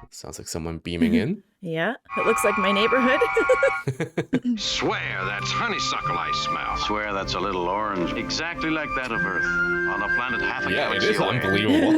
Sounds like someone beaming in. Yeah, it looks like my neighborhood. Swear that's honeysuckle I smell. Swear that's a little orange, exactly like that of Earth, on a planet half a Yeah, it galaxy is away. unbelievable.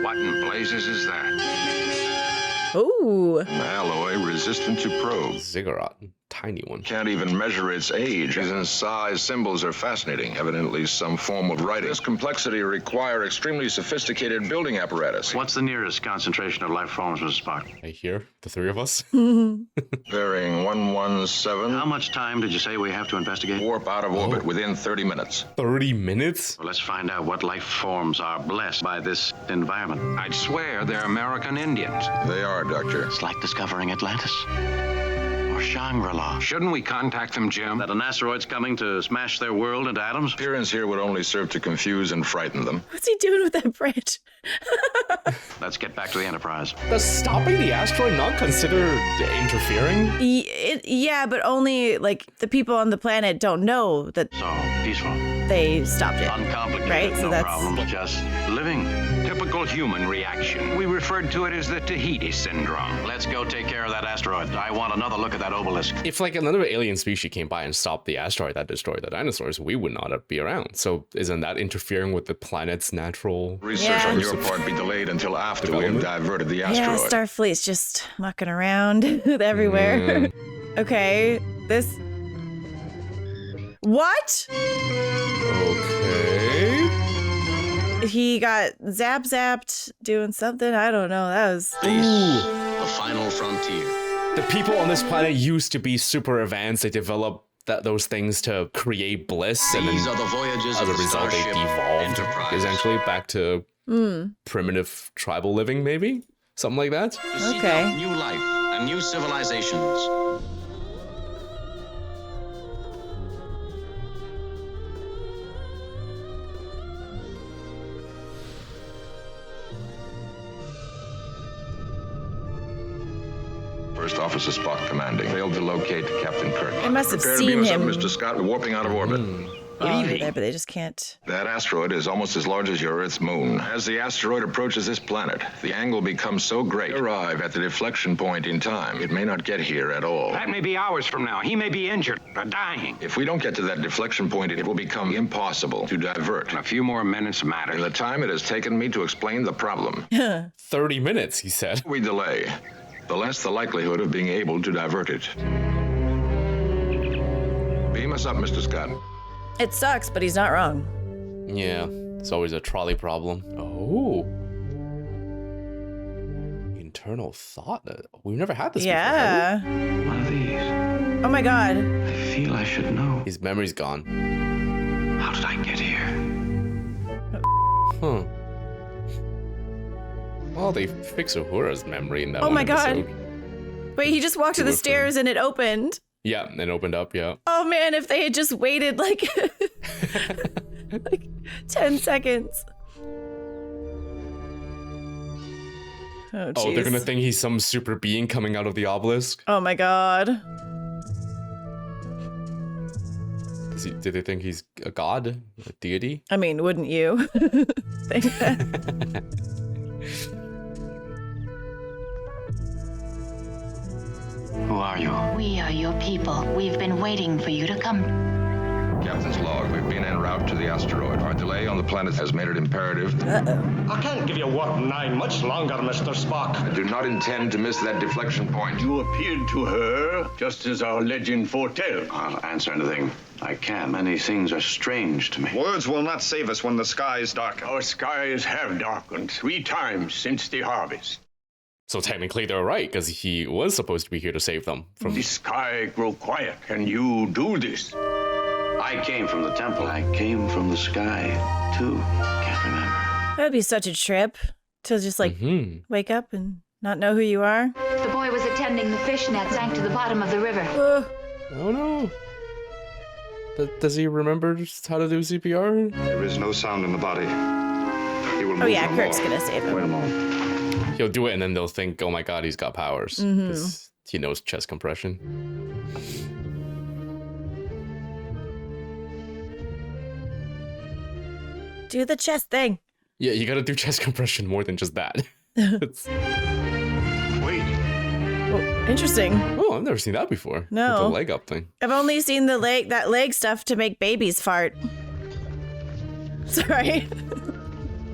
What in blazes is that? Ooh. An alloy resistant to probe. Ziggurat. Tiny one. Can't even measure its age. Its size symbols are fascinating. Evidently some form of writing. This complexity require extremely sophisticated building apparatus. What's the nearest concentration of life forms, Mr. Spock? Right here, the three of us. Bearing 117. How much time did you say we have to investigate? Warp out of orbit within 30 minutes. 30 minutes? Well, let's find out what life forms are blessed by this environment. I'd swear they're American Indians. They are, Doctor. It's like discovering Atlantis. Or Shangri-La. Shouldn't we contact them, Jim? That an asteroid's coming to smash their world into atoms? Appearance here would only serve to confuse and frighten them. What's he doing with that bridge? Let's get back to the Enterprise. Does stopping the asteroid not consider interfering? Yeah, but only, like, the people on the planet don't know that So, peaceful. they stopped it. Uncomplicated, Right, so no that's- problems, just living. Typical human reaction. We referred to it as the Tahiti syndrome. Let's go take care of that asteroid. I want another look at that obelisk. If like another alien species came by and stopped the asteroid that destroyed the dinosaurs, we would not be around. So isn't that interfering with the planet's natural Research Yeah. on your part be delayed until after we have diverted the Yeah, asteroid. Starfleet's just mucking around everywhere. Okay, this... What? Okay. He got zapped doing something. I don't know. That was... The final frontier. The people on this planet used to be super advanced. They developed those things to create bliss, and then These are the voyages as of a the result, they Starship devolved Enterprise. essentially back to primitive tribal living, maybe something like that. To seek Okay. out new life and new civilizations. First Officer Spock commanding. Failed to locate Captain Kirk. They must have Prepare to seen beam us up, him. Mr. Scott. We're warping out of orbit. over there, but they just can't. That asteroid is almost as large as your Earth's moon. As the asteroid approaches this planet, the angle becomes so great. Arrive at the deflection point in time. It may not get here at all. That may be hours from now. He may be injured or dying. If we don't get to that deflection point, it will become impossible to divert. And a few more minutes matter. In the time it has taken me to explain the problem, 30 minutes, he said. we delay, the less the likelihood of being able to divert it. Beam us up, Mr. Scott. It sucks, but he's not wrong. Yeah, it's always a trolley problem. Oh. Internal thought. We've never had this before. Yeah. One of these. Oh my god. I feel I should know. His memory's gone. How did I get here? Huh. Well, they fix Uhura's memory in that Oh one my God. episode. Wait, he just walked to the stairs and it opened. Yeah, and opened up, yeah. Oh man, if they had just waited like, like 10 seconds. Oh, Oh, they're jeez. gonna think he's some super being coming out of the obelisk. Oh my god. Did they think he's a god? A deity? I mean, wouldn't you think that? Who are you? We are your people. We've been waiting for you to come. Captain's log. We've been en route to the asteroid. Our delay on the planet has made it imperative. I can't give you warp 9 much longer, Mr. Spock. I do not intend to miss that deflection point. You appeared to her just as our legend foretells. I'll answer anything I can. Many things are strange to me. Words will not save us when the skies darken. Our skies have darkened 3 times since the harvest. So technically they're right, because he was supposed to be here to save them from... The sky grow quiet. Can you do this? I came from the temple. I came from the sky, too. Can't remember. That'd be such a trip to just like wake up and not know who you are. The boy was attending the fish net sank to the bottom of the river. Oh no. Does he remember just how to do CPR? There is no sound in the body. He will Oh move yeah, no Kirk's more. gonna save him. Wait a moment. He'll do it and then they'll think, oh my god, he's got powers. Because he knows chest compression. Do the chest thing. Yeah, you gotta do chest compression more than just that. It's- Wait. Well, interesting. oh, I've never seen that before. No. With the leg up thing. I've only seen that leg stuff to make babies fart. Sorry.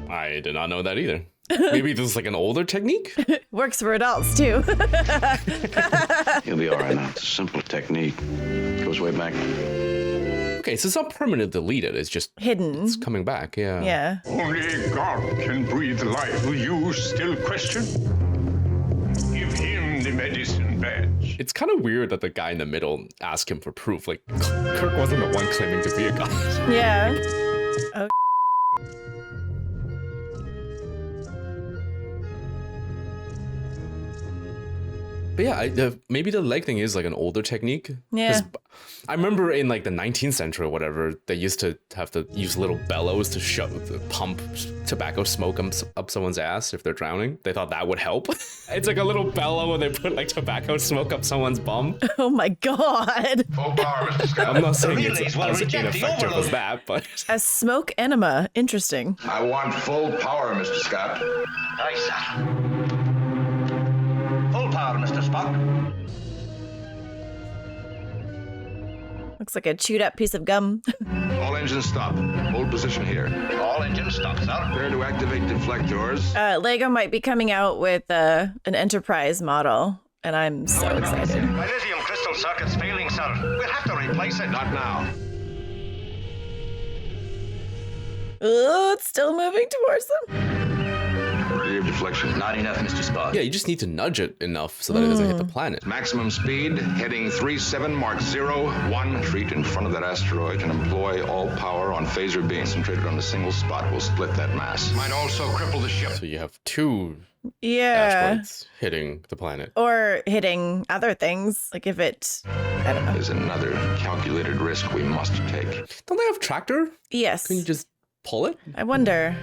I did not know that either. Maybe this is like an older technique? Works for adults too. He'll be all right now. It's a simple technique. Goes way back. Okay, so it's not permanently deleted. It's just Hidden. it's coming back. Yeah. Yeah. Only God can breathe life. Do you still question? Give him the medicine badge. It's kind of weird that the guy in the middle asked him for proof. Like, Kirk wasn't the one claiming to be a god. Yeah. Oh. But yeah, maybe the leg thing is like an older technique. 'Cause Yeah. I remember in like the 19th century or whatever, they used to have to use little bellows to pump tobacco smoke up someone's ass if they're drowning. They thought that would help. It's like a little bellow when they put like tobacco smoke up someone's bum. Oh my god. Full power, Mr. Scott. I'm not saying relays it's will as reject the ineffective as overload. that, but A smoke enema. Interesting. I want full power, Mr. Scott. Aye, sir. Full power, Mr. Spock. Looks like a chewed up piece of gum. All engines stop. Hold position here. All engines stop, sir. Prepare to activate deflectors. Lego might be coming out with an Enterprise model, and I'm so excited. Magnesium crystal circuit's failing, sir. We'll have to replace it. Not now. Oh, it's still moving towards them. Rear deflection. Not enough, Mr. Spock. yeah, you just need to nudge it enough so that it doesn't hit the planet. Maximum speed, heading 37 Mark 01. Retreat in front of that asteroid and employ all power on phaser beams concentrated on a single spot. Will split that mass. Might also cripple the ship. So you have two Yeah. asteroids hitting the planet. Or hitting other things. Like if it, I don't know. There's another calculated risk we must take. Don't they have tractor? Yes. Can you just pull it? I wonder.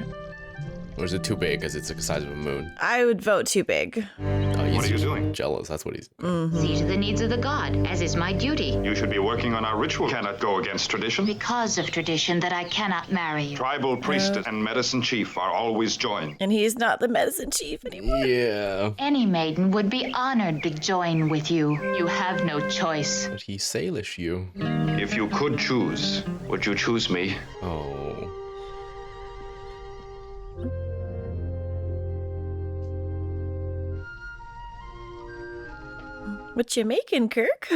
Or is it too big because it's like the size of a moon? I would vote too big. Oh, he's What are you doing? jealous. That's what he's. See to the needs of the god, as is my duty. You should be working on our ritual. Cannot go against tradition. Because of tradition that I cannot marry you. Tribal priestess and medicine chief are always joined. And he's not the medicine chief anymore. Yeah. Any maiden would be honored to join with you. You have no choice. But he Salish you. If you could choose, would you choose me? Oh. What you making, Kirk?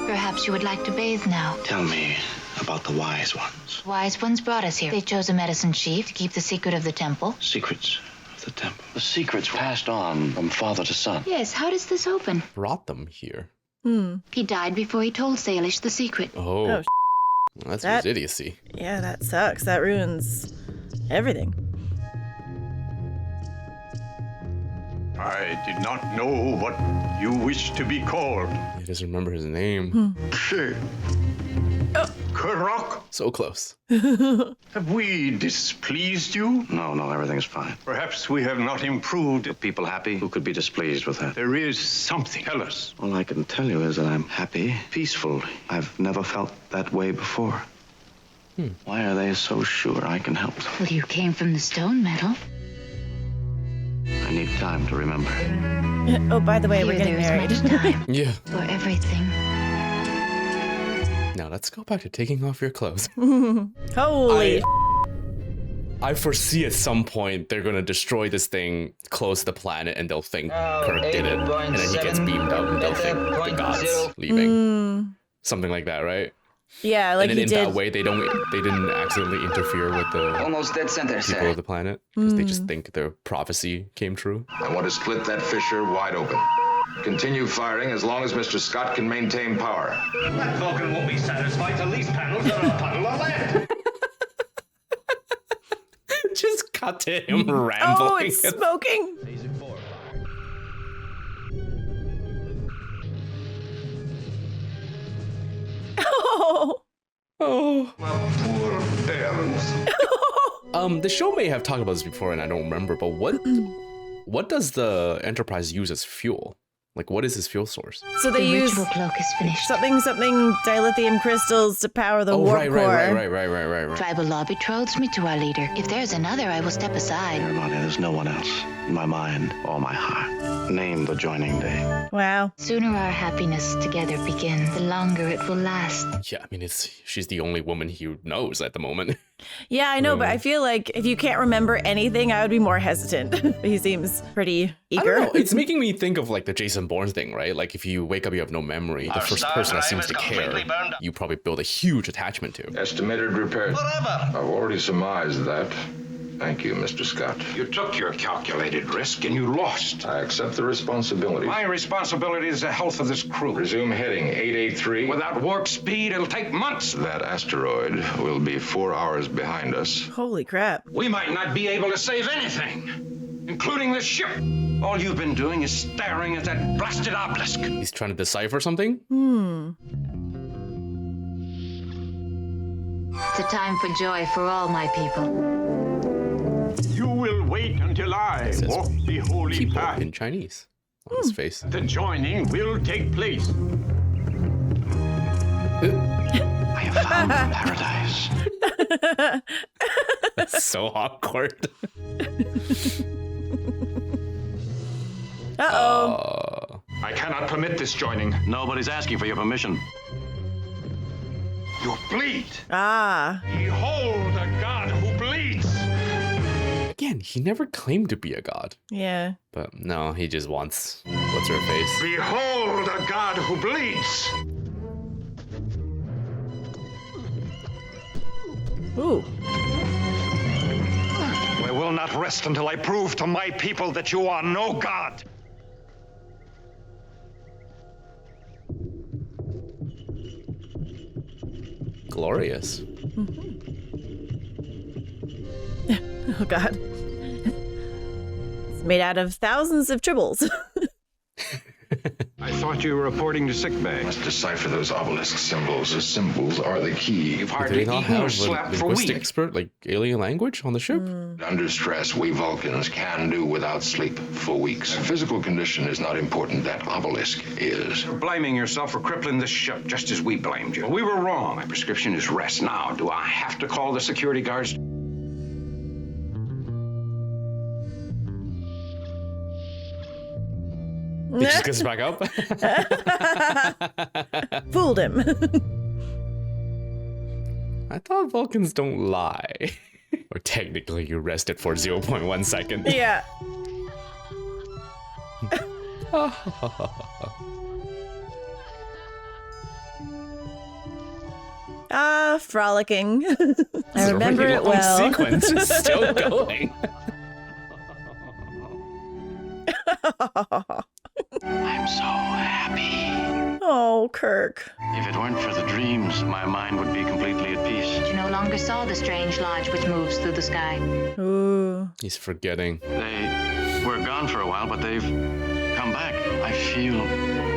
Perhaps you would like to bathe now. Tell me about the wise ones. Wise ones brought us here. They chose a medicine chief to keep the secret of the temple. Secrets of the temple. The secrets passed on from father to son. Yes, how does this open? Brought them here. He died before he told Salish the secret. Oh. Oh, That's that- his idiocy. Yeah, that sucks. That ruins everything. I did not know what you wish to be called. He doesn't remember his name. Kurok, So close. have we displeased you? No, everything's fine. Perhaps we have not improved. People happy? Who could be displeased with that? There is something. Tell us. All I can tell you is that I'm happy, peaceful. I've never felt that way before. Why are they so sure I can help them? Well, you came from the stone metal. I need time to remember. Oh, by the way, we're Here getting there married. is much time Yeah. for everything. Now let's go back to taking off your clothes. Holy. I foresee at some point they're gonna destroy this thing close to the planet and they'll think Kirk did it. And then he gets beamed up and they'll think the gods leaving. Something like that, right? Yeah, like and he in did. that way they didn't accidentally interfere with the Almost dead center, people of the planet. Because they just think their prophecy came true. I want to split that fissure wide open. Continue firing as long as Mr. Scott can maintain power. That Vulcan won't be satisfied till these panels are a puddle of lead. Just cut to him rambling. Oh, it's smoking. Oh. Oh. My poor parents. The show may have talked about this before and I don't remember, but what does the Enterprise use as fuel? Like, what is his fuel source? So they The use ritual cloak is finished. something dilithium crystals to power the warp core. Right. Tribal law betroths me to our leader. If there's another, I will step aside. Everybody, there's no one else in my mind or my heart. Name the joining day. Wow. Sooner our happiness together begins, the longer it will last. Yeah, I mean, she's the only woman he knows at the moment. Yeah, I know, but I feel like if you can't remember anything, I would be more hesitant. He seems pretty eager. I don't know. It's making me think of like the Jason Bourne thing, right? Like if you wake up, you have no memory. The first person that seems to care, you probably build a huge attachment to. Estimated repairs. Forever. I've already surmised that. Thank you, Mr. Scott. You took your calculated risk and you lost. I accept the responsibility. My responsibility is the health of this crew. Resume heading 883. Without warp speed, it'll take months. That asteroid will be 4 hours behind us. Holy crap. We might not be able to save anything, including the ship. All you've been doing is staring at that blasted obelisk. He's trying to decipher something? It's a time for joy for all my people. You will wait until I walk the holy People path. in Chinese on his face. The joining will take place. I have found paradise. That's so awkward. Uh-oh. I cannot permit this joining. Nobody's asking for your permission. You bleed. Ah. Behold a god who bleeds. Again, he never claimed to be a god. Yeah. But no, he just wants what's her face. Behold a god who bleeds. Ooh. I will not rest until I prove to my people that you are no god. Glorious. Oh, God. It's made out of thousands of tribbles. I thought you were reporting to sickbay. Must decipher those obelisk symbols. The symbols are the key. You've Do hardly they not eaten or have a slept for linguistic weeks. expert, like alien language on the ship? Under stress, we Vulcans can do without sleep for weeks. Physical condition is not important. That obelisk is. You're blaming yourself for crippling this ship just as we blamed you. We were wrong. My prescription is rest. Now, do I have to call the security guards? He just gets back up. Fooled him. I thought Vulcans don't lie. Or technically you rested for 0.1 second. Yeah. Frolicking. I remember Really it long well. Sequence is still going. I'm so happy. Oh, Kirk. If it weren't for the dreams, my mind would be completely at peace. You no longer saw the strange lodge which moves through the sky. Ooh. He's forgetting. They were gone for a while, but they've come back. I feel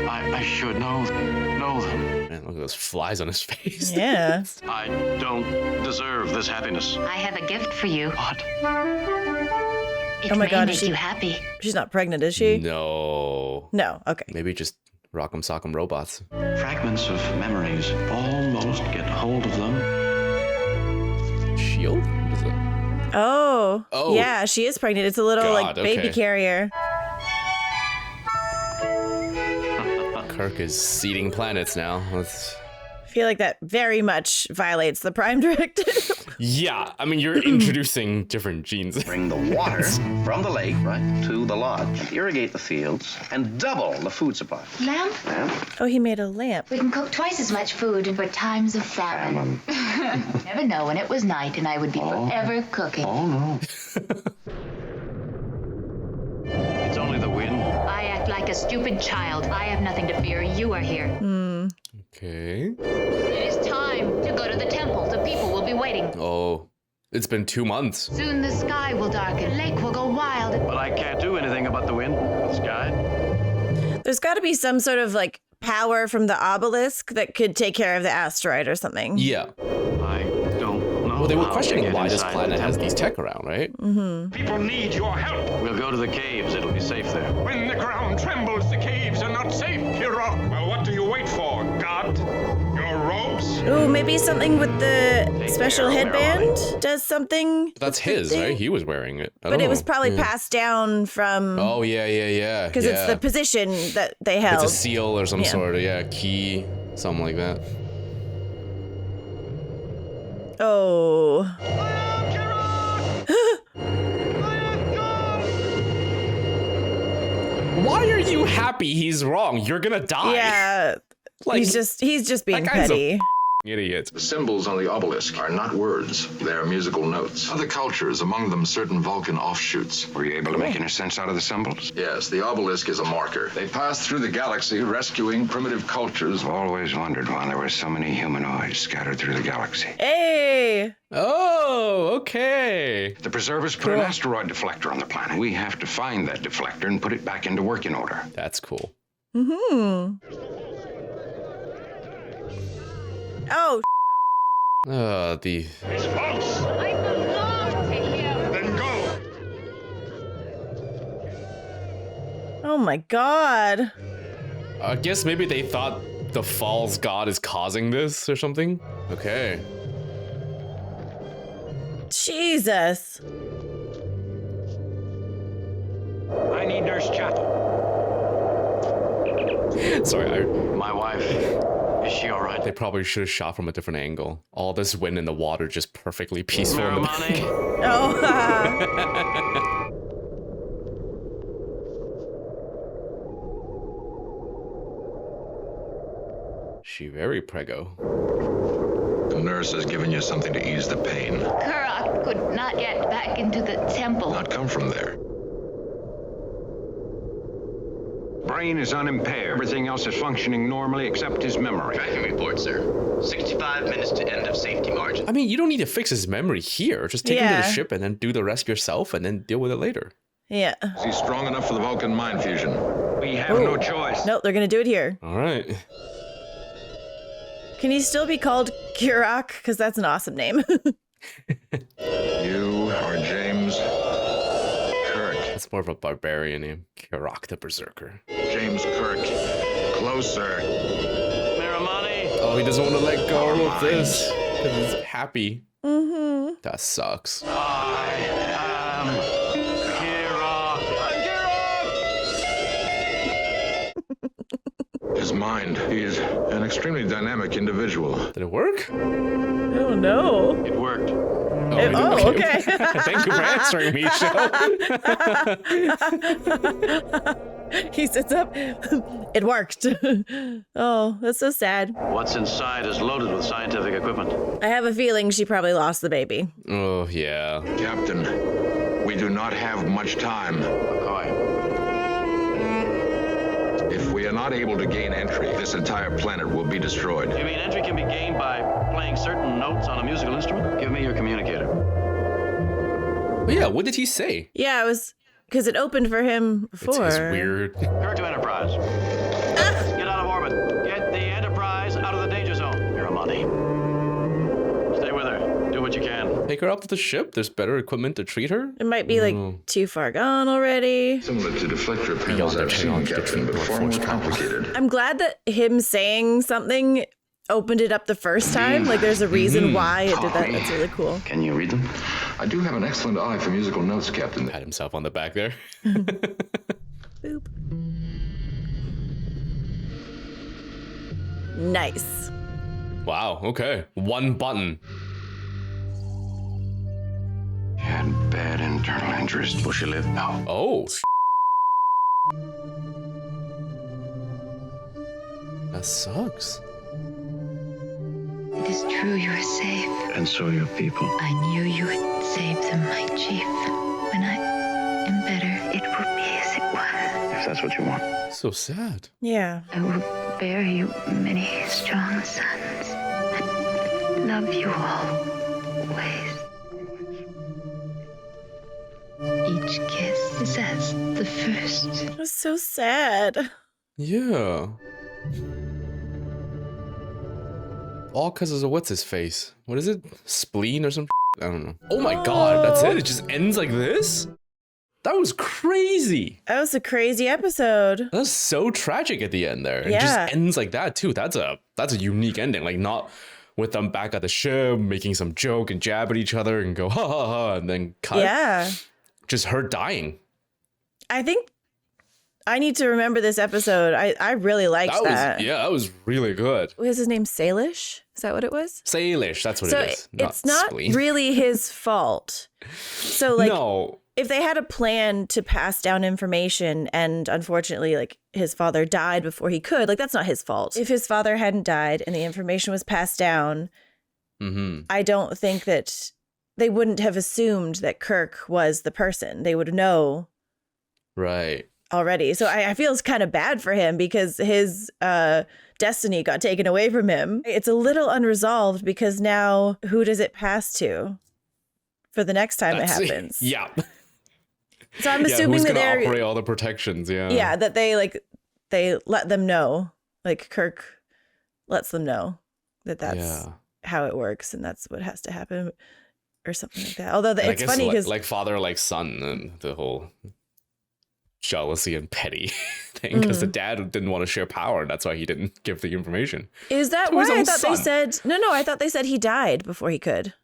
I should know them. Man, look at those flies on his face. Yeah. I don't deserve this happiness. I have a gift for you. What? It Oh my may God, make is she- you happy. She's not pregnant, is she? No. No. Okay. Maybe just rock'em sock'em robots. Fragments of memories. Almost get hold of them. Shield? What is it? Oh. Oh. Yeah, she is pregnant. It's a little like God, baby okay. carrier. Kirk is seeding planets now. Let's... I feel like that very much violates the Prime Directive. Yeah, I mean, you're introducing different genes. Bring the water from the lake, right, to the lodge. And irrigate the fields and double the food supply. Lamp? Oh, he made a lamp. We can cook twice as much food for times of famine. Never know when it was night and I would be forever cooking. Oh, no. It's only the wind. I act like a stupid child. I have nothing to fear. You are here. Okay. It is time to go to the temple. The people will be waiting. Oh, it's been 2 months. Soon the sky will darken. Lake will go wild. But I can't do anything about the wind, the sky. There's got to be some sort of like power from the obelisk that could take care of the asteroid or something. Yeah. I don't know. Well, they were how to questioning get why this inside the planet has temple. these tech around, right? People need your help. We'll go to the caves. It'll be safe there. When the ground trembles, the caves are not safe, Kirok. Well, what do you wait for, God? Your robes? Ooh, maybe something with the special care of headband does something. That's with the his, thing. right? He was wearing it. I But don't it was know. probably passed down from. Oh, yeah. Because it's the position that they held. It's a seal or some Yeah. sort of, key, something like that. Oh. Why are you happy he's wrong? You're gonna die. Yeah. Like, he's just being that guy's a petty. idiot. The symbols on the obelisk are not words, they are musical notes. Other cultures, among them certain Vulcan offshoots. Were you able to make any sense out of the symbols? Yes, the obelisk is a marker. They pass through the galaxy, rescuing primitive cultures. I've always wondered why there were so many humanoids scattered through the galaxy. Hey. Oh, okay. The preservers put an asteroid deflector on the planet. We have to find that deflector and put it back into working order. That's cool. Oh. The It's false. I belong to him. Then go. Oh my God. I guess maybe they thought the false god is causing this or something. Okay. Jesus. I need Nurse Chapel. Sorry, My wife, is she all right? they probably should have shot from a different angle. All this wind and the water just perfectly peaceful. In the Naramani? Oh. She very prego. The nurse has given you something to ease the pain. Kurok could not get back into the temple. Not come from there. Brain is unimpaired. Everything else is functioning normally except his memory. Tracking report, sir. 65 minutes to end of safety margin. I mean, you don't need to fix his memory here. Just take him to the Yeah. ship and then do the rest yourself and then deal with it later. Yeah. Is he strong enough for the Vulcan mind fusion? We have no choice. Nope, they're gonna do it here. All right. Can he still be called Kirok? Because that's an awesome name. You are James Kirk. That's more of a barbarian name. Kirok the Berserker. James Kirk. Closer. Naramani? Oh, he doesn't want to let go of this because he's happy. Mm-hmm. That sucks. I am Kirok. His mind. He is an extremely dynamic individual. Did it work? Oh no. It worked. Oh, It- oh, okay. Thank you for answering me, Michelle. He sits up. It worked. Oh, that's so sad. What's inside is loaded with scientific equipment. I have a feeling she probably lost the baby. Oh, yeah. Captain, we do not have much time. McCoy. If we are not able to gain entry, this entire planet will be destroyed. You mean entry can be gained by playing certain notes on a musical instrument? Give me your communicator. But yeah, what did he say? Yeah, it was because it opened for him before. It's weird. Kirk to Enterprise. Get out of orbit. Get the Enterprise out of the danger zone. Naramani. Stay with her. Do what you can. Take her up to the ship. There's better equipment to treat her. It might be like too far gone already. Similar to deflector panels Beyond their I've seen, technology to Captain, treat but far force more trauma. complicated. I'm glad that him saying something opened it up the first time. Like there's a reason why it did that. That's really cool. Can you read them? I do have an excellent eye for musical notes, Captain. Pat himself on the back there. Boop. Nice. Wow, okay. One button. Had bad internal injuries. Will she live? No. Oh. That sucks. It is true you are safe. And so your people. I knew you would save them, my chief. When I am better, it will be as it was. If that's what you want. So sad. Yeah. I will bear you many strong sons. I love you always. Each kiss is as the first. It was so sad. Yeah. All because of what's his face? What is it? Spleen or something? I don't know. Oh my god, that's it? It just ends like this? That was crazy. That was a crazy episode. That was so tragic at the end there. Yeah. It just ends like that too. That's a unique ending. Like not with them back at the ship, making some joke and jab at each other and go ha ha ha and then cut. Yeah. Just her dying. I think I need to remember this episode. I really liked that. That was really good. Was his name Salish? Is that what it was? Salish, that's what So it is. it's not spleen. really his fault. So like No. if they had a plan to pass down information and unfortunately like his father died before he could, like that's not his fault. If his father hadn't died and the information was passed down, I don't think that they wouldn't have assumed that Kirk was the person. They would know Right. already. So I feel it's kind of bad for him because his destiny got taken away from him. It's a little unresolved because now who does it pass to for the next time it happens? Yeah. So I'm assuming who's that gonna they're operate all the protections. Yeah. yeah, that they let them know, like Kirk lets them know that that's how it works and that's what has to happen or something like that. Although And it's funny because like father, like son, and the whole jealousy and petty thing because the dad didn't want to share power and that's why he didn't give the information. is that to his why I own thought son. they said no, I thought they said he died before he could.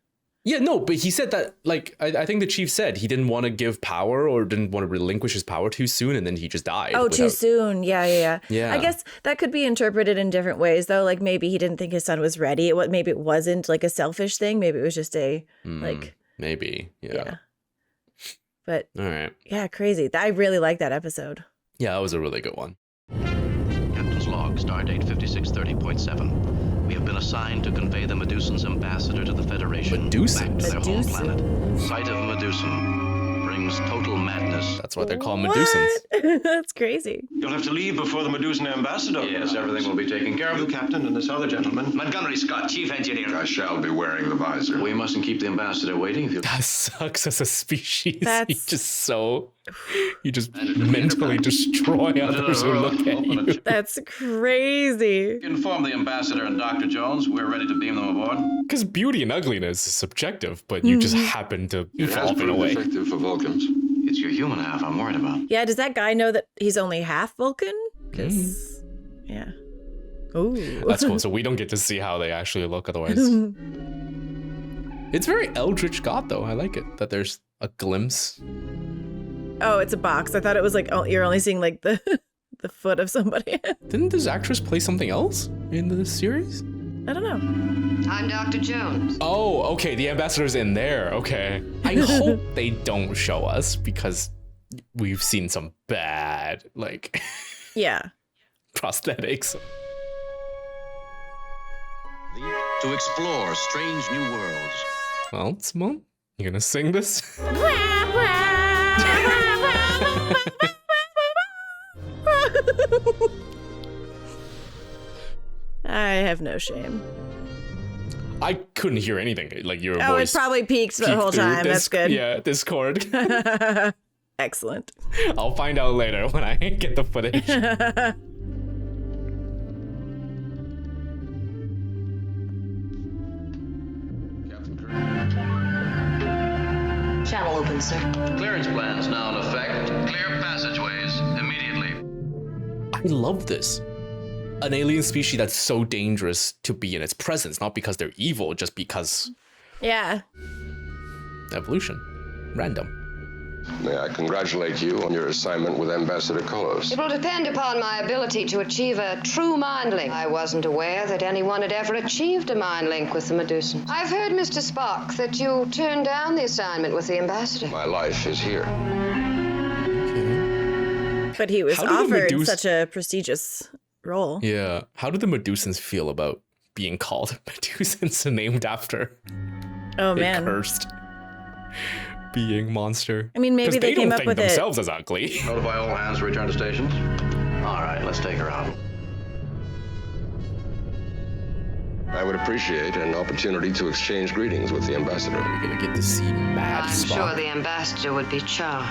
Yeah, no, but he said that, like, I think the chief said he didn't want to give power or didn't want to relinquish his power too soon, and then he just died. Oh, too soon. Yeah. Yeah. I guess that could be interpreted in different ways, though. Like maybe he didn't think his son was ready. Maybe it wasn't like a selfish thing. Maybe it was just a like. Maybe. Yeah. But all right. Yeah, crazy. I really like that episode. Yeah, that was a really good one. Captain's log, stardate 5630.7. We have been assigned to convey the Medusans' ambassador to the Federation back to their home planet. Sight of Medusan brings total madness. That's what they're called, Medusans. That's crazy. You'll have to leave before the Medusan ambassador. Yes, everything will be taken care of. You, Captain, and this other gentleman. Montgomery Scott, Chief Engineer. I shall be wearing the visor. We mustn't keep the ambassador waiting. If you That sucks as a species. That's- You just mentally destroy others who look at you. That's crazy. inform the ambassador and Dr. Jones, we're ready to beam them aboard. Because beauty and ugliness is subjective, but you just happen to fall in a way. effective for Vulcans. It's your human half I'm worried about. Yeah, does that guy know that he's only half Vulcan? Because, yeah. Ooh. That's cool. So we don't get to see how they actually look otherwise. It's very Eldritch God, though. I like it that there's a glimpse. Oh, it's a box. I thought it was like, oh, you're only seeing like the foot of somebody. Didn't this actress play something else in the series? I don't know. I'm Dr. Jones. Oh, okay. The ambassador's in there. Okay. I hope they don't show us because we've seen some bad, like, Yeah. prosthetics. To explore strange new worlds. Well, Simone, you gonna sing this? I have no shame. I couldn't hear anything. Like your Oh, voice. it probably peaked the peeked whole through time. That's good. Yeah, Discord. Excellent. I'll find out later when I get the footage. Channel open, sir. Clearance plans now in effect. Clear passageways immediately. I love this. An alien species that's so dangerous to be in its presence, not because they're evil, just because Yeah. evolution. Random. May I congratulate you on your assignment with Ambassador Kolos. It will depend upon my ability to achieve a true mind link. I wasn't aware that anyone had ever achieved a mind link with the Medusan. I've heard, Mr. Spock, that you turned down the assignment with the ambassador. My life is here. But he was How do the offered such a prestigious role. Yeah. How do the Medusans feel about being called Medusans and named after Oh, a man. cursed being monster? I mean, maybe 'Cause they came don't up think with it. themselves as ugly. Notify all hands to return to stations. All right, let's take her out. I would appreciate an opportunity to exchange greetings with the ambassador. We're gonna get to see Mad I'm Spock. sure the ambassador would be charmed.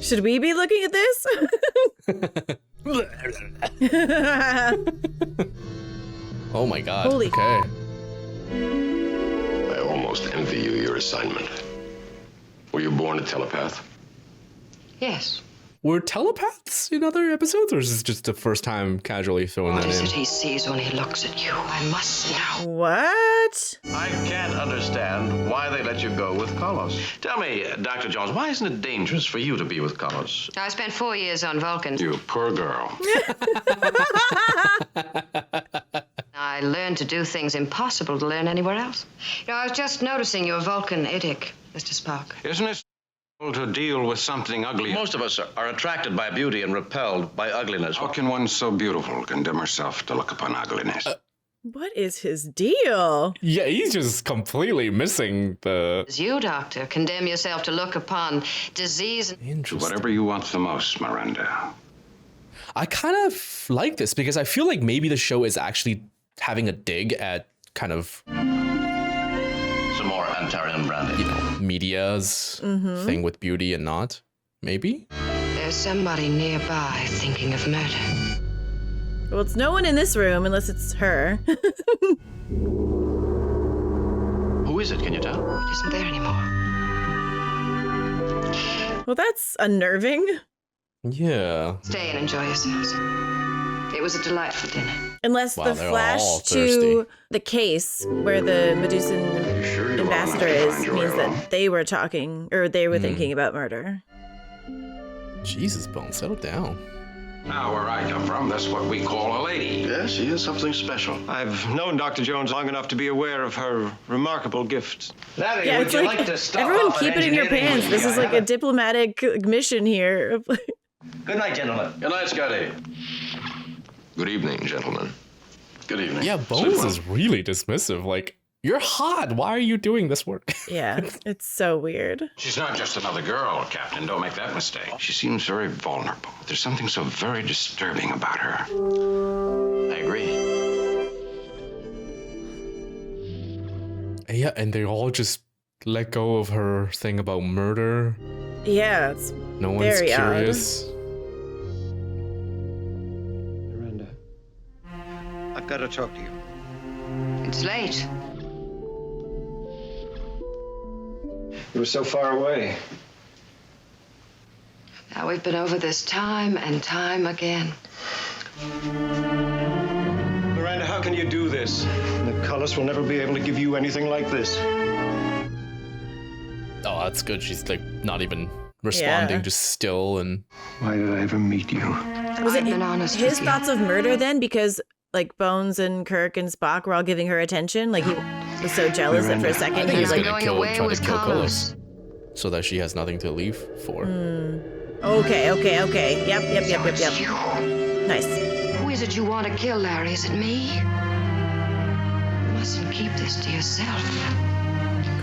Should we be looking at this? Oh my god. Holy. Okay. I almost envy you your assignment. Were you born a telepath? Yes. Were telepaths in other episodes, or is this just the first time casually throwing What that is in? it he sees when he looks at you? I must know. What? I can't understand why they let you go with Carlos. Tell me, Dr. Jones, why isn't it dangerous for you to be with Carlos? I spent 4 years on Vulcan. You poor girl. I learned to do things impossible to learn anywhere else. You know, I was just noticing your Vulcan idic, Mr. Spock. Isn't it to deal with something ugly? Most of us are attracted by beauty and repelled by ugliness. How can one so beautiful condemn herself to look upon ugliness? What is his deal? Yeah, he's just completely missing the... As you, Doctor, condemn yourself to look upon disease and... Interesting. Whatever you want the most, Miranda. I kind of like this because I feel like maybe the show is actually having a dig at kind of... Some more Antarian brandy. You know, media's thing with beauty and not. Maybe? There's somebody nearby thinking of murder. Well, it's no one in this room unless it's her. Who is it, can you tell? It isn't there anymore. Well, that's unnerving. Yeah. Stay and enjoy yourselves. It was a delightful dinner. Unless Wow, the they're all flash thirsty. to the case where the Medusan Sure you ambassador well enough to is find your means way that along? they were talking, or they were thinking about murder. Jesus, Bones, settle down. Now, where I come from, that's what we call a lady. Yes, she is something special. I've known Dr. Jones long enough to be aware of her remarkable gifts. Larry, Yeah, would it's you like, like to stop everyone off at keep it in your engineering pants. with This me? is I like have a diplomatic mission here. Good night, gentlemen. Good night, Scotty. Good evening, gentlemen. Good evening. Yeah, Bones is really dismissive. Like, you're hot. Why are you doing this work? Yeah, it's so weird. She's not just another girl, Captain. Don't make that mistake. She seems very vulnerable. There's something so very disturbing about her. I agree. Yeah, and they all just let go of her thing about murder. Yeah, it's No one's very curious. Miranda, I've got to talk to you. It's late. You were so far away. Now we've been over this time and time again. Miranda, how can you do this? The Cullis will never be able to give you anything like this. Oh, that's good. She's like not even responding, Yeah. just still and... Why did I ever meet you? Was I've it been honest his with you. thoughts of murder then? Because like Bones and Kirk and Spock were all giving her attention. Like he was so jealous that for a I second think he he's was gonna like, try to kill Carlos. So that she has nothing to leave for. okay. Yep. It's you. Nice. Who is it you want to kill, Larry? Is it me? You mustn't keep this to yourself.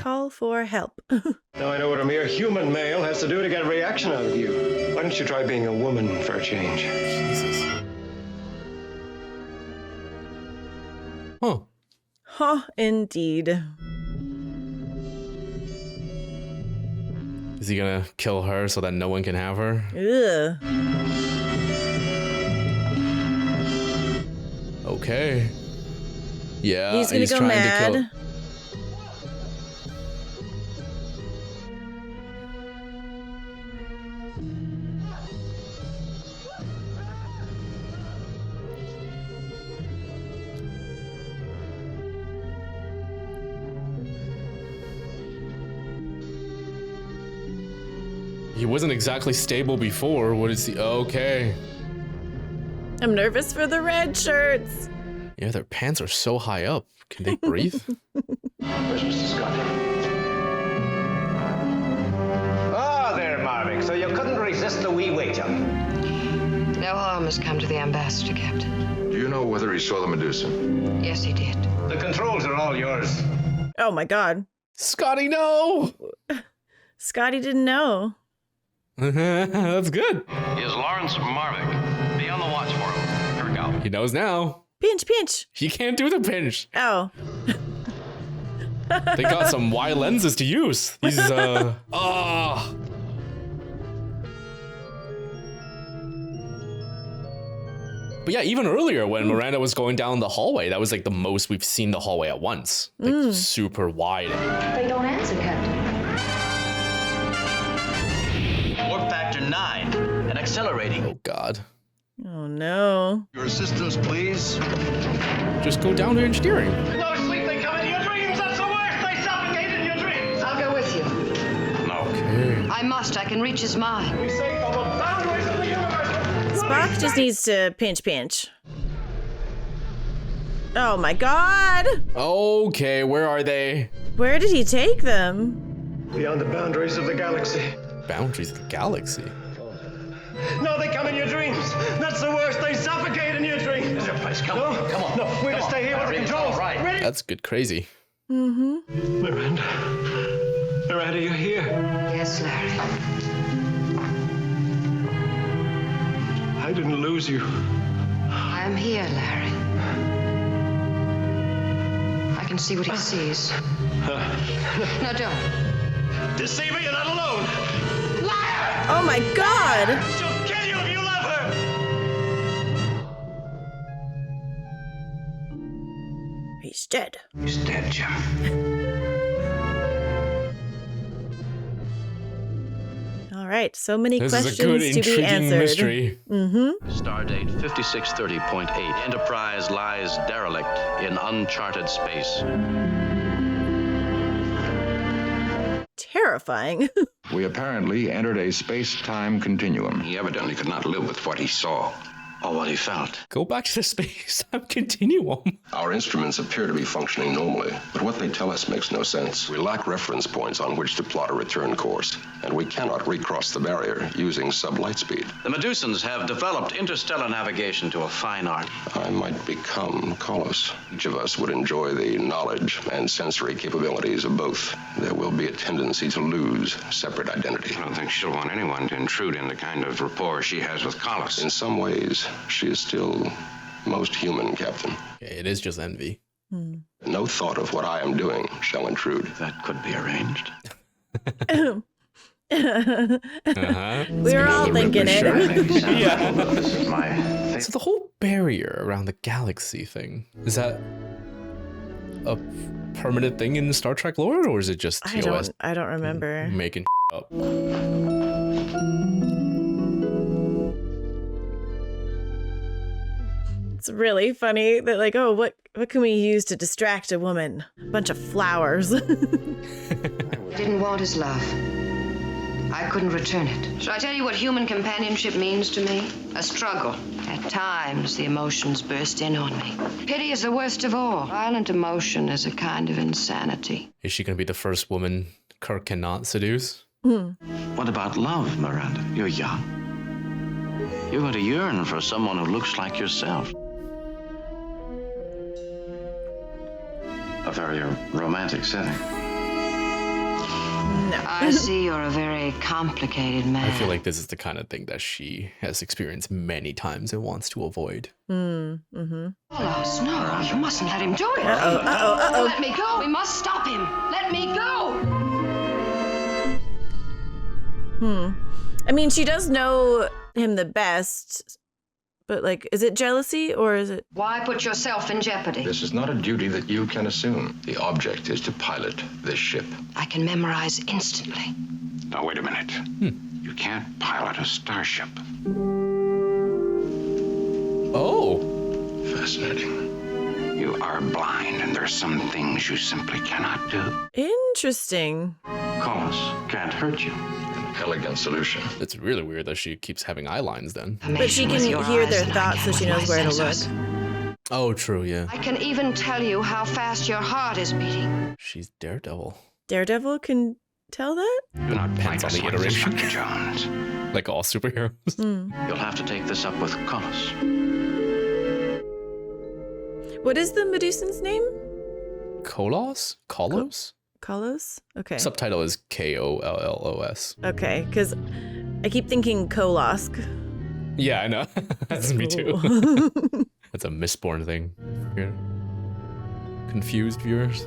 Call for help. Now I know what a mere human male has to do to get a reaction out of you. Why don't you try being a woman for a change? Jesus. Huh. Huh, indeed. Is he gonna kill her so that no one can have her? Ugh. Okay. Yeah, He's gonna go trying mad. to kill. He wasn't exactly stable before. What is he? Okay. I'm nervous for the red shirts. Yeah, their pants are so high up. Can they breathe? Where's Mr. Scott? Ah, there, Marvick. So you couldn't resist the wee wager. No harm has come to the ambassador, Captain. Do you know whether he saw the Medusa? Yes, he did. The controls are all yours. Oh my god. Scotty, no! Scotty didn't know. That's good. Is Lawrence Marvick. Be on the watch for him. Here we go. He knows now. Pinch. He can't do the pinch. Oh. They got some wide lenses to use. He's, oh. But yeah, even earlier when Miranda was going down the hallway, that was like the most we've seen the hallway at once. Like super wide. They don't answer, Captain. Warp factor 9 and accelerating. Oh, God. Oh, no. Your assistance, please. Just go down to engineering. No sleep, they come in your dreams. That's the worst. They suffocate in your dreams. I'll go with you. Okay. I must. I can reach his mind. We say on the boundaries of the universe. Spock just needs to pinch. Oh my God! Okay, where are they? Where did he take them? Beyond the boundaries of the galaxy. Boundaries of the galaxy. No, they come in your dreams. That's the worst. They suffocate in your dreams. There's your place. Come on. No, we're to stay here with the controls. Right. Ready? That's good crazy. Miranda, you're here. Yes, Larry. I didn't lose you. I am here, Larry. I can see what he sees. No, don't. Deceiver, you're not alone. Liar! Oh my God! She'll kill you if you love her. He's dead. He's dead, Jim. All right, so many This questions is a good, to be intriguing answered. mystery. Stardate 5630.8. Enterprise lies derelict in uncharted space. Terrifying. We apparently entered a space-time continuum. He evidently could not live with what he saw. Or what he felt. Go back to the space-time continuum. Our instruments appear to be functioning normally, but what they tell us makes no sense. We lack reference points on which to plot a return course, and we cannot recross the barrier using sublight speed. The Medusans have developed interstellar navigation to a fine art. I might become Kolos. Each of us would enjoy the knowledge and sensory capabilities of both. There will be a tendency to lose separate identity. I don't think she'll want anyone to intrude in the kind of rapport she has with Kolos. In some ways, she is still most human, Captain. It is just envy. No thought of what I am doing shall intrude. That could be arranged. We were all thinking it. This is my thing. So the whole barrier around the galaxy thing, is that a permanent thing in Star Trek lore, or is it just TOS I don't remember. making up? It's really funny that like, oh, what can we use to distract a woman? A bunch of flowers. I didn't want his love. I couldn't return it. Shall I tell you what human companionship means to me? A struggle. At times, the emotions burst in on me. Pity is the worst of all. Violent emotion is a kind of insanity. Is she going to be the first woman Kirk cannot seduce? What about love, Miranda? You're young. You're going to yearn for someone who looks like yourself. A very romantic setting. No. I see you're a very complicated man. I feel like this is the kind of thing that she has experienced many times and wants to avoid. Oh, no, you mustn't let him do it. Uh-oh. Let me go. We must stop him. Let me go. I mean, she does know him the best, but like, is it jealousy or is it? Why put yourself in jeopardy? This is not a duty that you can assume. The object is to pilot this ship. I can memorize instantly. Now, wait a minute. You can't pilot a starship. Oh. Fascinating. You are blind, and there are some things you simply cannot do. Interesting. Kolos can't hurt you. An elegant solution. It's really weird that she keeps having eye lines then. But she can hear their thoughts, so she knows where to look. Oh, true, yeah. I can even tell you how fast your heart is beating. She's Daredevil. Daredevil can tell that? Do not Depends fight on us the like this, iteration. Dr. Jones. Like all superheroes. You'll have to take this up with Kolos. What is the Medusan's name? Kolos? Kolos? Kolos? Okay. Subtitle is Kollos. Okay, because I keep thinking Kolosk. Yeah, I know. That's me too. That's a misborn thing. Here. Confused viewers.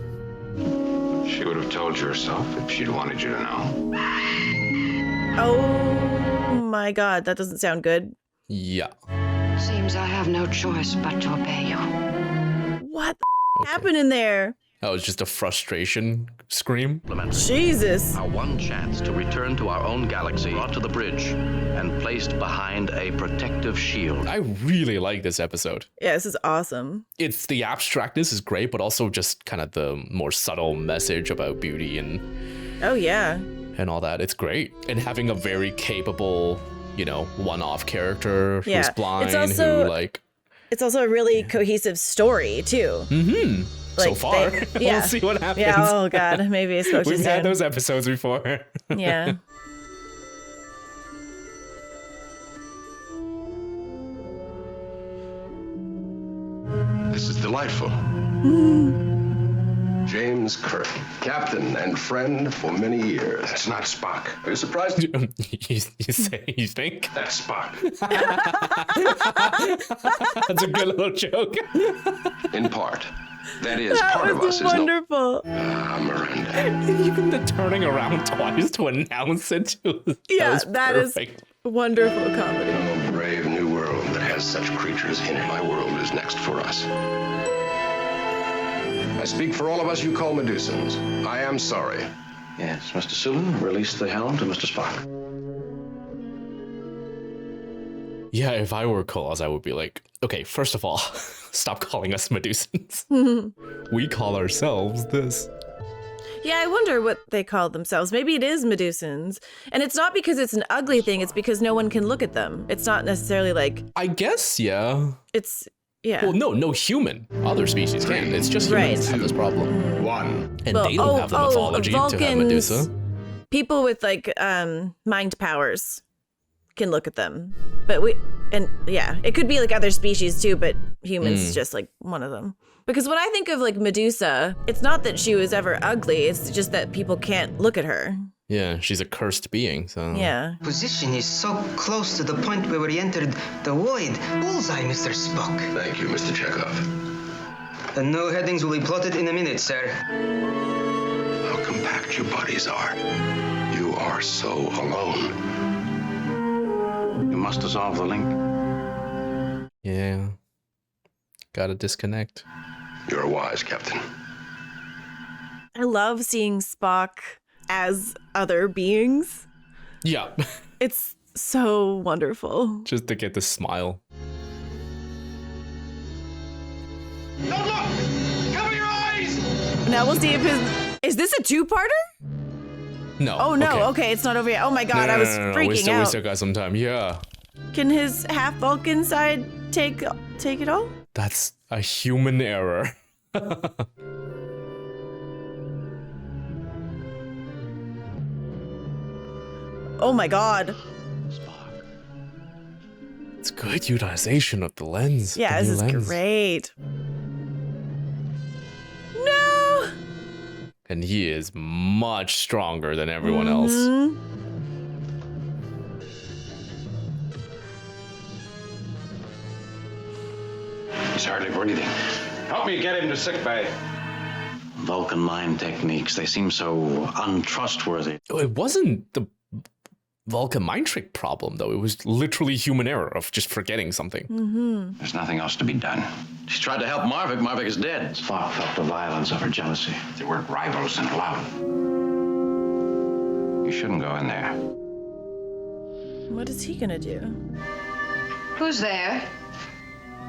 She would have told you herself if she'd wanted you to know. Oh my god, that doesn't sound good. Yeah. Seems I have no choice but to obey you. What happened in there? That was just a frustration scream. Jesus. Our one chance to return to our own galaxy, brought to the bridge and placed behind a protective shield. I really like this episode. Yeah, this is awesome. It's the abstractness is great, but also just kind of the more subtle message about beauty and and all that. It's great. And having a very capable, one-off character who's blind, it's also a really cohesive story too. Mm-hmm. So far. We'll see what happens. Yeah, oh god, maybe I spoke too soon. We've had those episodes before. Yeah. This is delightful. James Kirk, captain and friend for many years. That's not Spock. Are you surprised? You think? That's Spock. That's a good little joke. In part. That is, part of us wonderful. is Miranda. Even the turning around twice to announce it. That is wonderful comedy. A brave new world that has such creatures in it. My world is next for us. I speak for all of us you call Medusans. I am sorry. Yes, Mr. Sulu, release the helm to Mr. Spock. Yeah, if I were Kolos, I would be like, okay, first of all, stop calling us Medusans. We call ourselves this. Yeah, I wonder what they call themselves. Maybe it is Medusans. And it's not because it's an ugly thing, it's because no one can look at them. It's not necessarily like... I guess, yeah. It's... Yeah. Well, no human. Other species can. It's just humans have this problem. One. And they don't have the mythology to have Medusa. People with like mind powers can look at them. But it could be like other species too, but humans just like one of them. Because when I think of like Medusa, it's not that she was ever ugly, it's just that people can't look at her. Yeah, she's a cursed being, so... Yeah. Position is so close to the point where we entered the void. Bullseye, Mr. Spock. Thank you, Mr. Chekhov. The new headings will be plotted in a minute, sir. How compact your bodies are. You are so alone. You must dissolve the link. Yeah. Gotta disconnect. You're wise, Captain. I love seeing Spock as other beings. Yeah. It's so wonderful. Just to get the smile. Don't look! Cover your eyes! Now we'll see if is this a two-parter? No. Oh no, okay, it's not over yet. Oh my god, I was freaking out. We still got some time, yeah. Can his half Vulcan side take it all? That's a human error. Oh my god. It's good utilization of the lens. Yeah, this is great. No! And he is much stronger than everyone else. He's hardly breathing. Help me get him to sickbay. Vulcan mind techniques, they seem so untrustworthy. It wasn't the Vulcan mind trick problem, though. It was literally human error of just forgetting something. There's nothing else to be done. She tried to help Marvick. Marvick is dead. Spock felt the violence of her jealousy. They weren't rivals in love. You shouldn't go in there. What is he gonna do? Who's there?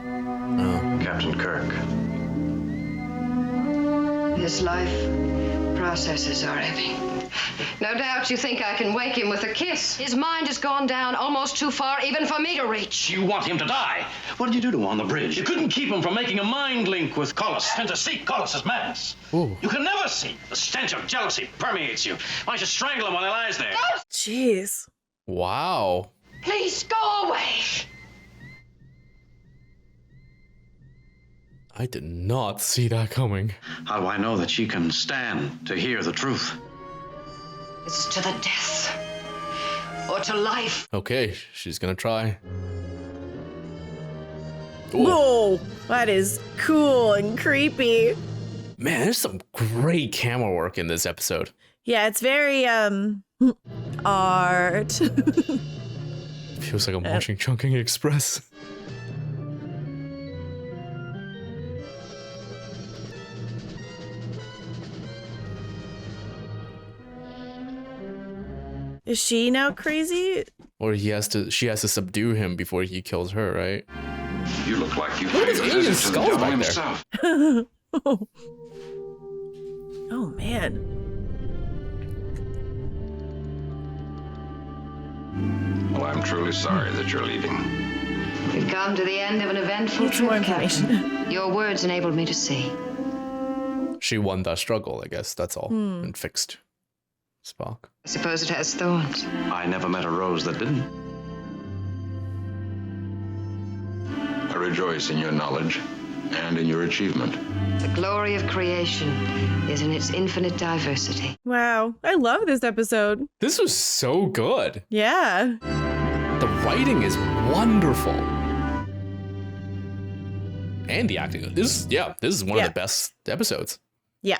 Oh. Captain Kirk. His life processes are heavy. No doubt you think I can wake him with a kiss. His mind has gone down almost too far even for me to reach. You want him to die. What did you do to him on the bridge? You couldn't keep him from making a mind link with Kolos. And to see Kolos' madness. Ooh. You can never see. The stench of jealousy permeates you. Why don't you strangle him while he lies there? No! Jeez. Wow. Please go away. I did not see that coming. How do I know that she can stand to hear the truth? It's to the death. Or to life. Okay, she's gonna try. Whoa, that is cool and creepy. Man, there's some great camera work in this episode. Yeah, it's very, art. Feels like I'm watching Chungking Express. Is she now crazy? Or she has to subdue him before he kills her, right? You look like you Look at paid this a alien visit to the skull devil back there. himself. Oh, man. Well, I'm truly sorry that you're leaving. We've come to the end of an eventful Need some more trip, information. Captain. Your words enabled me to see. She won that struggle, I guess. That's all. And fixed Spock. I suppose it has thorns. I never met a rose that didn't. I rejoice in your knowledge and in your achievement. The glory of creation is in its infinite diversity. Wow. I love this episode. This was so good. Yeah. The writing is wonderful. And the acting. This is one of the best episodes. Yeah.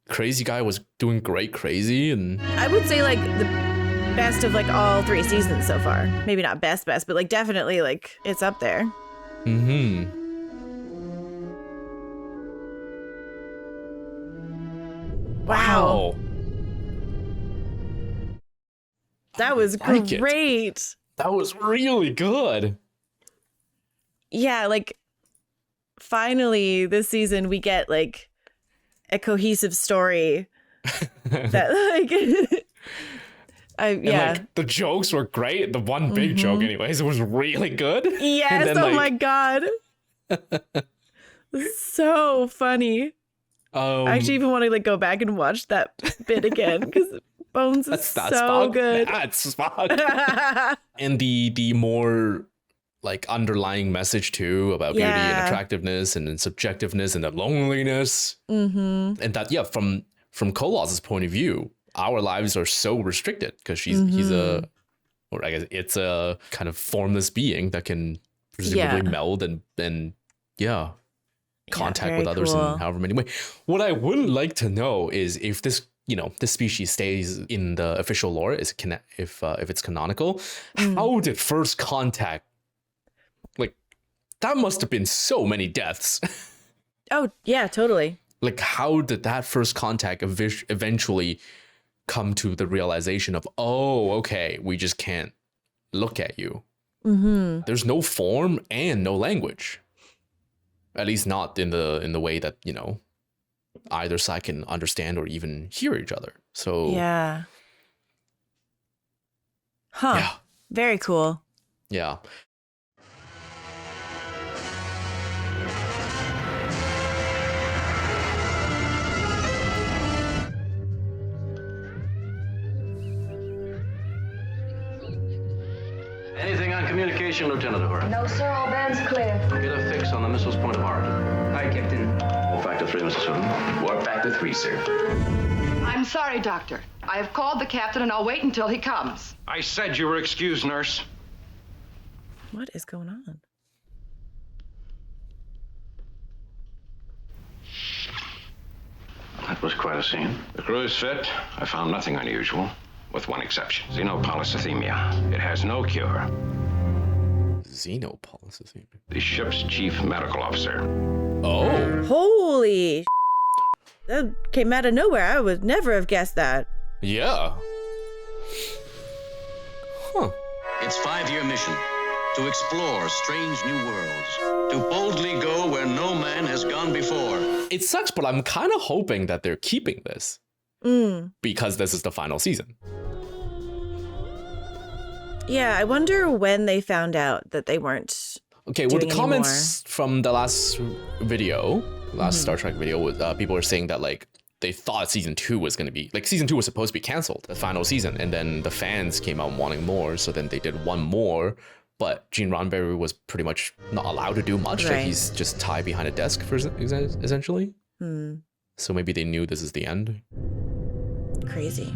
Crazy guy was doing great crazy, and I would say like the best of like all 3 seasons so far. Maybe not best, but like definitely like it's up there. Mm-hmm. Wow. That was great. That was really good. Yeah, like finally this season we get like a cohesive story that like Like, the jokes were great. The one big joke anyways, it was really good. Yes, then, oh my god. So funny. I actually even want to like go back and watch that bit again because Bones is so Spock. good. That's Spock. And the more like underlying message too about beauty and attractiveness and subjectiveness and the loneliness. And that from Kolos's point of view, our lives are so restricted because he's a, or I guess it's a kind of formless being that can presumably meld and contact with others in however many ways. What I would like to know is if this species stays in the official lore, if it's canonical, how did first contact, like, that must have been so many deaths. Oh yeah, totally. Like, how did that first contact eventually come to the realization of, oh, okay, we just can't look at you. There's no form and no language. At least not in the way that, either side can understand or even hear each other. So yeah. Huh. Yeah. Very cool. Yeah. Anything on communication, Lieutenant Uhura? No, sir. All bands clear. Get a fix on the missile's point of origin. Hi, Captain. Warp factor 3, Mr. Sweden. Warp factor 3, sir. I'm sorry, Doctor. I have called the captain, and I'll wait until he comes. I said you were excused, nurse. What is going on? That was quite a scene. The crew is fit. I found nothing unusual, with one exception. Xenopolycythemia. It has no cure. Xenopolycythemia. The ship's chief medical officer. Oh. Holy. That came out of nowhere. I would never have guessed that. Yeah. Huh. Its 5-year mission: to explore strange new worlds, to boldly go where no man has gone before. It sucks, but I'm kind of hoping that they're keeping this. Because this is the final season. Yeah, I wonder when they found out that they weren't. Okay, well, the comments from the last video, Star Trek video, was people were saying that like they thought season 2 was going to be like season 2 was supposed to be canceled, the final season, and then the fans came out wanting more, so then they did one more. But Gene Roddenberry was pretty much not allowed to do much. Like he's just tied behind a desk for essentially. So maybe they knew this is the end. Crazy.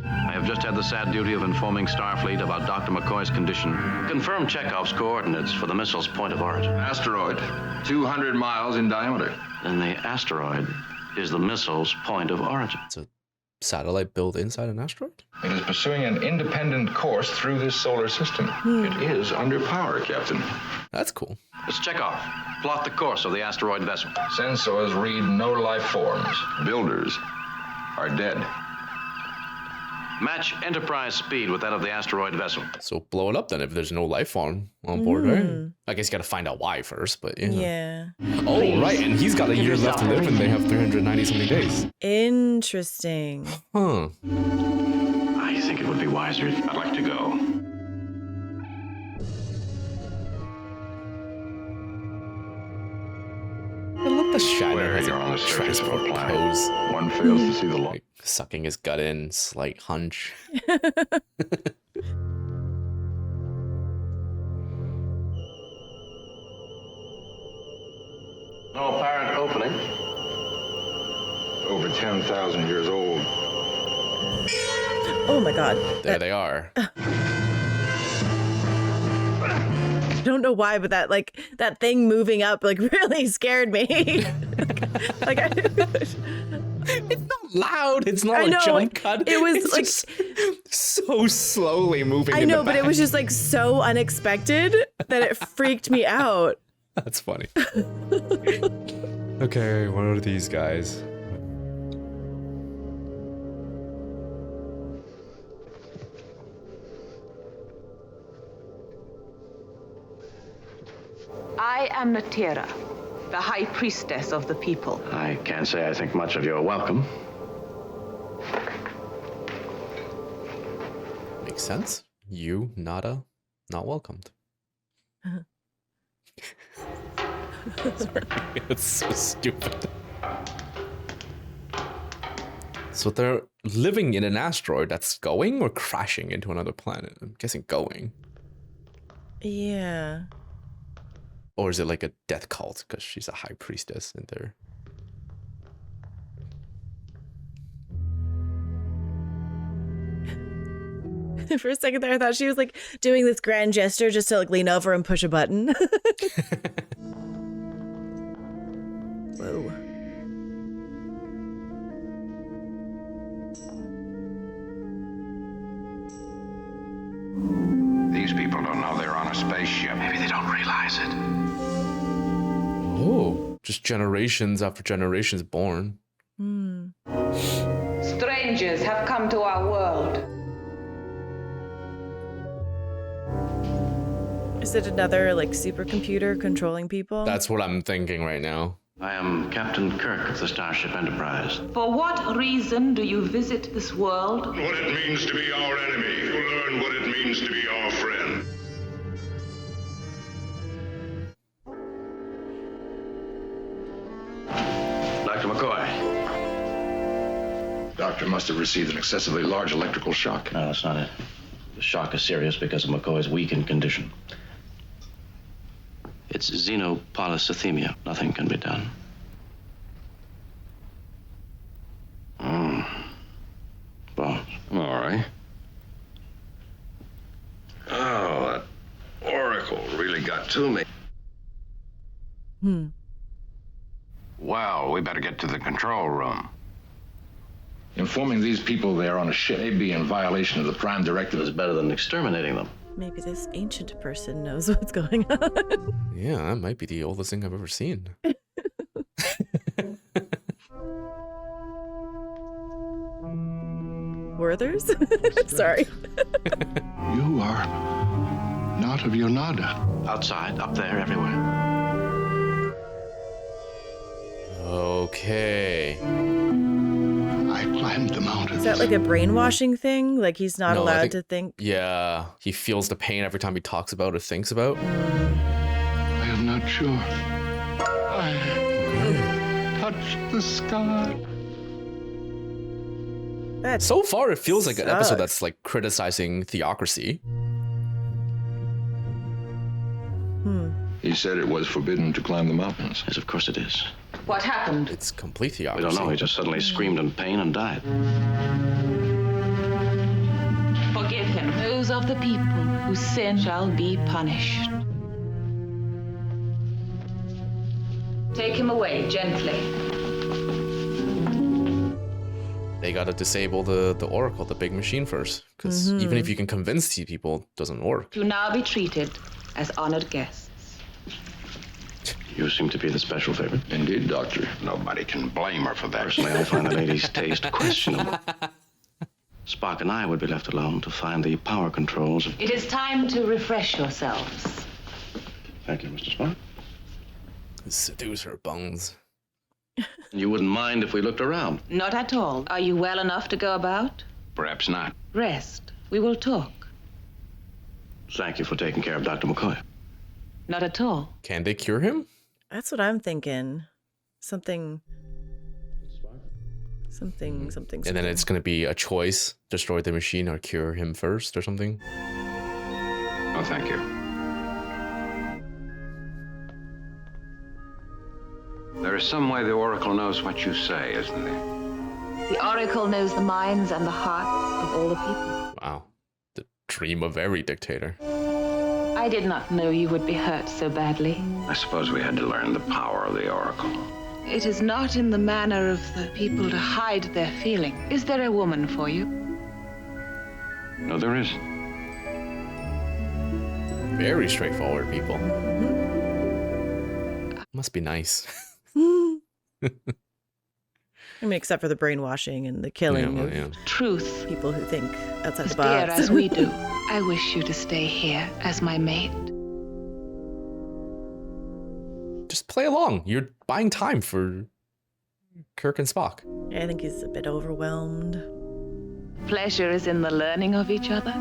I have just had the sad duty of informing Starfleet about Dr. McCoy's condition. Confirm Chekhov's coordinates for the missile's point of origin. Asteroid, 200 miles in diameter. Then the asteroid is the missile's point of origin. It's a satellite built inside an asteroid? It is pursuing an independent course through this solar system. It is under power, Captain. That's cool. Let's check off. Plot the course of the asteroid vessel. Sensors read no life forms. Builders are dead. Match Enterprise speed with that of the asteroid vessel. So blow it up then if there's no life form on board, right? I guess you gotta find out why first, but yeah. Oh, Please. right, and he's got a year left to live and they have 390 something days. Interesting. Huh. I think it would be wiser. I'd like to go. I love the Shatner has You're on a the surface of a transport planet. pose. One fails to see the light. Like sucking his gut in, slight hunch. No apparent opening. Over 10,000 years old. Oh my god. There they are. I don't know why, but that thing moving up really scared me. It's not loud. It's not a jump cut. It was just so slowly moving. I know, but it was just so unexpected that it freaked me out. That's funny. Okay, what are these guys? I am Natera, the High Priestess of the people. I can't say I think much of your welcome. Makes sense. You, Nada, not welcomed. Sorry, it's so stupid. So they're living in an asteroid that's going or crashing into another planet? I'm guessing going. Yeah. Or is it like a death cult because she's a high priestess in there? For a second there, I thought she was doing this grand gesture just to lean over and push a button. Whoa. These people don't know they're on a spaceship. Maybe they don't realize it. Oh, just generations after generations born. Strangers have come to our world. Is it another supercomputer controlling people? That's what I'm thinking right now. I am Captain Kirk of the Starship Enterprise. For what reason do you visit this world? What it means to be our enemy. To learn what it means to be our friend. Dr. McCoy. Doctor must have received an excessively large electrical shock. No, that's not it. The shock is serious because of McCoy's weakened condition. It's xenopolycythemia. Nothing can be done. Bones. All right. Oh, that oracle really got to me. Well, we better get to the control room. Informing these people they're on a ship may be in violation of the Prime Directive. Is better than exterminating them. Maybe this ancient person knows what's going on. Yeah, that might be the oldest thing I've ever seen. Werthers? Sorry. You are not of Yonada. Outside, up there, everywhere. Okay. I climbed the mountain. Is that a brainwashing thing? He's not allowed to think? Yeah, he feels the pain every time he talks about or thinks about. I am not sure. I touched the sky. So far, it feels like an episode sucks. that's criticizing theocracy. He said it was forbidden to climb the mountains. Yes, of course it is. What happened? It's complete We theocracy. don't know. He just suddenly screamed in pain and died. Forgive him. Those of the people whose sin shall be punished. Take him away gently. They gotta disable the oracle, the big machine first. Because even if you can convince these people, it doesn't work. You now be treated as honored guests. You seem to be the special favorite. Indeed, Doctor. Nobody can blame her for that. Personally, I find the lady's taste questionable. Spock and I would be left alone to find the power controls. It is time to refresh yourselves. Thank you, Mr. Spock. Seducer bones. You wouldn't mind if we looked around? Not at all. Are you well enough to go about? Perhaps not. Rest. We will talk. Thank you for taking care of Dr. McCoy. Not at all. Can they cure him? That's what I'm thinking. Something. And then it's going to be a choice. Destroy the machine or cure him first or something. Oh, thank you. There is some way the Oracle knows what you say, isn't there? The Oracle knows the minds and the hearts of all the people. Wow. The dream of every dictator. I did not know you would be hurt so badly. I suppose we had to learn the power of the Oracle. It is not in the manner of the people to hide their feeling. Is there a woman for you? No, there isn't. Very straightforward people. Must be nice. I mean, except for the brainwashing and the killing of truth. People who think outside the Dear box. as we do, I wish you to stay here as my mate. Just play along. You're buying time for Kirk and Spock. I think he's a bit overwhelmed. Pleasure is in the learning of each other.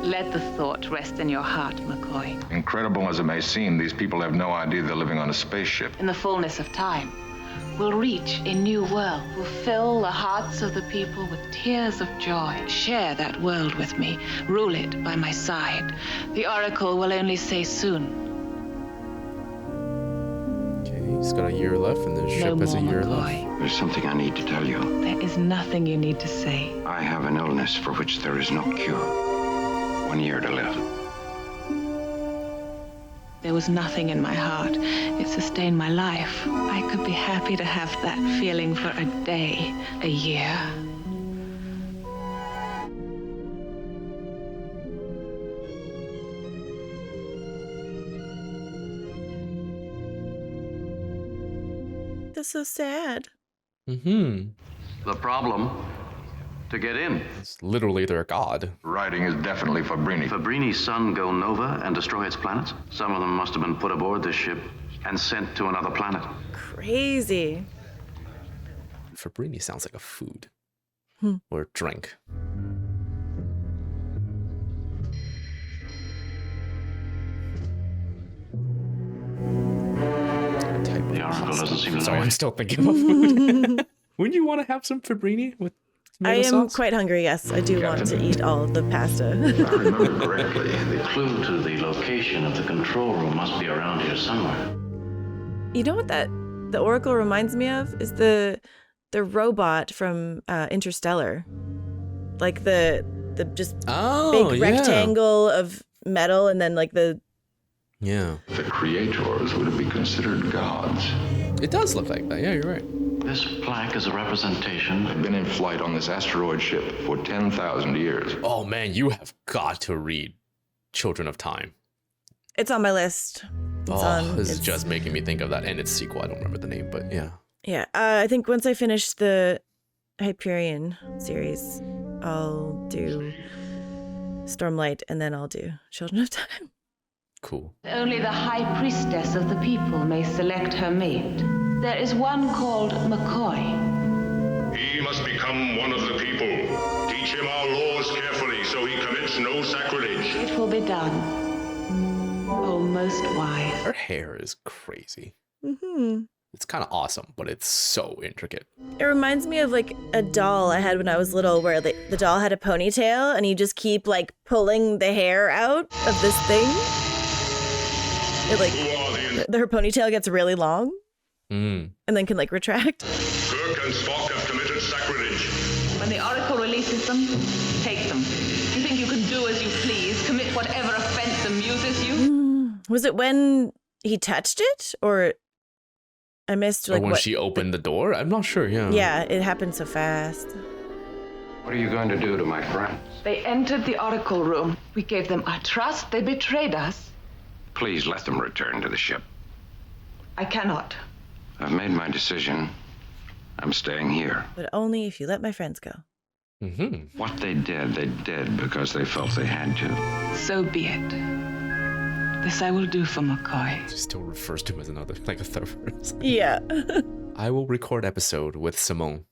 Let the thought rest in your heart, McCoy. Incredible as it may seem, these people have no idea they're living on a spaceship. In the fullness of time, we'll reach a new world. We'll fill the hearts of the people with tears of joy. Share that world with me. Rule it by my side. The Oracle will only say soon. He's got a year left, and the ship has a year left. There's something I need to tell you. There is nothing you need to say. I have an illness for which there is no cure. 1 year to live. There was nothing in my heart. It sustained my life. I could be happy to have that feeling for a day, a year. That's so sad. Mm-hmm. The problem, to get in. It's literally their god. Writing is definitely Fabrini. Fabrini's sun go nova and destroy its planets. Some of them must have been put aboard this ship and sent to another planet. Crazy. Fabrini sounds like a food. Or drink. The Oracle doesn't seem to know. Sorry, I'm still thinking about food. Wouldn't you want to have some Fabrini with tomato I am sauce? quite hungry, yes. I do want to eat all of the pasta. If I remember correctly, the clue to the location of the control room must be around here somewhere. You know what the Oracle reminds me of? Is the robot from Interstellar. Like the just big rectangle of metal, and then like the... Yeah. The creators would be considered gods. It does look like that. Yeah, you're right. This plaque is a representation. They've been in flight on this asteroid ship for 10,000 years. Oh man, you have got to read Children of Time. It's on my list. This is just making me think of that and its sequel. I don't remember the name, but yeah. Yeah, I think once I finish the Hyperion series, I'll do Stormlight, and then I'll do Children of Time. Cool. Only the High Priestess of the people may select her mate. There is one called McCoy. He must become one of the people. Teach him our laws carefully so he commits no sacrilege. It will be done. Oh, most wise. Her hair is crazy. Mm-hmm. It's kind of awesome, but it's so intricate. It reminds me of like a doll I had when I was little, where the doll had a ponytail, and you just keep like pulling the hair out of this thing. It like her ponytail gets really long, and then can like retract. Kirk and Spock have committed sacrilege. When the Oracle releases them, take them. You think you can do as you please, commit whatever offense amuses you? Was it when he touched it, or I missed like or when what she opened the door? I'm not sure. Yeah. Yeah, it happened so fast. What are you going to do to my friends? They entered the Oracle room. We gave them our trust. They betrayed us. Please let them return to the ship. I cannot. I've made my decision. I'm staying here. But only if you let my friends go. Mm-hmm. What they did because they felt they had to. So be it. This I will do for McCoy. She still refers to him as another, like a third person. Yeah. I will record episode with Simone.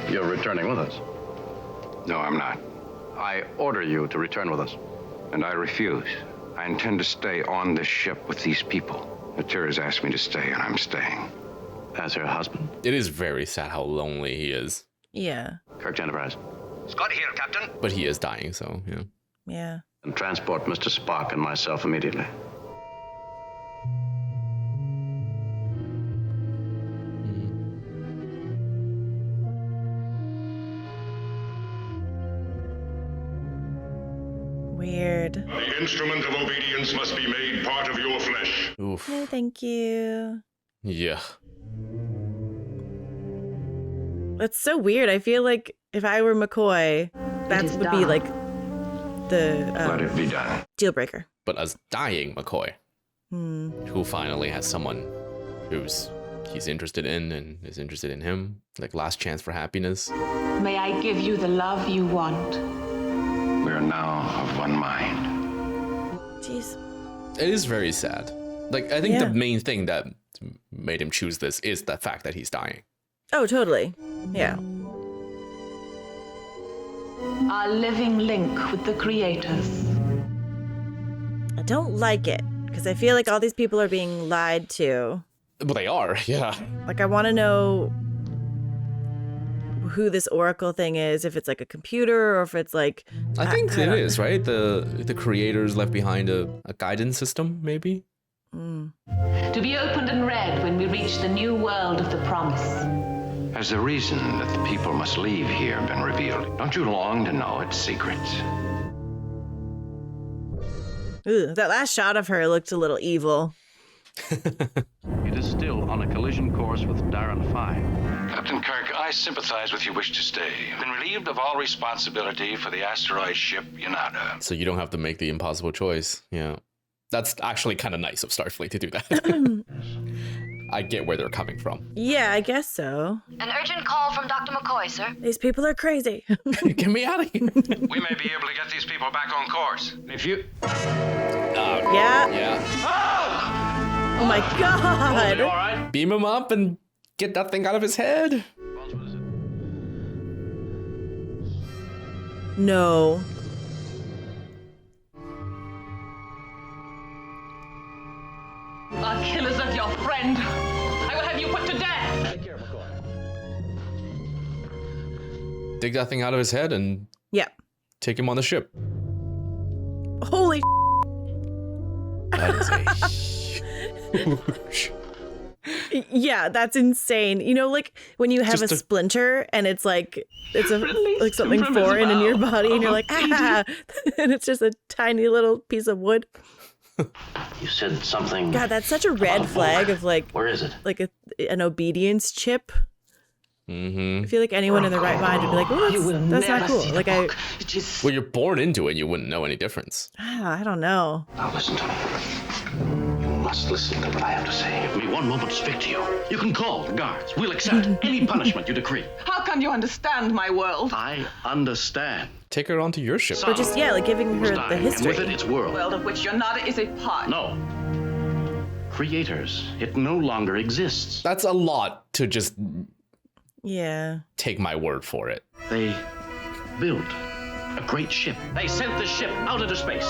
You're returning with us. No, I'm not. I order you to return with us. And I refuse. I intend to stay on this ship with these people. Natura's asked me to stay, and I'm staying. As her husband? It is very sad how lonely he is. Yeah. Kirk Enterprise. Scott here, Captain. But he is dying, so, yeah. Yeah. And transport Mr. Spock and myself immediately. Weird. The instrument of obedience must be made part of your flesh. Oof. No, thank you. Yeah. That's so weird. I feel like if I were McCoy, that would be like the Let it be done. Deal breaker. But as dying McCoy, who finally has someone he's interested in and is interested in him, like last chance for happiness. May I give you the love you want? We are now of one mind. Jeez. It is very sad. Like, I think the main thing that made him choose this is the fact that he's dying. Oh, totally. Yeah. Our living link with the creators. I don't like it because I feel like all these people are being lied to. Well, they are, yeah. Like, I want to know who this Oracle thing is, if it's like a computer or if it's like... I think it is, right? The creators left behind a guidance system, maybe? To be opened and read when we reach the new world of the promise. Has the reason that the people must leave here been revealed? Don't you long to know its secrets? Ooh, that last shot of her looked a little evil. It is still on a collision course with Darren 5. Captain Kirk, I sympathize with your wish to stay. I've been relieved of all responsibility for the asteroid ship Yonada. So you don't have to make the impossible choice. Yeah. That's actually kind of nice of Starfleet to do that. I get where they're coming from. Yeah, I guess so. An urgent call from Dr. McCoy, sir. These people are crazy. Get me out of here. We may be able to get these people back on course. If you... Yeah. Yeah. Oh my god. All right. Beam him up and get that thing out of his head. No. Are killers of your friend. I will have you put to death. Take care, McCoy. Dig that thing out of his head and take him on the ship. Holy That is a huge... Yeah, that's insane. You know, like when you have a splinter and it's like like something foreign in your body and you're like, ah, and it's just a tiny little piece of wood. You said something. God, that's such a red flag of like, where is it? Like an obedience chip. Mm-hmm. I feel like anyone in their right mind would be like, oh, that's not cool. Like well, you're born into it, you wouldn't know any difference. I don't know. Now listen to me. You must listen to what I have to say. Give me one moment to speak to you. You can call the guards. We'll accept any punishment you decree. How can you understand my world? I understand. Take her onto your ship. Or just, like giving her the history. And with it, its world. World of which Yonada is a part. No. Creators. It no longer exists. That's a lot to just... Yeah. Take my word for it. They built a great ship. They sent the ship out into space.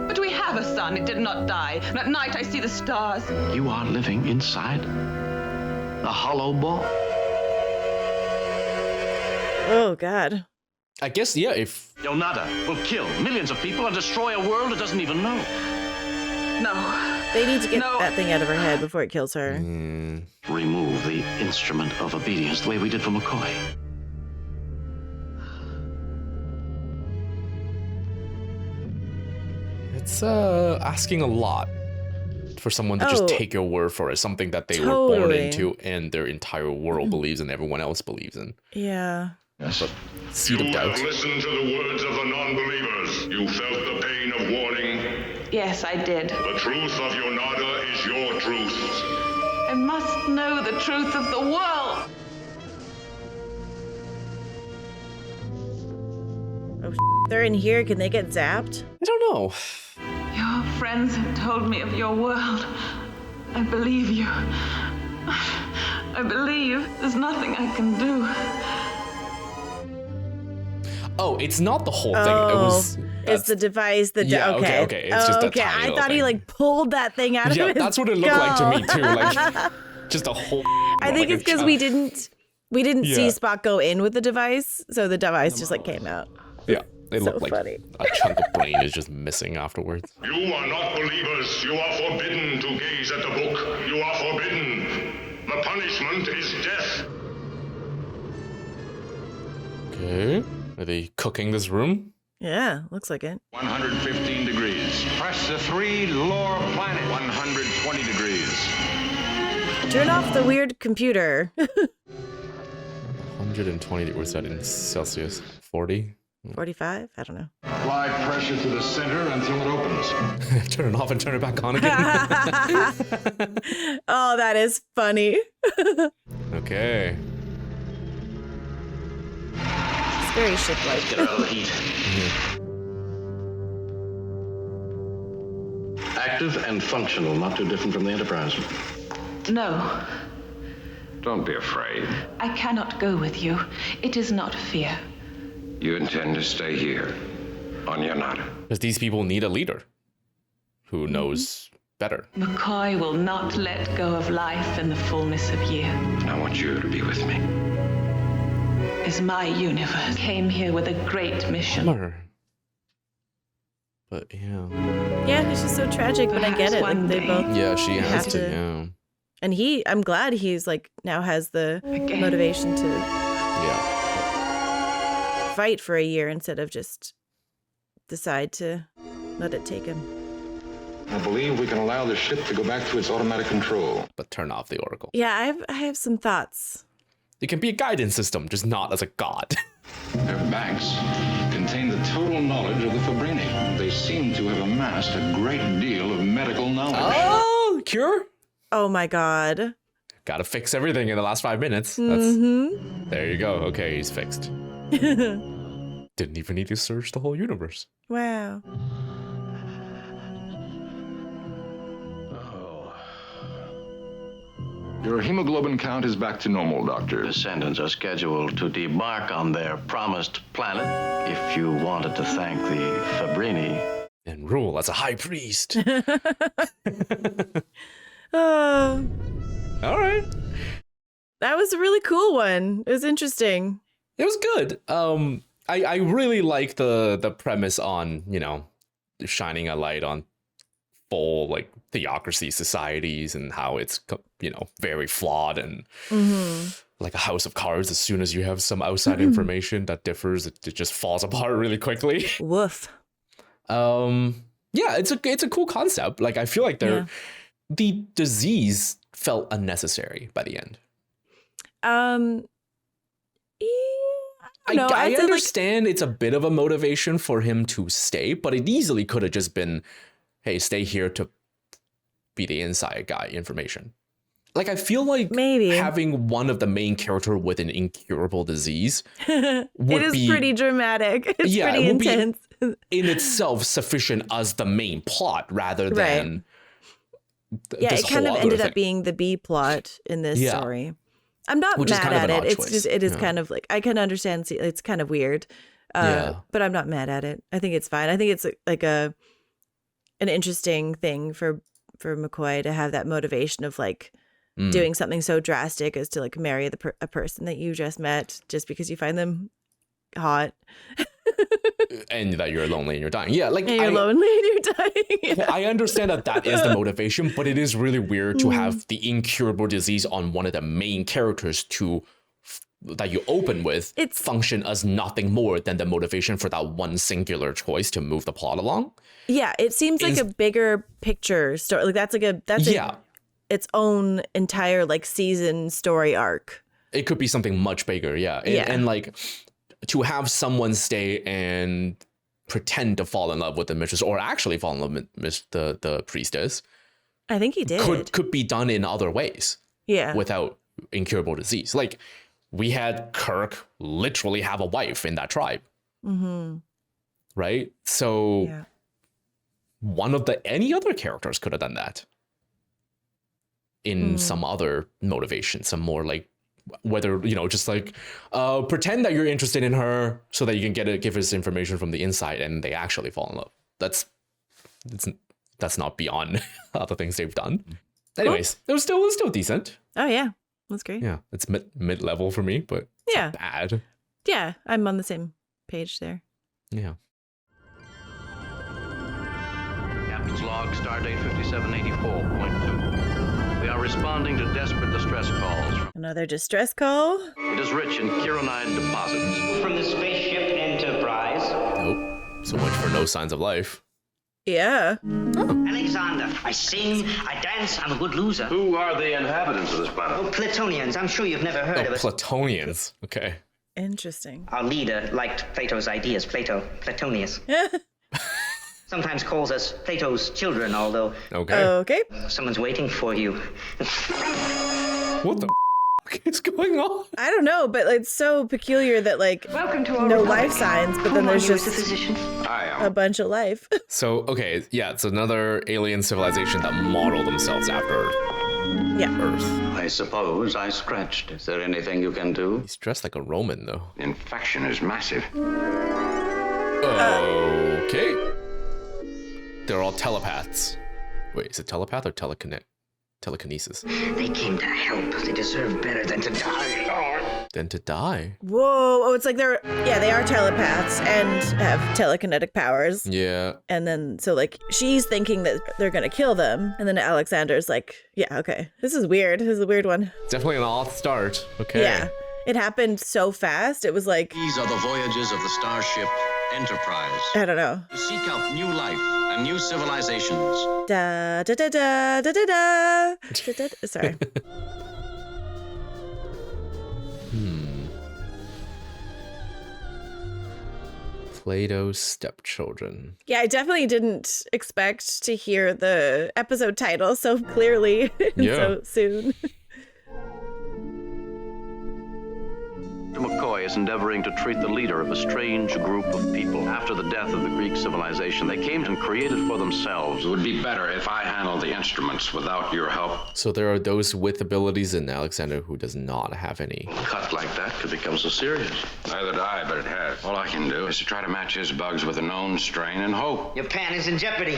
But we have a sun. It did not die. And at night I see the stars. You are living inside a hollow ball. Oh, God. I guess, yeah, if... Yonada will kill millions of people and destroy a world it doesn't even know. No. They need to get that thing out of her head before it kills her. Remove the instrument of obedience the way we did for McCoy. It's asking a lot for someone to just take your word for it. Something that they were born into and their entire world believes and everyone else believes in. Yeah. That's a seed of doubt. You have listened to the words of the non-believers. You felt the pain of warning. Yes, I did. The truth of Yonada is your truth. I must know the truth of the world. Oh, they're in here. Can they get zapped? I don't know. Your friends have told me of your world. I believe you. I believe there's nothing I can do. Oh, it's not the whole thing. It was. It's the device. Okay. It's just a tiny I little thought thing. he like pulled that thing out of his that's what it looked like to me too. Like just a whole. I think it's because we didn't see Yeah. Spock go in with the device, so the device just like came out. Yeah, it looked like funny. a chunk of brain is just missing afterwards. You are not believers. You are forbidden to gaze at the book. You are forbidden. The punishment is death. Okay, are they cooking this room? Yeah, looks like it. 115 degrees. Press the 3 lower planet. 120 degrees. Turn off the weird computer. 120. What's that in Celsius? 40. 45? I don't know. Apply pressure to the center until it opens. Turn it off and turn it back on again. Oh, that is funny. Okay. It's very ship-like. Get her out of the heat. Active and functional, not too different from the Enterprise. No, Don't be afraid. I cannot go with you. It is not fear. You intend to stay here on Yanada. Because these people need a leader who knows better. McCoy will not let go of life in the fullness of year. And I want you to be with me. Is my universe came here with a great mission. Bummer. But yeah. Yeah, it's just so tragic, but I get it. Like they both Yeah, she has have to. Yeah. And I'm glad he's like now has the motivation to fight for a year instead of just decide to let it take him. I believe we can allow the ship to go back to its automatic control. But turn off the Oracle. Yeah, I have some thoughts. It can be a guidance system, just not as a god. Their banks contain the total knowledge of the Fabrini. They seem to have amassed a great deal of medical knowledge. Oh, cure? Oh my god. Gotta fix everything in the last 5 minutes. There you go. Okay, he's fixed. Didn't even need to search the whole universe. Wow. Your hemoglobin count is back to normal, Doctor. Descendants are scheduled to debark on their promised planet. If you wanted to thank the Fabrini. And rule as a high priest. Oh. All right. That was a really cool one. It was interesting. It was good. I really like the premise on, shining a light on full like theocracy societies and how it's, very flawed and like a house of cards. As soon as you have some outside information that differs, it just falls apart really quickly. Woof. Yeah, it's a cool concept. Like I feel like the disease felt unnecessary by the end. I understand it's a bit of a motivation for him to stay, but it easily could have just been, hey, stay here to be the inside guy information. Like, I feel like maybe having one of the main character with an incurable disease it is pretty dramatic. It's pretty intense. In itself sufficient as the main plot rather than it kind of ended up being the B plot in this story. I'm not mad at it. It's just it is kind of like I can understand. It's kind of weird, but I'm not mad at it. I think it's fine. I think it's like an interesting thing for McCoy to have that motivation of like doing something so drastic as to like marry a person that you just met just because you find them hot. And that you're lonely and you're dying. Yeah, like and you're lonely and you're dying. Well, I understand that is the motivation, but it is really weird to have the incurable disease on one of the main characters that you open with function as nothing more than the motivation for that one singular choice to move the plot along. Yeah, it seems like a bigger picture story. Like that's its own entire like season story arc. It could be something much bigger, and like to have someone stay and pretend to fall in love with the mistress, or actually fall in love with the priestess, I think he did. Could be done in other ways. Yeah. Without incurable disease. Like, we had Kirk literally have a wife in that tribe. Mm-hmm. Right? So any other characters could have done that in some other motivation, some more like, whether, just like, pretend that you're interested in her so that you can give us information from the inside and they actually fall in love. That's not beyond other things they've done. Anyways, it was still decent. Oh yeah, that's great. Yeah, it's mid-level for me, but it's not bad. Yeah, I'm on the same page there. Yeah. Captain's log, stardate 5784.2. We are responding to desperate distress calls. Another distress call? It is rich in chironide deposits. From the spaceship Enterprise. Nope. So much for no signs of life. Yeah. Alexander, I sing, I dance, I'm a good loser. Who are the inhabitants of this planet? Oh, Platonians. I'm sure you've never heard of us. Platonians. Okay. Interesting. Our leader liked Plato's ideas. Platonius. Sometimes calls us Plato's children, although... Okay. Someone's waiting for you. What the is going on? I don't know, but it's so peculiar that, like, welcome to our no republic. life signs, but then there's just a bunch of life. So, okay, yeah, it's another alien civilization that modeled themselves after Earth. I suppose I scratched. Is there anything you can do? He's dressed like a Roman, though. The infection is massive. Okay. They're all telepaths. Wait, is it telepath or telekinesis? They came to help. They deserve better than to die. Than to die? Whoa. Oh, it's like they are telepaths and have telekinetic powers. Yeah. And then, so, like, she's thinking that they're going to kill them. And then Alexander's like, yeah, okay. This is weird. This is a weird one. Definitely an odd start. Okay. Yeah. It happened so fast. It was like... These are the voyages of the starship Enterprise. I don't know. To seek out new life and new civilizations. Da da da da da da da. Sorry. Plato's stepchildren. Yeah, I definitely didn't expect to hear the episode title so clearly so soon. McCoy is endeavoring to treat the leader of a strange group of people. After the death of the Greek civilization, they came and created for themselves. It would be better if I handled the instruments without your help. So there are those with abilities and Alexander who does not have any. A cut like that could become so serious. Neither do I, but it has. All I can do is to try to match his bugs with a known strain and hope. Your pan is in jeopardy.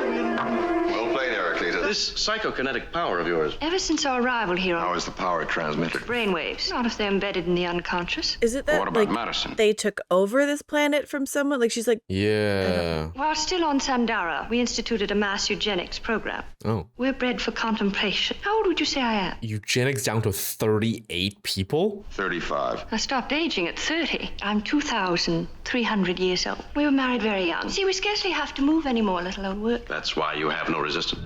Well played, Heracles. This psychokinetic power of yours. Ever since our arrival here How on is the power transmitted? brainwaves, not if they're embedded in the unconscious. Is it that, What about like, medicine? they took over this planet from someone? Like, she's like... Yeah. While still on Sandara, we instituted a mass eugenics program. Oh. We're bred for contemplation. How old would you say I am? Eugenics down to 38 people? 35. I stopped aging at 30. I'm 2,300 years old. We were married very young. See, we scarcely have to move anymore, let alone work. That's why you have no resistance.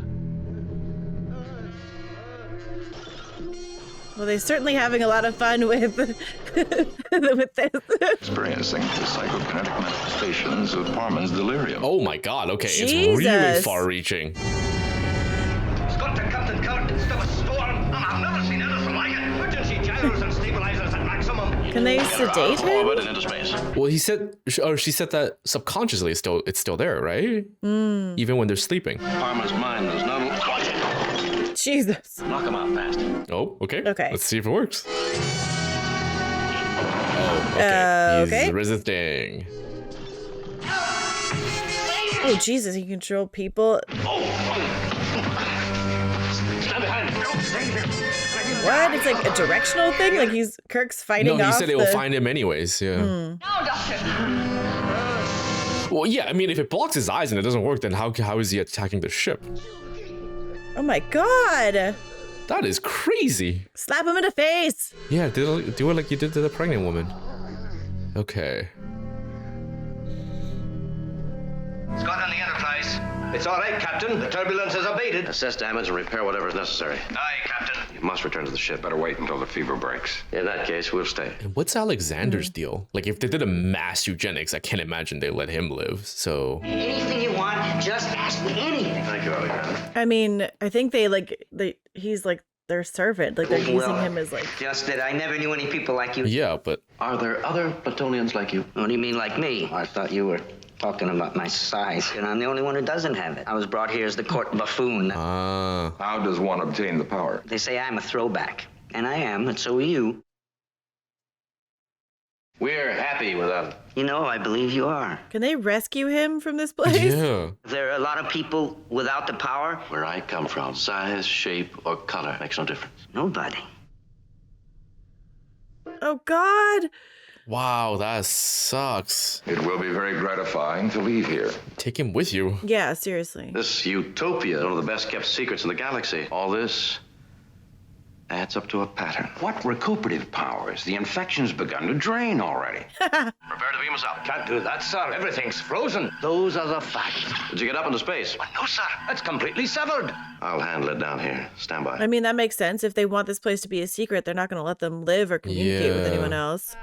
Well, they're certainly having a lot of fun with this. Experiencing the psychokinetic manifestations of Parman's delirium. Oh my god, okay. Jesus. It's really far-reaching. Scott to Captain Kirk instead of a storm, and I've never seen anything like it. Emergency gyros and stabilizers at maximum. Can they sedate him? Orbit and into space. Well, she said that subconsciously it's still there, right? Even when they're sleeping. Parma's mind is not... Watch it. Jesus. Knock him out fast. Oh, okay. Okay. Let's see if it works. Oh, okay. He's okay. resisting. Oh, Jesus, he can control people. Stand behind him. What? It's like a directional thing? Like Kirk's fighting off No, he said it will find him anyways, yeah. No, Doctor. Well, yeah, I mean, if it blocks his eyes and it doesn't work, then how is he attacking the ship? Oh my god. That is crazy. Slap him in the face. Yeah, do it like you did to the pregnant woman. Okay. Scott on the Enterprise. It's all right, Captain. The turbulence has abated. Assess damage and repair whatever is necessary. Aye, Captain. We must return to the ship. Better wait until the fever breaks. In that case, we'll stay. And what's Alexander's deal? Like, if they did a mass eugenics, I can't imagine they let him live. So Anything you want, just ask me anything. Thank you, Alexander. I mean, I think he's like their servant. Like, they're using him as like... Just that I never knew any people like you. yeah, but Are there other Platonians like you? What do you mean like me? I thought you were talking about my size. And I'm the only one who doesn't have it. I was brought here as the court buffoon. How does one obtain the power? They say I'm a throwback. And I am, and so are you. We're happy without him. You know, I believe you are. Can they rescue him from this place? yeah. There are a lot of people without the power. Where I come from, size, shape, or color makes no difference. Nobody. Oh, God. Wow, that sucks. It will be very gratifying to leave here. Take him with you. Yeah, seriously. This utopia is one of the best kept secrets in the galaxy. All this adds up to a pattern. What recuperative powers? The infection's begun to drain already. Prepare to beam us out. Can't do that, sir. Everything's frozen. Those are the facts. Did you get up into space? Well, no, sir. It's completely severed. I'll handle it down here. Stand by. I mean, that makes sense. If they want this place to be a secret, they're not going to let them live or communicate with anyone else.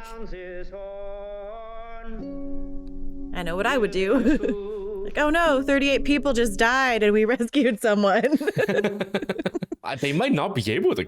I know what I would do. Like, oh no, 38 people just died and we rescued someone. They might not be able to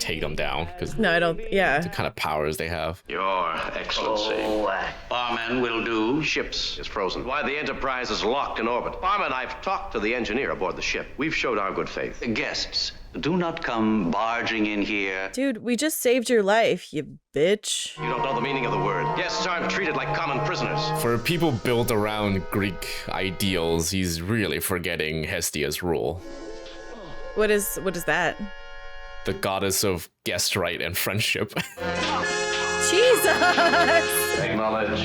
take them down because no, I don't. Yeah. the kind of powers they have. Your Excellency. Barman will do. Ships is frozen. Why, the Enterprise is locked in orbit. Barman, I've talked to the engineer aboard the ship. We've showed our good faith. Guests, do not come barging in here. Dude, we just saved your life, you bitch. You don't know the meaning of the word. Guests aren't treated like common prisoners. For people built around Greek ideals, he's really forgetting Hestia's rule. What is that? The goddess of guest right and friendship. Jesus! Acknowledge.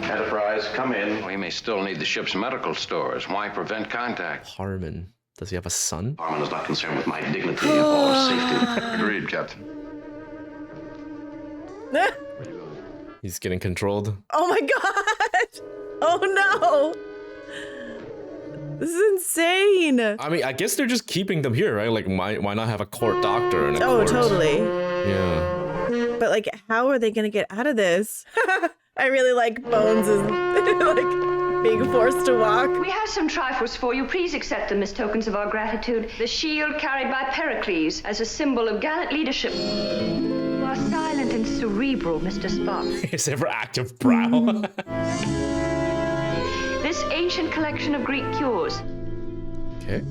Enterprise, come in. We may still need the ship's medical stores. Why prevent contact? Harmon. Does he have a son? Barman is not concerned with my dignity or safety. Agreed, Captain. He's getting controlled. Oh my god! Oh no! This is insane. I mean, I guess they're just keeping them here, right? Like, why not have a court doctor and a Oh, court? totally. Yeah. But like, how are they gonna get out of this? I really like Bones is like being forced to walk. We have some trifles for you. Please accept them as tokens of our gratitude. The shield carried by Pericles as a symbol of gallant leadership. You are silent and cerebral, Mr. Spock. His ever active brow. This ancient collection of Greek cures. Okay.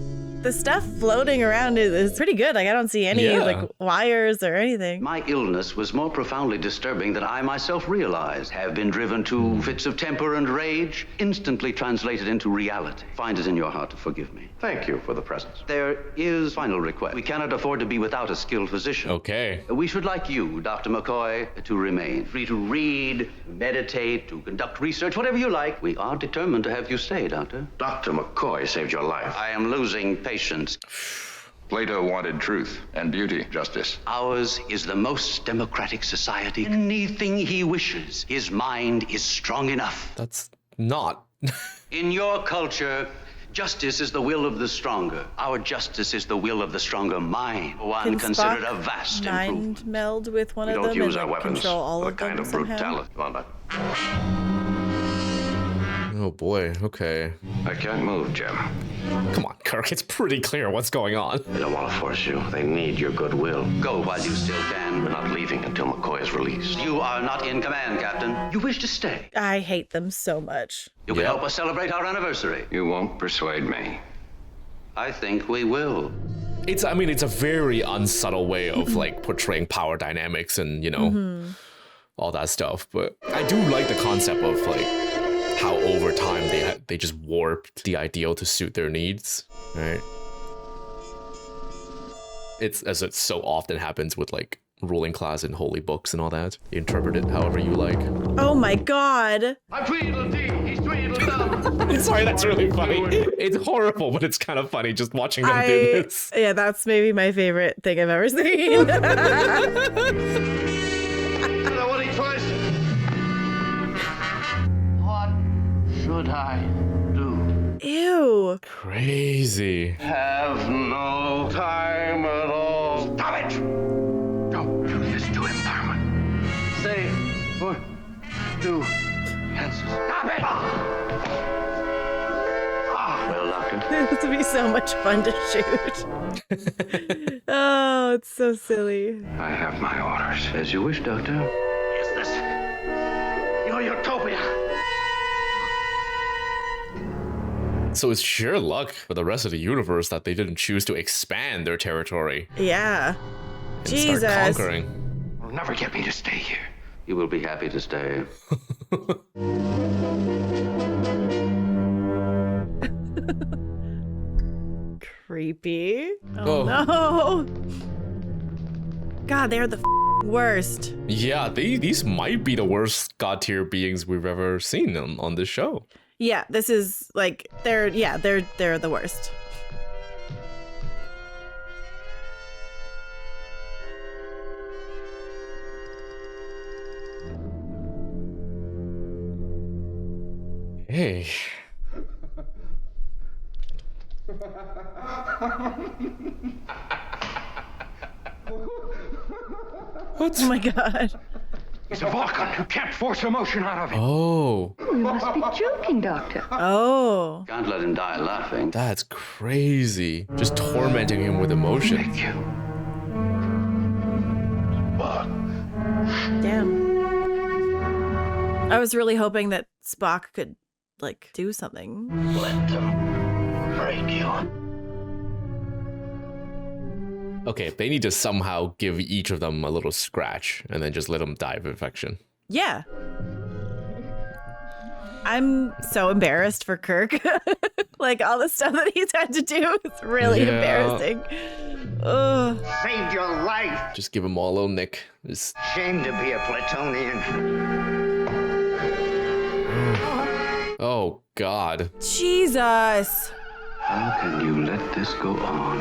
The stuff floating around is pretty good. Like, I don't see any like wires or anything. My illness was more profoundly disturbing than I myself realized. Have been driven to fits of temper and rage, instantly translated into reality. Find it in your heart to forgive me. Thank you for the presents. There is final request. We cannot afford to be without a skilled physician. Okay. We should like you, Dr. McCoy, to remain free to read, meditate, to conduct research, whatever you like. We are determined to have you stay, Doctor. Dr. McCoy saved your life. I am losing patience. Plato wanted truth and beauty, Justice. Ours is the most democratic society. Anything he wishes, his mind is strong enough. That's not. In your culture, justice is the will of the stronger. Our justice is the will of the stronger mind. One considered a vast improvement. Mind meld with one We of don't them use and our like, weapons control all with of the kind them of somehow. brutality. Come on, Doc. Oh boy. Okay. I can't move, Jim. Come on, Kirk. It's pretty clear what's going on. They don't want to force you. They need your goodwill. Go while you still can. We're not leaving until McCoy is released. You are not in command, Captain. You wish to stay. I hate them so much. You can help us celebrate our anniversary. You won't persuade me. I think we will. It's a very unsubtle way of like portraying power dynamics and, you know, all that stuff. But I do like the concept of like how over time they just warped the ideal to suit their needs, right? It's as it so often happens with like ruling class and holy books and all that. You interpret it however you like. Oh my god. I'm Tweedledee. He's Tweedledum. Sorry, that's really funny. It's horrible, but it's kind of funny just watching them do this. Yeah, that's maybe my favorite thing I've ever seen. What he tries. What should I do? Ew. Crazy. Have no time at all. Stop it! Stop it! Well, Doctor. This would be so much fun to shoot. Oh, it's so silly. I have my orders. As you wish, Doctor. Is this your utopia? So it's sheer luck for the rest of the universe that they didn't choose to expand their territory. Yeah. And Jesus. start conquering. You'll never get me to stay here. You will be happy to stay. Creepy. Oh no. God, they're the worst. Yeah, these might be the worst god tier beings we've ever seen on this show. Yeah, this is like they're the worst. Hey. What? Oh my god. He's a Vulcan. You can't force emotion out of him. Oh. You must be joking, Doctor. Oh. Can't let him die laughing. That's crazy. Just tormenting him with emotion. Thank you. Damn. I was really hoping that Spock could, like, do something. Let them break you. Okay, they need to somehow give each of them a little scratch and then just let them die of infection. Yeah. I'm so embarrassed for Kirk. Like, all the stuff that he's had to do is really embarrassing. Ugh. Saved your life. Just give them all a little nick. Just... Shame to be a Platonian. Oh, God. Jesus. How can you let this go on?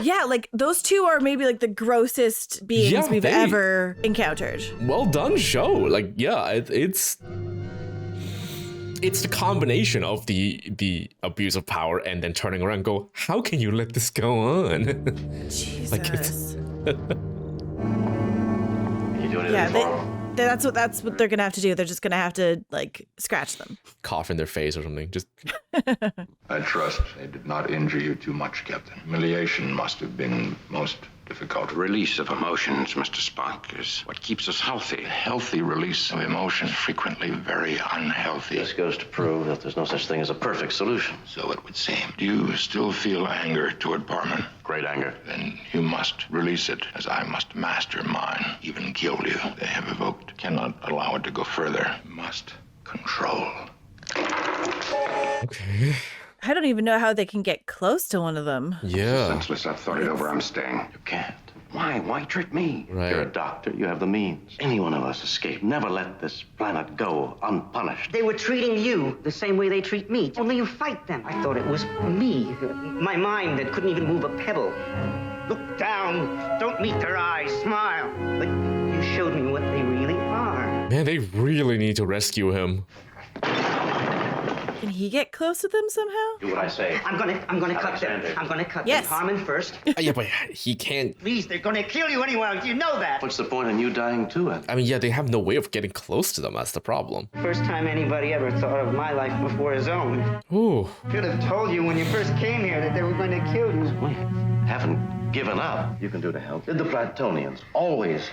Yeah, like, those two are maybe, like, the grossest beings we've ever encountered. Well done show. Like, yeah, it's the combination of the abuse of power and then turning around and go, how can you let this go on? Jesus. Like it's... You do anything Yeah, for him? that's what they're gonna have to do. They're just gonna have to, like, scratch them. Cough in their face or something. Just... I trust they did not injure you too much, Captain. Humiliation must have been most difficult. Release of emotions, Mr. Spock, is what keeps us healthy. Healthy release of emotion, frequently very unhealthy. This goes to prove that there's no such thing as a perfect solution. So it would seem. Do you still feel anger toward Parman? Great anger. Then you must release it, as I must master mine, even kill you. They have evoked. Cannot allow it to go further. Must control. Okay. I don't even know how they can get close to one of them. Yeah. Senseless, I've thought it over. I'm staying. You can't. Why? Why trick me? Right. You're a doctor. You have the means. Any one of us escape. Never let this planet go unpunished. They were treating you the same way they treat me. Only you fight them. I thought it was me, my mind that couldn't even move a pebble. Look down. Don't meet their eyes. Smile. But you showed me what they really are. Man, they really need to rescue him. Can he get close to them somehow? Do what I say. I'm gonna cut them. I'm gonna cut Yes. them. Harmon first. Yeah, but he can't... Please, they're gonna kill you anyway. You know that. What's the point in you dying too? I mean, yeah, they have no way of getting close to them. That's the problem. First time anybody ever thought of my life before his own. Ooh. Should have told you when you first came here that they were going to kill you. We haven't given up. You can do to help. Did the Platonians always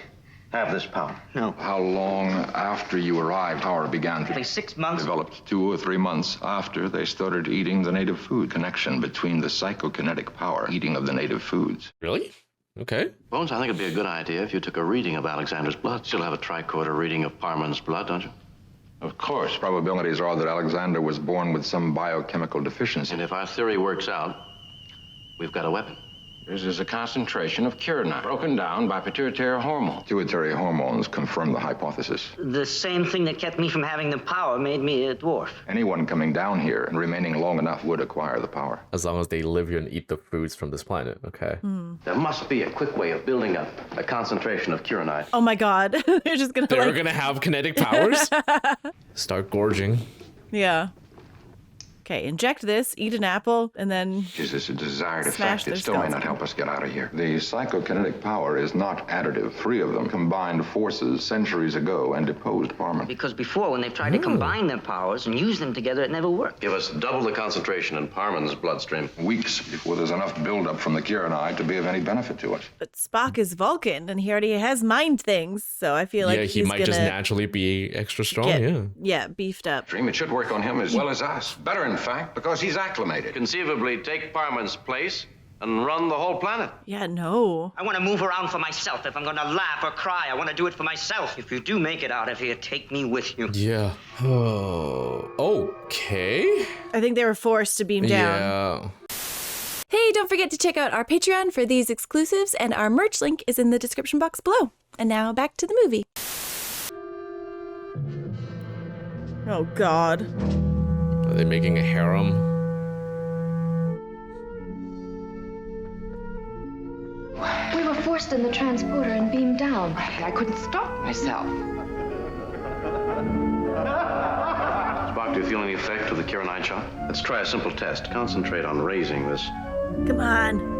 have this power? No. How long after you arrived, power began to... Like 6 months. Developed 2 or 3 months after they started eating the native food. Connection between the psychokinetic power, eating of the native foods. Really? Okay. Bones, I think it'd be a good idea if you took a reading of Alexander's blood. You'll have a tricorder reading of Parman's blood, don't you? Of course, probabilities are that Alexander was born with some biochemical deficiency. And if our theory works out, we've got a weapon. This is a concentration of curanite, broken down by pituitary hormone. Pituitary hormones confirm the hypothesis. The same thing that kept me from having the power made me a dwarf. Anyone coming down here and remaining long enough would acquire the power. As long as they live here and eat the foods from this planet, okay. There must be a quick way of building up a concentration of curanite. Oh my god. They're just gonna They're gonna have kinetic powers? Start gorging. Yeah. Okay, inject this, eat an apple, and then Is this a desired smash effect? their It still may not skeleton. help us get out of here. The psychokinetic power is not additive. 3 of them combined forces centuries ago and deposed Parman. Because before, when they've tried to combine their powers and use them together, it never worked. Give us double the concentration in Parman's bloodstream. Weeks before there's enough buildup from the Kiranai to be of any benefit to us. But Spock is Vulcan, and he already has mind things, so I feel like he he's might gonna just naturally be extra strong. get, Yeah. beefed up. Dream, it should work on him as well as us. Better, in fact, because he's acclimated. Conceivably take Parman's place and run the whole planet. Yeah, no. I want to move around for myself. If I'm going to laugh or cry, I want to do it for myself. If you do make it out of here, take me with you. Yeah. Oh. Okay. I think they were forced to beam down. Yeah. Hey, don't forget to check out our Patreon for these exclusives, and our merch link is in the description box below. And now back to the movie. Oh, God. Are they making a harem? We were forced in the transporter and beamed down. I couldn't stop myself. Spock, do you feel any effect of the Kiranite shot? Let's try a simple test. Concentrate on raising this. Come on.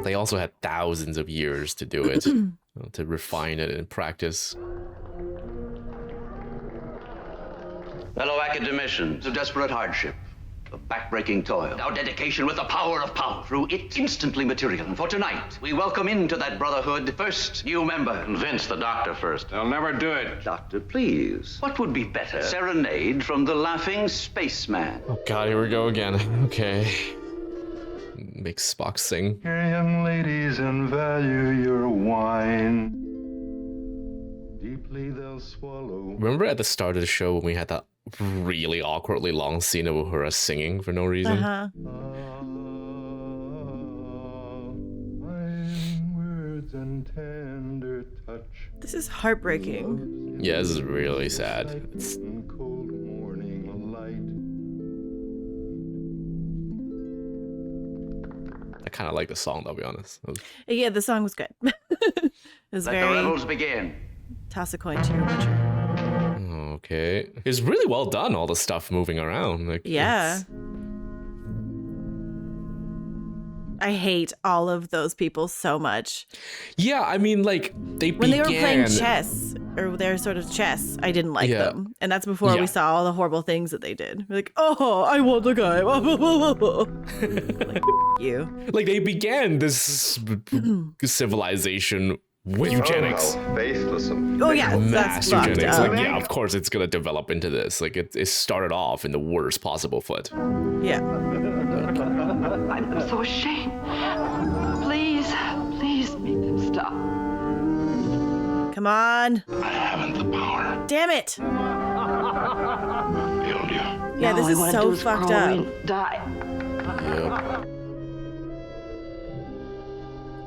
They also had thousands of years to do it, to refine it in practice. Fellow academicians, a desperate hardship, a backbreaking toil. Our dedication with the power of power through it instantly material. And for tonight, we welcome into that brotherhood first new member. Convince the doctor first. They'll never do it. Doctor, please. What would be better? Serenade from the laughing spaceman. Oh God, here we go again. Okay. Makes Spock sing. Your young ladies and value your wine. Deeply they'll swallow. Remember at the start of the show when we had that really awkwardly long scene of her singing for no reason? Uh-huh. Words and tender touch. This is heartbreaking. Yeah, this is really sad. It's... Cold morning light. I kind of like the song, I'll be honest. Yeah, the song was good. It was Let very... the rebels begin. Toss a coin to your butcher. Okay. It's really well done, all the stuff moving around. Like, Yeah. I hate all of those people so much. Yeah, I mean, like, When they were playing chess, or their sort of chess, I didn't like them. And that's before we saw all the horrible things that they did. We're like, oh, I want the guy. Like, you. Like, they began this civilization with eugenics. Faithless. Oh, yeah, Mass that's fucked eugenics. up. Like, yeah, of course it's gonna develop into this. Like, it started off in the worst possible foot. Yeah. I'm so ashamed. Please make them stop. Come on. I haven't the power. Damn it. Failed you. Yeah, this is so fucked up. Die. Yep.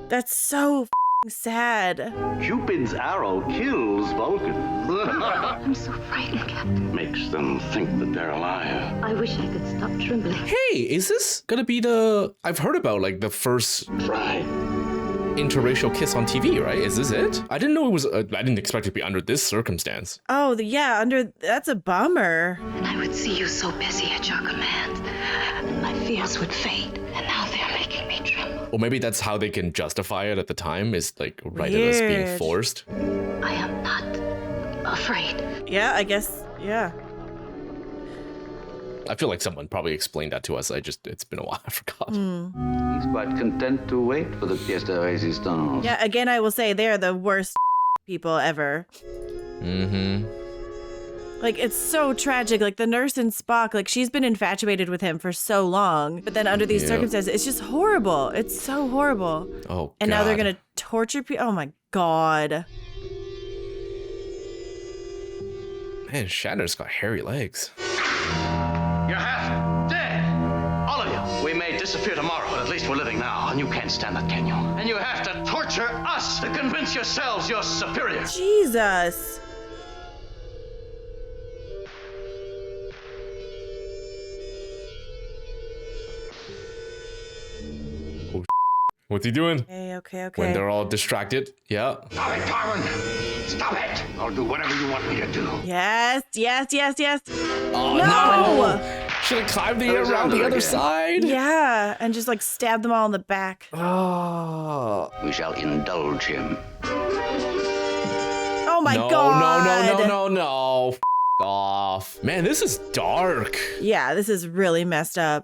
That's so f***ing sad. Cupid's arrow kills Vulcan. I'm so frightened, Captain. Makes them think that they're alive. I wish I could stop trembling. Hey, is this gonna be the... I've heard about, like, the first interracial kiss on TV, right? Is this it? I didn't know it was... I didn't expect it to be under this circumstance. Oh, that's a bummer. And I would see you so busy at your commands. My fears would fade. And now they're making me tremble. Or maybe that's how they can justify it at the time, is, like, write it as being Weird. forced. I am not afraid. Yeah, I guess, yeah. I feel like someone probably explained that to us. It's been a while, I forgot. He's quite content to wait for the pièce de résistance. Yeah, again, I will say they're the worst people ever. Mm-hmm. Like, it's so tragic. Like, the nurse in Spock, like, she's been infatuated with him for so long. But then under these Yep. circumstances, it's just horrible. It's so horrible. Oh, And now they're God. going to torture people. Oh, my God. Man, Shatner's got hairy legs. You're half dead. All of you. We may disappear tomorrow, but at least we're living now. And you can't stand that, can you? And you have to torture us to convince yourselves you're superior. Jesus. What's he doing? Hey, Okay. When they're all distracted. Yeah. Stop it, Carmen. Stop it. I'll do whatever you want me to do. Yes. Oh, no. Should have climbed around the other side. Yeah, and just like stab them all in the back. Oh. We shall indulge him. Oh my God. No. F off. Man, this is dark. Yeah, this is really messed up.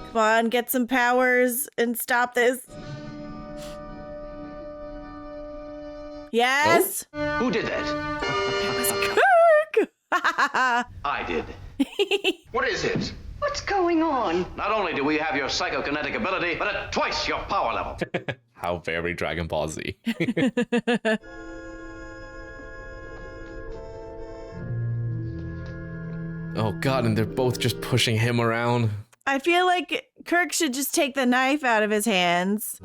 Come on, get some powers and stop this. Yes. Oh? Who did that? It was Kirk. I did. What is it? What's going on? Not only do we have your psychokinetic ability, but at twice your power level. How very Dragon Ball Z. Oh God, and they're both just pushing him around. I feel like Kirk should just take the knife out of his hands.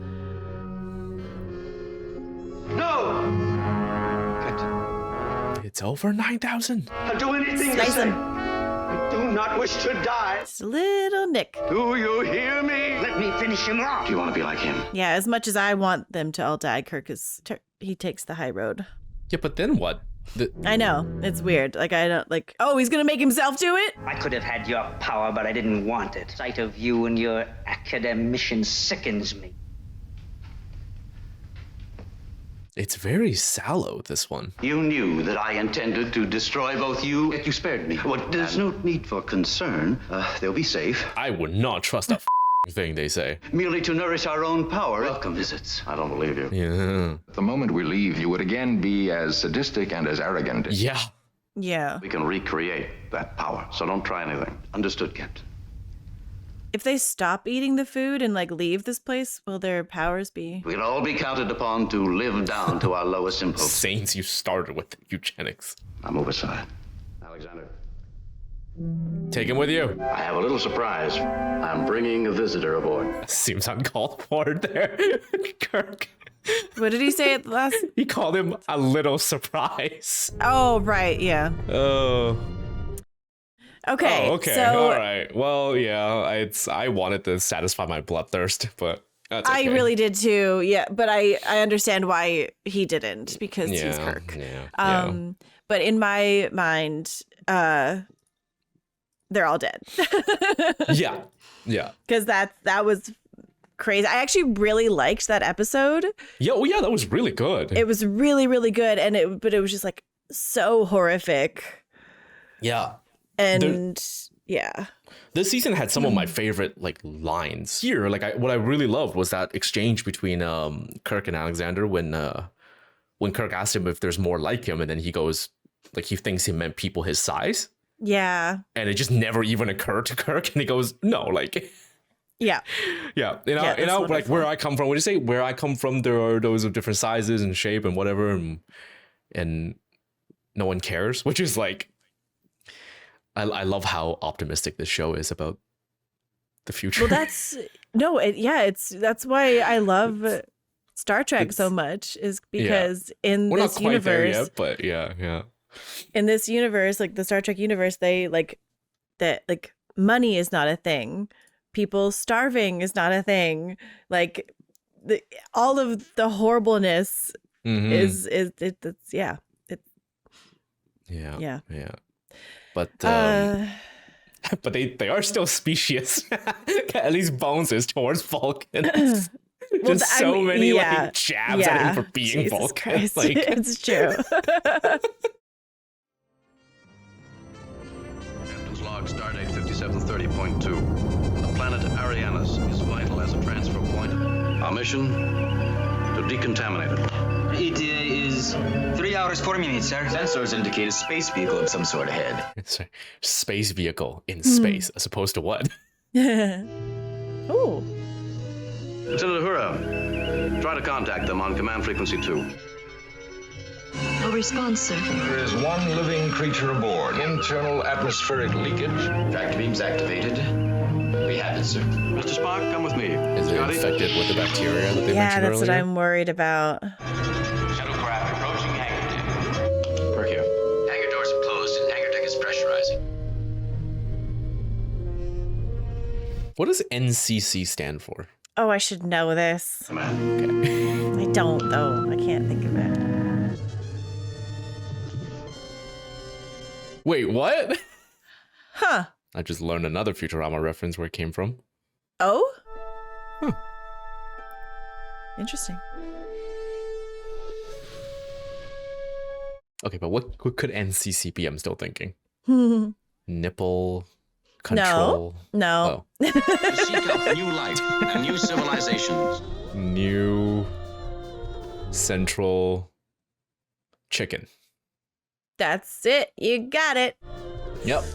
No! It's over 9,000. I'll do anything to Slice say. him. I do not wish to die. Just a little nick. Do you hear me? Let me finish him off. Do you want to be like him? Yeah, as much as I want them to all die, Kirk he takes the high road. Yeah, but then what? I know, it's weird. Like, I don't like, oh, he's gonna make himself do it? I could have had your power, but I didn't want it. Sight of you and your academician sickens me. It's very sallow, this one. You knew that I intended to destroy both you, yet you spared me. Well, there's no need for concern. They'll be safe. I would not trust a thing they say. Merely to nourish our own power. Welcome visits. I don't believe you. Yeah. The moment we leave, you would again be as sadistic and as arrogant. Yeah. Yeah. We can recreate that power, so don't try anything. Understood, Captain? If they stop eating the food and like leave this place, will their powers be? We'll all be counted upon to live down to our lowest impulse. Saints, you started with eugenics. I'm overside. Alexander. Take him with you. I have a little surprise. I'm bringing a visitor aboard. Seems uncalled for there, Kirk. What did he say at the last? He called him a little surprise. Oh, right, yeah. Oh. Okay. Oh, okay. So all right. Well, yeah. I wanted to satisfy my bloodthirst, but that's okay. I really did too. Yeah, but I understand why he didn't because he's Kirk. Yeah. But in my mind, they're all dead. Yeah. Because that was crazy. I actually really liked that episode. Yeah. Oh, yeah. That was really good. It was really, really good, but it was just like so horrific. Yeah. And yeah, this season had some of my favorite like lines here. Like what I really loved was that exchange between Kirk and Alexander when Kirk asked him if there's more like him, and then he goes like he thinks he meant people his size. Yeah, and it just never even occurred to Kirk, and he goes, no, like. Yeah. You know, like where I come from. What do you say? Where I come from, there are those of different sizes and shape and whatever, and no one cares, which is like. I love how optimistic this show is about the future. Well, that's why I love Star Trek so much, is because in we're this not quite universe, there yet, but yeah. In this universe, like the Star Trek universe, they like that like money is not a thing. People starving is not a thing. Like all of the horribleness is yeah. But but they are still species. At least Bones is towards Vulcans. Just many like jabs at him for being Vulcan. Like it's true. Captain's log, stardate 5730.2. The planet Arianus is vital as a transfer point. Our mission, to decontaminate it. It is 3 hours, 4 minutes, sir. Sensors indicate a space vehicle of some sort ahead. It's a space vehicle in space, as opposed to what? Oh. Lieutenant Uhura, try to contact them on command frequency 2. No response, sir. There is one living creature aboard. Internal atmospheric leakage. Tractor beams activated. We have it, sir. Mr. Spock, come with me. Is it infected with the bacteria that they mentioned that's earlier? what I'm worried about. Shuttlecraft approaching hangar deck. Perk here. Hangar doors are closed and hangar deck is pressurizing. What does NCC stand for? Oh, I should know this. Okay. I don't, though. I can't think of it. Wait, what? Huh. I just learned another Futurama reference where it came from. Oh? Huh. Interesting. Okay, but what could NCCP be? I'm still thinking. Nipple control. No. To seek out new life and new civilizations. New central chicken. That's it. You got it. Yep.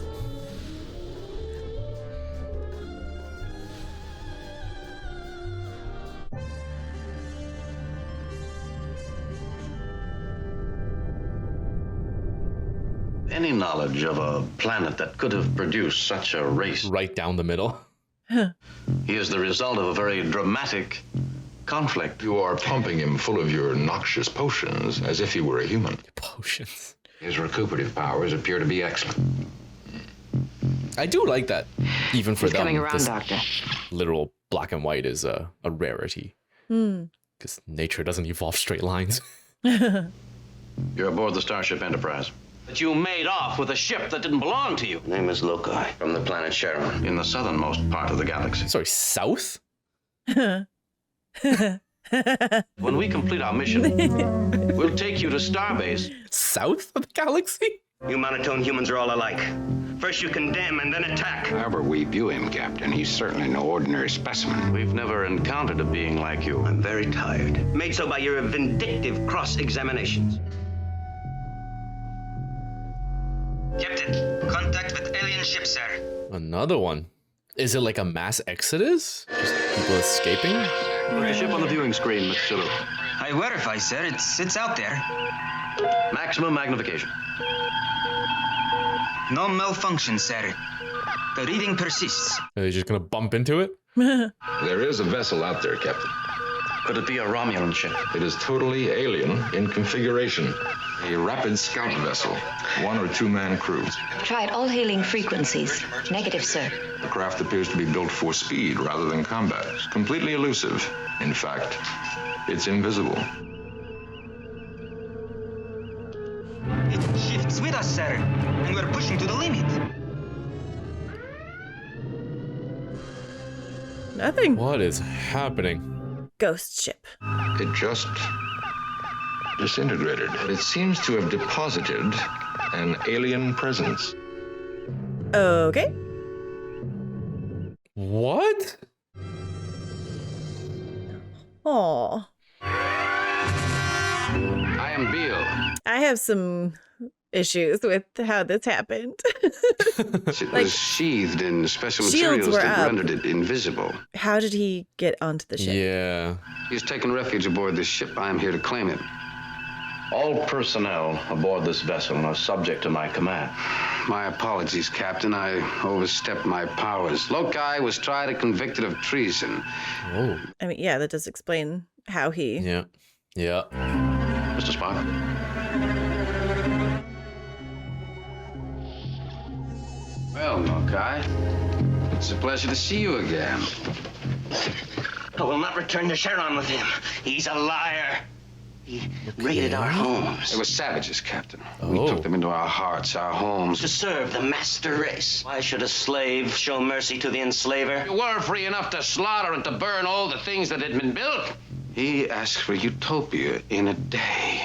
Any knowledge of a planet that could have produced such a race? Right down the middle. He is the result of a very dramatic conflict. You are pumping him full of your noxious potions as if he were a human. Potions. His recuperative powers appear to be excellent. I do like that. Even for He's them, coming around, this Doctor. literal black and white is a rarity. Because nature doesn't evolve straight lines. You're aboard the Starship Enterprise. But you made off with a ship that didn't belong to you. Name is Loci, from the planet Charon, in the southernmost part of the galaxy. Sorry, south? When we complete our mission, we'll take you to Starbase. South of the galaxy? You monotone humans are all alike. First you condemn and then attack. However we view him, Captain, he's certainly no ordinary specimen. We've never encountered a being like you. I'm very tired. Made so by your vindictive cross-examinations. Captain, contact with alien ship, sir. Another one. Is it like a mass exodus? Just people escaping? The ship on the viewing screen, Mr. Sulu. I verify, sir. It's out there. Maximum magnification. No malfunction, sir. The reading persists. Are they just gonna bump into it? There is a vessel out there, Captain. Could it be a Romulan ship? It is totally alien in configuration. A rapid scout vessel, 1 or 2 man crew. Tried all hailing frequencies. Negative, sir. The craft appears to be built for speed rather than combat. It's completely elusive. In fact, it's invisible. It shifts with us, sir, and we're pushing to the limit. Nothing. What is happening? Ghost ship. It just disintegrated. It seems to have deposited an alien presence. Okay. What? Aw. I am Beale. I have some issues with how this happened. It was sheathed in special shields materials were that up. rendered it invisible. How did he get onto the ship? Yeah. He's taken refuge aboard this ship. I am here to claim him. All personnel aboard this vessel are subject to my command. My apologies, Captain. I overstepped my powers. Loci was tried and convicted of treason. Oh. I mean, yeah, that does explain how he... Yeah. Yeah. Mr. Spock? Well, Loci, it's a pleasure to see you again. I will not return to Charon with him. He's a liar. He raided our homes. They were savages, Captain. We took them into our hearts, our homes. To serve the master race. Why should a slave show mercy to the enslaver? You were free enough to slaughter and to burn all the things that had been built. He asked for utopia in a day.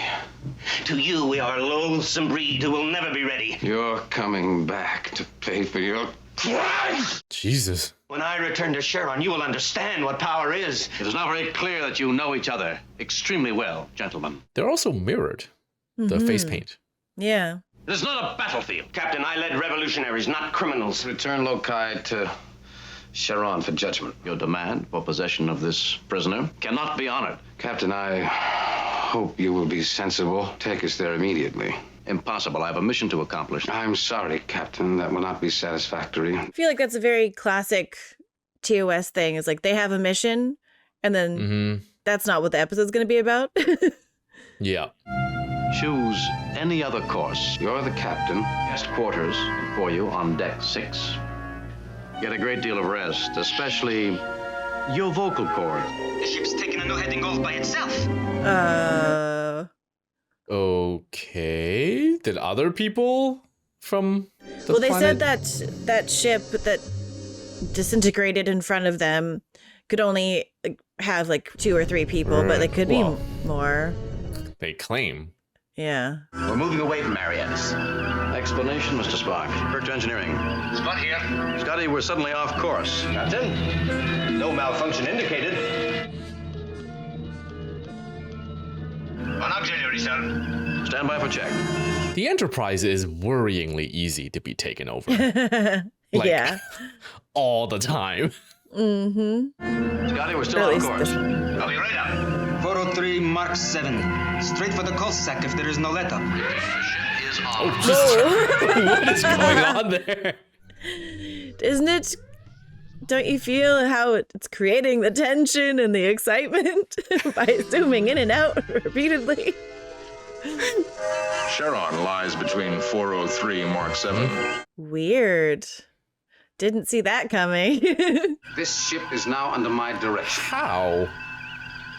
To you, we are a loathsome breed who will never be ready. You're coming back to pay for your crimes. Jesus. When I return to Charon, you will understand what power is. It is now very clear that you know each other extremely well, gentlemen. They're also mirrored. The face paint. Yeah. It is not a battlefield. Captain, I led revolutionaries, not criminals. Return Loci to Charon for judgment. Your demand for possession of this prisoner cannot be honored. Captain, I hope you will be sensible. Take us there immediately. Impossible. I have a mission to accomplish. I'm sorry, Captain. That will not be satisfactory. I feel like that's a very classic TOS thing. Is like they have a mission, and then that's not what the episode's going to be about. Yeah. Choose any other course. You're the captain. Guest quarters for you on deck 6. Get a great deal of rest, especially Your vocal cords. The ship's taking a new heading off by itself. Okay. Did other people from the they planet... said that ship that disintegrated in front of them could only have like 2 or 3 people, but they could be more. They claim. Yeah. We're moving away from Marianus. Explanation, Mr. Spock. Kirk to engineering. Spot here. Scotty, we're suddenly off course. Captain, no malfunction indicated. On auxiliary, sir. Stand by for check. The Enterprise is worryingly easy to be taken over. Yeah. All the time. Mm-hmm. Scotty, we're still off course. I'll be right up. 403 Mark 7. Straight for the call sack if there is no letter. What is going on there? Isn't it? Don't you feel how it's creating the tension and the excitement by zooming in and out repeatedly? Charon lies between 403 Mark 7. Weird. Didn't see that coming. This ship is now under my direction. How?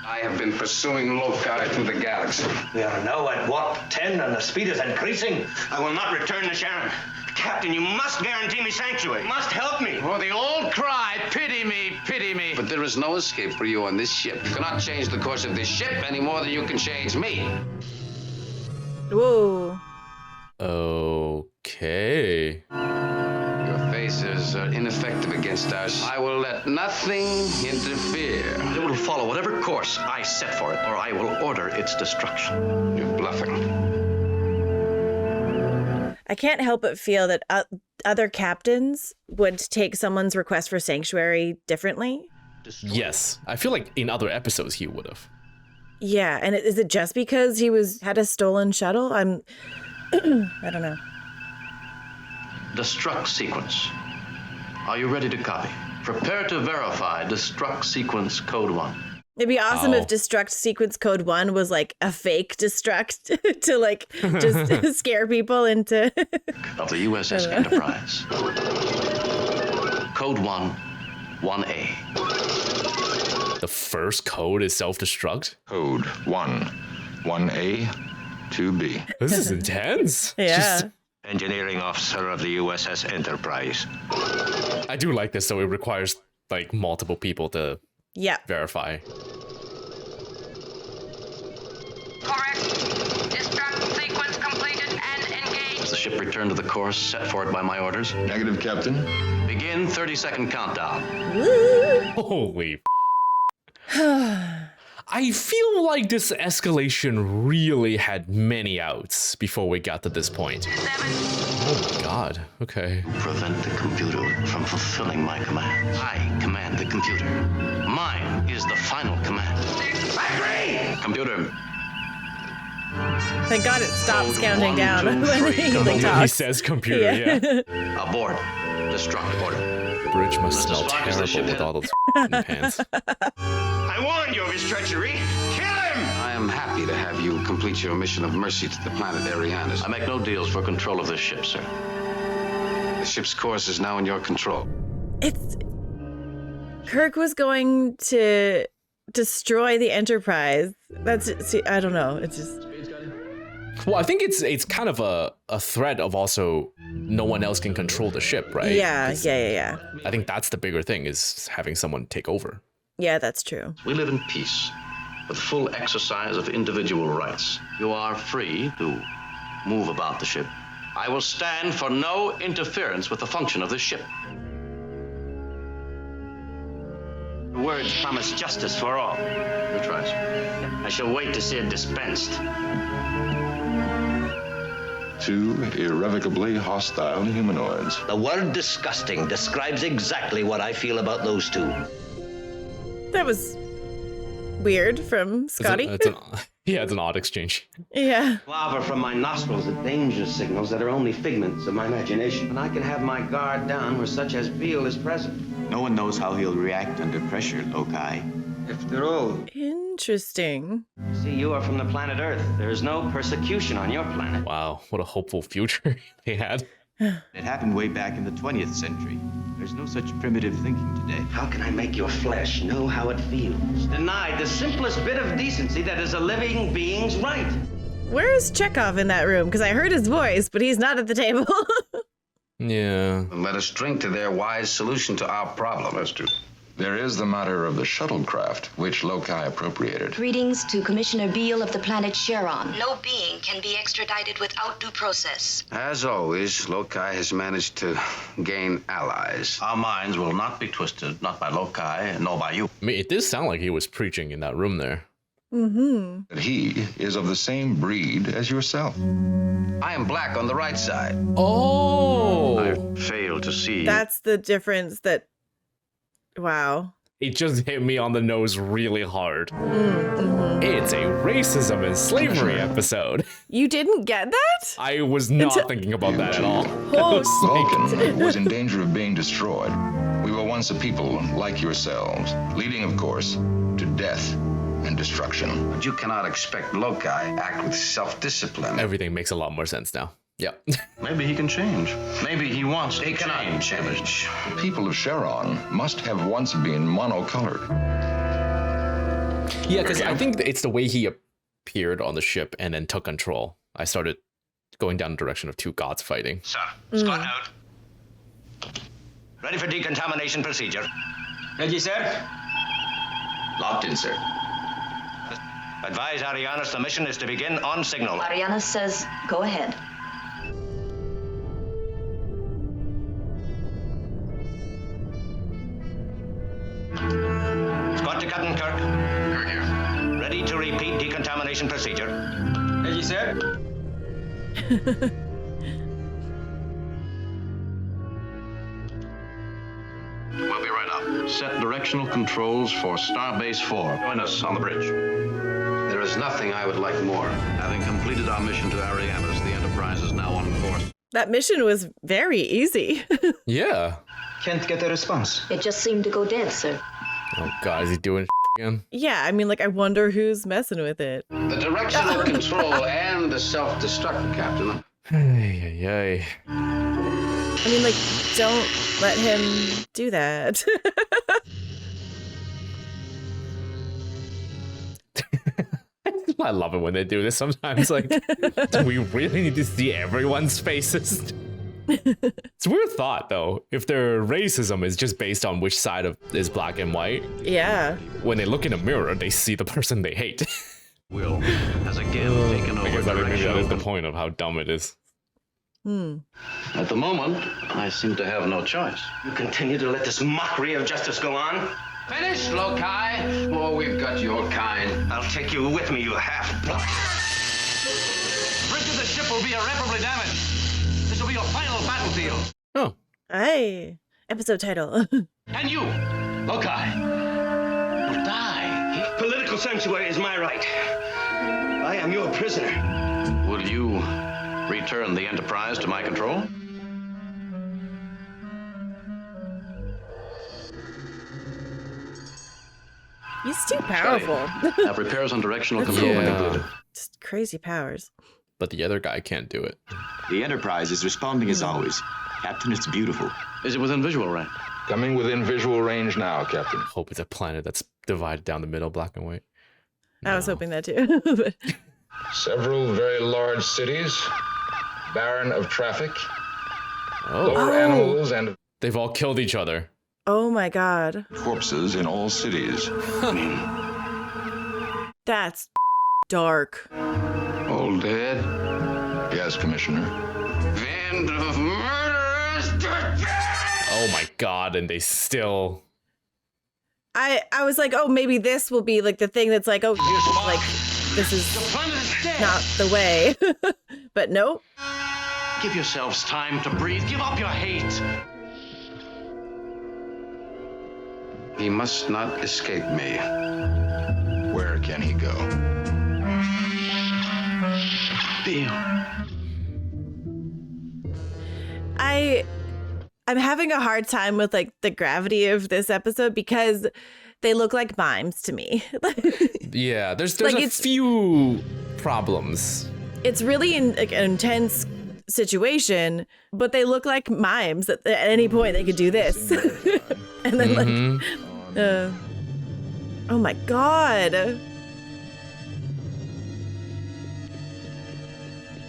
I have been pursuing loci through the galaxy. We are now at warp 10 and the speed is increasing. I will not return to Sharon. Captain, you must guarantee me sanctuary. You must help me. For the old cry, pity me, pity me. But there is no escape for you on this ship. You cannot change the course of this ship any more than you can change me. Whoa. Okay. Your faces are ineffective against us. I will let nothing interfere. It will follow whatever course I set for it, or I will order its destruction. You're bluffing. I can't help but feel that other captains would take someone's request for sanctuary differently. Yes. I feel like in other episodes he would have. Yeah, and is it just because he had a stolen shuttle? I don't know. Destruct sequence. Are you ready to copy? Prepare to verify destruct sequence code 1. It'd be awesome if destruct sequence code 1 was like a fake destruct to like just scare people into of the USS Enterprise. Code 1, 1A. The first code is self-destruct? Code 1, 1A, 2B. This is intense. Yeah. Engineering officer of the USS Enterprise. I do like this, so it requires like multiple people to verify. Correct. Destruct sequence completed and engaged. Does the ship return to the course set for it by my orders? Negative, Captain. Begin 30-second countdown. Holy I feel like this escalation really had many outs before we got to this point. Oh my god, okay. Prevent the computer from fulfilling my command. I command the computer. Mine is the final command. Factory! Computer. Thank God it stops counting down when he talks. He says computer, yeah. Abort. Destruct order. Bridge must smell terrible with all those pants. I warned you of his treachery. Kill him! I am happy to have you complete your mission of mercy to the planet Arianus. I make no deals for control of this ship, sir. The ship's course is now in your control. Kirk was going to destroy the Enterprise. I don't know. It's just. Well, I think it's kind of a threat of also no one else can control the ship, right? Yeah. I think that's the bigger thing, is having someone take over. Yeah, that's true. We live in peace, with full exercise of individual rights. You are free to move about the ship. I will stand for no interference with the function of this ship. The words promise justice for all. That's right. I shall wait to see it dispensed. 2 irrevocably hostile humanoids. The word disgusting describes exactly what I feel about those 2. That was weird from Scotty. It's an odd exchange. Yeah. Lava from my nostrils are danger signals that are only figments of my imagination. And I can have my guard down where such as Beale is present. No one knows how he'll react under pressure, Lokai. After all. Interesting. See, you are from the planet Earth. There is no persecution on your planet. Wow, what a hopeful future they had. It happened way back in the 20th century. There's no such primitive thinking today. How can I make your flesh know how it feels? Denied the simplest bit of decency that is a living being's right. Where's Chekhov in that room? Because I heard his voice, but he's not at the table. Yeah. Let us drink to their wise solution to our problem. That's true. There is the matter of the shuttlecraft, which Loki appropriated. Greetings to Commissioner Beale of the planet Charon. No being can be extradited without due process. As always, Loki has managed to gain allies. Our minds will not be twisted, not by Loki, nor by you. I mean, it did sound like he was preaching in that room there. Mm-hmm. That he is of the same breed as yourself. I am black on the right side. Oh! I fail to see. That's the difference that... Wow. It just hit me on the nose really hard. Mm-hmm. It's a racism and slavery episode. You didn't get that? I was not thinking about that at all. Vulcan was in danger of being destroyed. We were once a people like yourselves, leading, of course, to death and destruction. But you cannot expect Loki to act with self-discipline. Everything makes a lot more sense now. Yep. Maybe he can change. Maybe he wants to cannot change. The people of Charon must have once been monocolored. Yeah, because I think it's the way he appeared on the ship and then took control. I started going down the direction of two gods fighting. Sir, Scott out. Ready for decontamination procedure. Ready, sir? Locked in, sir. Advise Arianus the mission is to begin on signal. Ariana says, go ahead. Scott to Captain Kirk. Kirk here. Ready to repeat decontamination procedure. Ready, sir? We'll be right up. Set directional controls for Starbase 4. Join us on the bridge. There is nothing I would like more. Having completed our mission to Arianus, the Enterprise is now on course. That mission was very easy. Yeah. Can't get a response. It just seemed to go dead, sir. Oh god, is he doing again? Yeah, I mean, like, I wonder who's messing with it. The directional control and the self-destruct, Captain. Ay. I mean, like, don't let him do that. I love it when they do this sometimes. Like, do we really need to see everyone's faces? It's a weird thought, though. If their racism is just based on which side of is black and white, yeah. When they look in a mirror, they see the person they hate. Will has again taken over I guess maybe that is the directional. point of how dumb it is. At the moment, I seem to have no choice. You continue to let this mockery of justice go on? Finish, Loki. Oh, we've got your kind. I'll take you with me, you half-blood. Bridge of the ship will be irreparably damaged. This will be your final battlefield. Oh. Hey, episode title. And you, Loki, will die. Political sanctuary is my right. I am your prisoner. Will you return the Enterprise to my control? He's too powerful. Have repairs on directional control been completed? Just crazy powers. But the other guy can't do it. The Enterprise is responding as always. Captain, it's beautiful. Is it within visual range? Coming within visual range now, Captain. Hope it's a planet that's divided down the middle, black and white. I was hoping that too. But... Several very large cities, barren of traffic, lower animals, and they've all killed each other. Oh my god. Corpses in all cities. That's dark. All dead? Yes, Commissioner. Band of murderers! Oh my god, and they still... I was like, oh, maybe this will be like the thing that's like, oh, like, this is not the way. But nope. Give yourselves time to breathe. Give up your hate. He must not escape me. Where can he go? I'm having a hard time with like the gravity of this episode because they look like mimes to me. Yeah, there's like a few problems. It's really like an intense situation, but they look like mimes that at any point they could do this. And then oh my God.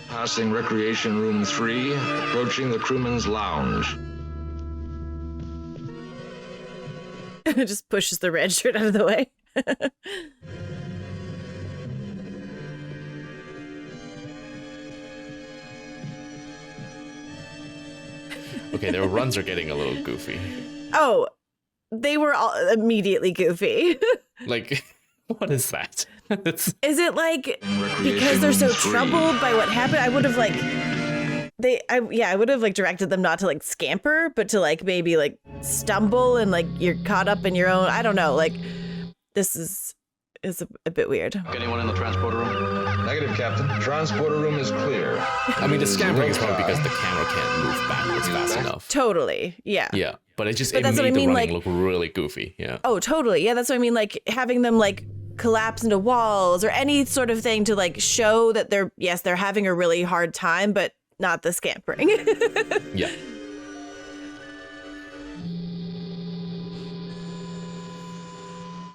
Passing Recreation Room 3, approaching the crewman's lounge. It just pushes the red shirt out of the way. Okay, their runs are getting a little goofy. Oh, they were all immediately goofy. Like, what is that? Is it like because they're so troubled by what happened? I would have like I would have like directed them not to like scamper, but to like maybe like stumble and like you're caught up in your own. I don't know. Like this is a bit weird. Anyone in the transporter room? Negative, Captain. Transporter room is clear. I mean, the scampering is probably because the camera can't move backwards fast enough. Totally. Yeah. Yeah, but it But that's made what I mean, the running like- look really goofy. Yeah. Oh, totally. Yeah, that's what I mean. Like having them like collapse into walls or any sort of thing to like show that they're having a really hard time, but not the scampering. Yeah.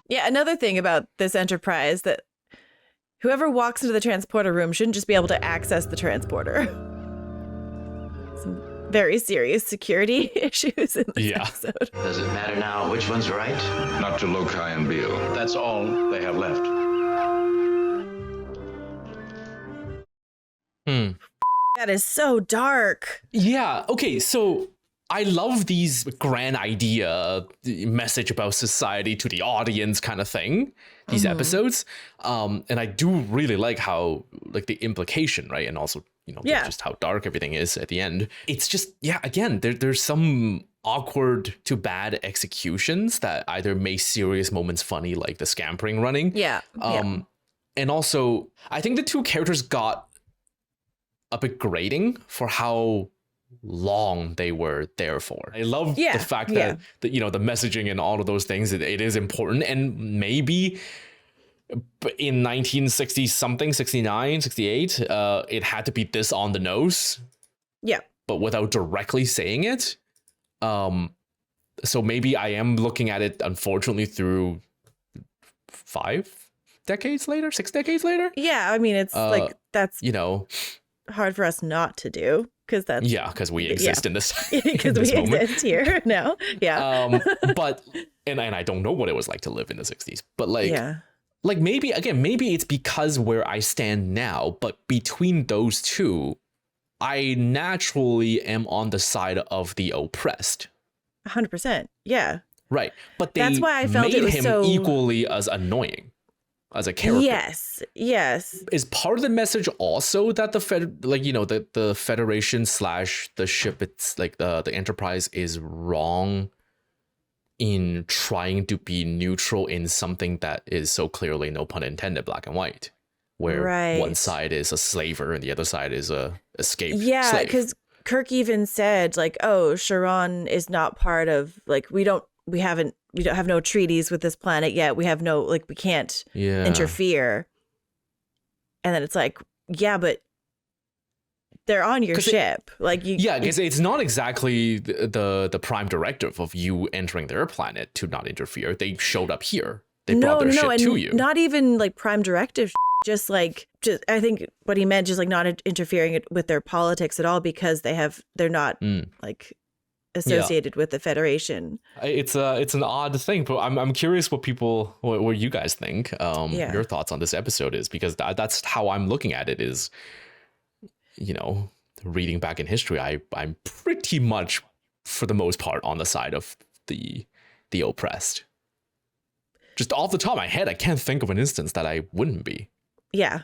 Yeah, another thing about this Enterprise that whoever walks into the transporter room shouldn't just be able to access the transporter. Some very serious security issues in this episode. Does it matter now which one's right? Not to Loci and Beale. That's all they have left. That is so dark. Yeah. Okay. So I love these grand idea message about society to the audience kind of thing. These episodes, and I do really like how like the implication, right, and also just how dark everything is at the end. It's just again there's some awkward to bad executions that either make serious moments funny, like the scampering running. And also I think the two characters got a bit grating for how long they were there for. I love the fact that the messaging and all of those things, it is important, and maybe in 1960 something, 69, 68, it had to be this on the nose. Yeah. But without directly saying it. So maybe I am looking at it, unfortunately, through 6 decades later. Yeah, I mean, it's like that's hard for us not to do because that's because we exist in this because we exist here now. But and I don't know what it was like to live in the 60s, but like maybe it's because where I stand now, but between those two, I naturally am on the side of the oppressed. 100%. Yeah. Right. But that's why I felt made it was him so equally as annoying as a character. Yes. Is part of the message also that the Federation / the ship, it's like the Enterprise is wrong in trying to be neutral in something that is so clearly, no pun intended, black and white, where one side is a slaver and the other side is a escaped slave. Because Kirk even said like, oh, Sharon is not part of like we don't have no treaties with this planet yet. We have no we can't interfere. And then it's like, but they're on your ship. Because it's not exactly the prime directive of you entering their planet to not interfere. They showed up here. They brought their ship to you. Not even like prime directive. Just I think what he meant is like not interfering with their politics at all because they're not like associated with the Federation. It's an odd thing, but I'm curious what you guys think. Your thoughts on this episode is, because that's how I'm looking at it is, reading back in history, I'm pretty much for the most part on the side of the oppressed. Just off the top of my head, I can't think of an instance that I wouldn't be. Yeah,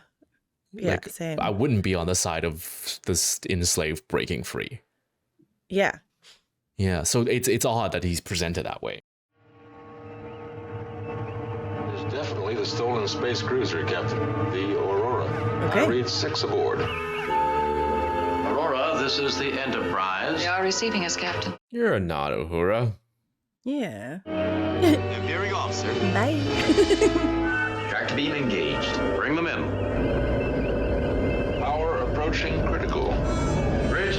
same. I wouldn't be on the side of this enslaved breaking free. Yeah. Yeah, so it's odd that he's presented that way. It's definitely the stolen space cruiser, Captain. The Aurora. Okay. I read 6 aboard. Aurora, this is the Enterprise. They are receiving us, Captain. You're not Uhura. Yeah. Veering off, sir. Bye. Track beam engaged. Bring them in. Power approaching critical.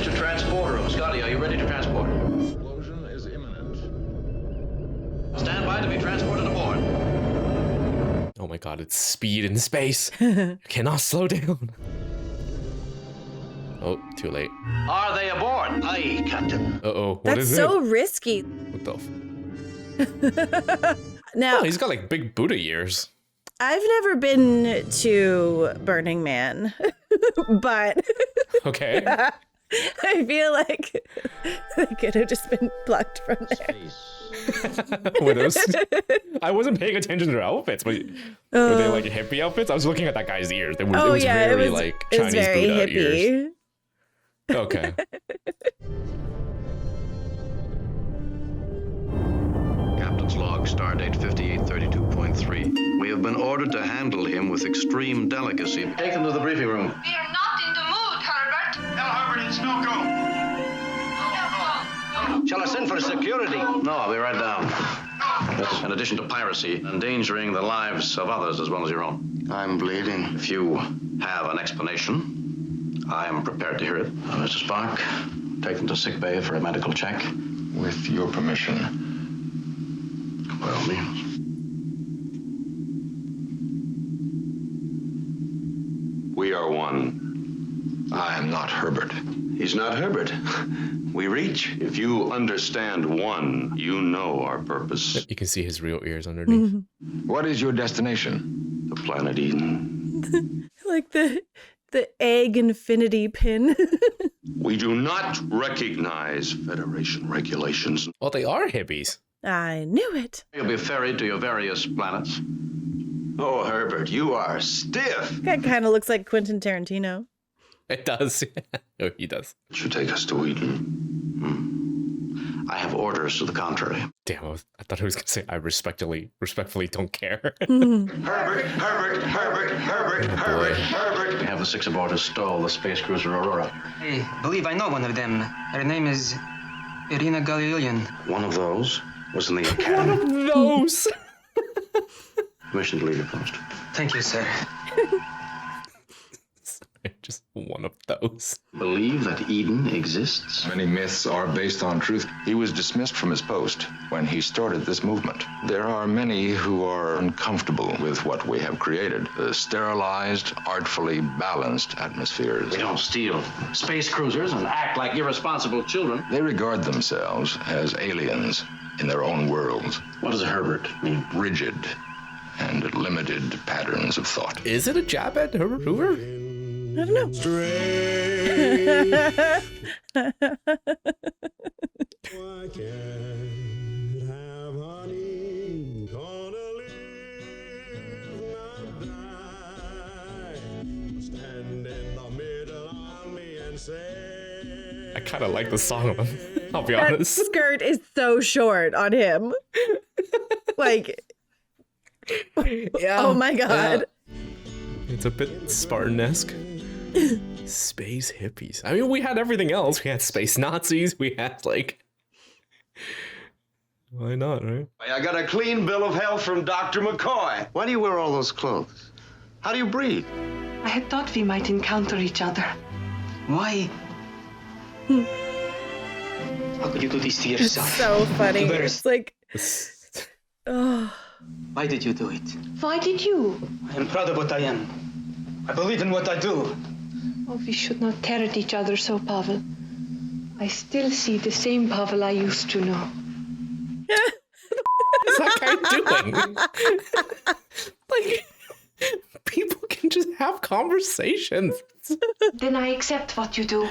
to transport room. Scotty, are you ready to transport? Explosion is imminent. Stand by to be transported aboard. Oh my god, it's speed in space. I cannot slow down. Oh, too late. Are they aboard? Aye, Captain. Uh-oh, what That's is so it? risky. What the Now, oh, he's got like big Buddha ears. I've never been to Burning Man, but Okay. I feel like they could have just been plucked from there. Were those? I wasn't paying attention to their outfits, but were they like hippie outfits? I was looking at that guy's ears. It was very like Chinese very Buddha hippie. ears. Okay. Captain's log, stardate 5832.3. We have been ordered to handle him with extreme delicacy. Take him to the briefing room. We are not in the mood, Herbert. Tell Herbert it's no go. Shall I send for security? No, I'll be right down. That's in addition to piracy, endangering the lives of others as well as your own. I'm bleeding. If you have an explanation, I am prepared to hear it. Mr. Spark, take them to sick bay for a medical check. With your permission. By all means. We are one. I am not Herbert. He's not Herbert. We reach. If you understand one, you know our purpose. You can see his real ears underneath. What is your destination? The planet Eden. Like the egg infinity pin. We do not recognize Federation regulations. Well, they are hippies. I knew it. You'll be ferried to your various planets. Oh, Herbert, you are stiff. That kind of looks like Quentin Tarantino. It does. Oh, he does. It should take us to Eden. I have orders to the contrary. Damn, I thought he was going to say, I respectfully don't care. Herbert. We have the 6 aboard who stole the space cruiser Aurora. I believe I know one of them. Her name is Irina Galilean. One of those was in the academy. One of those? Permission to leave your post. Thank you, sir. Just one of those. Believe that Eden exists? Many myths are based on truth. He was dismissed from his post when he started this movement. There are many who are uncomfortable with what we have created. The sterilized, artfully balanced atmospheres. We don't steal space cruisers and act like irresponsible children. They regard themselves as aliens in their own worlds. What does Herbert mean? Rigid and limited patterns of thought. Is it a jab at Herbert Hoover? I don't know. Why can't have honey, gonna live, not die. Stand in the middle on me and say. I kind of like the song, I'll be That honest. skirt is so short on him. Like, yeah. Oh my god. Yeah. It's a bit Spartan-esque. Space hippies. I mean, we had everything else. We had space Nazis. We had, like... Why not, right? I got a clean bill of health from Dr. McCoy. Why do you wear all those clothes? How do you breathe? I had thought we might encounter each other. Why? How could you do this to yourself? So funny. You better- It's like, oh, Why did you do it? Why did you? I am proud of what I am. I believe in what I do. Oh, we should not tear at each other so, Pavel. I still see the same Pavel I used to know. What is that guy doing? Like, people can just have conversations. Then I accept what you do.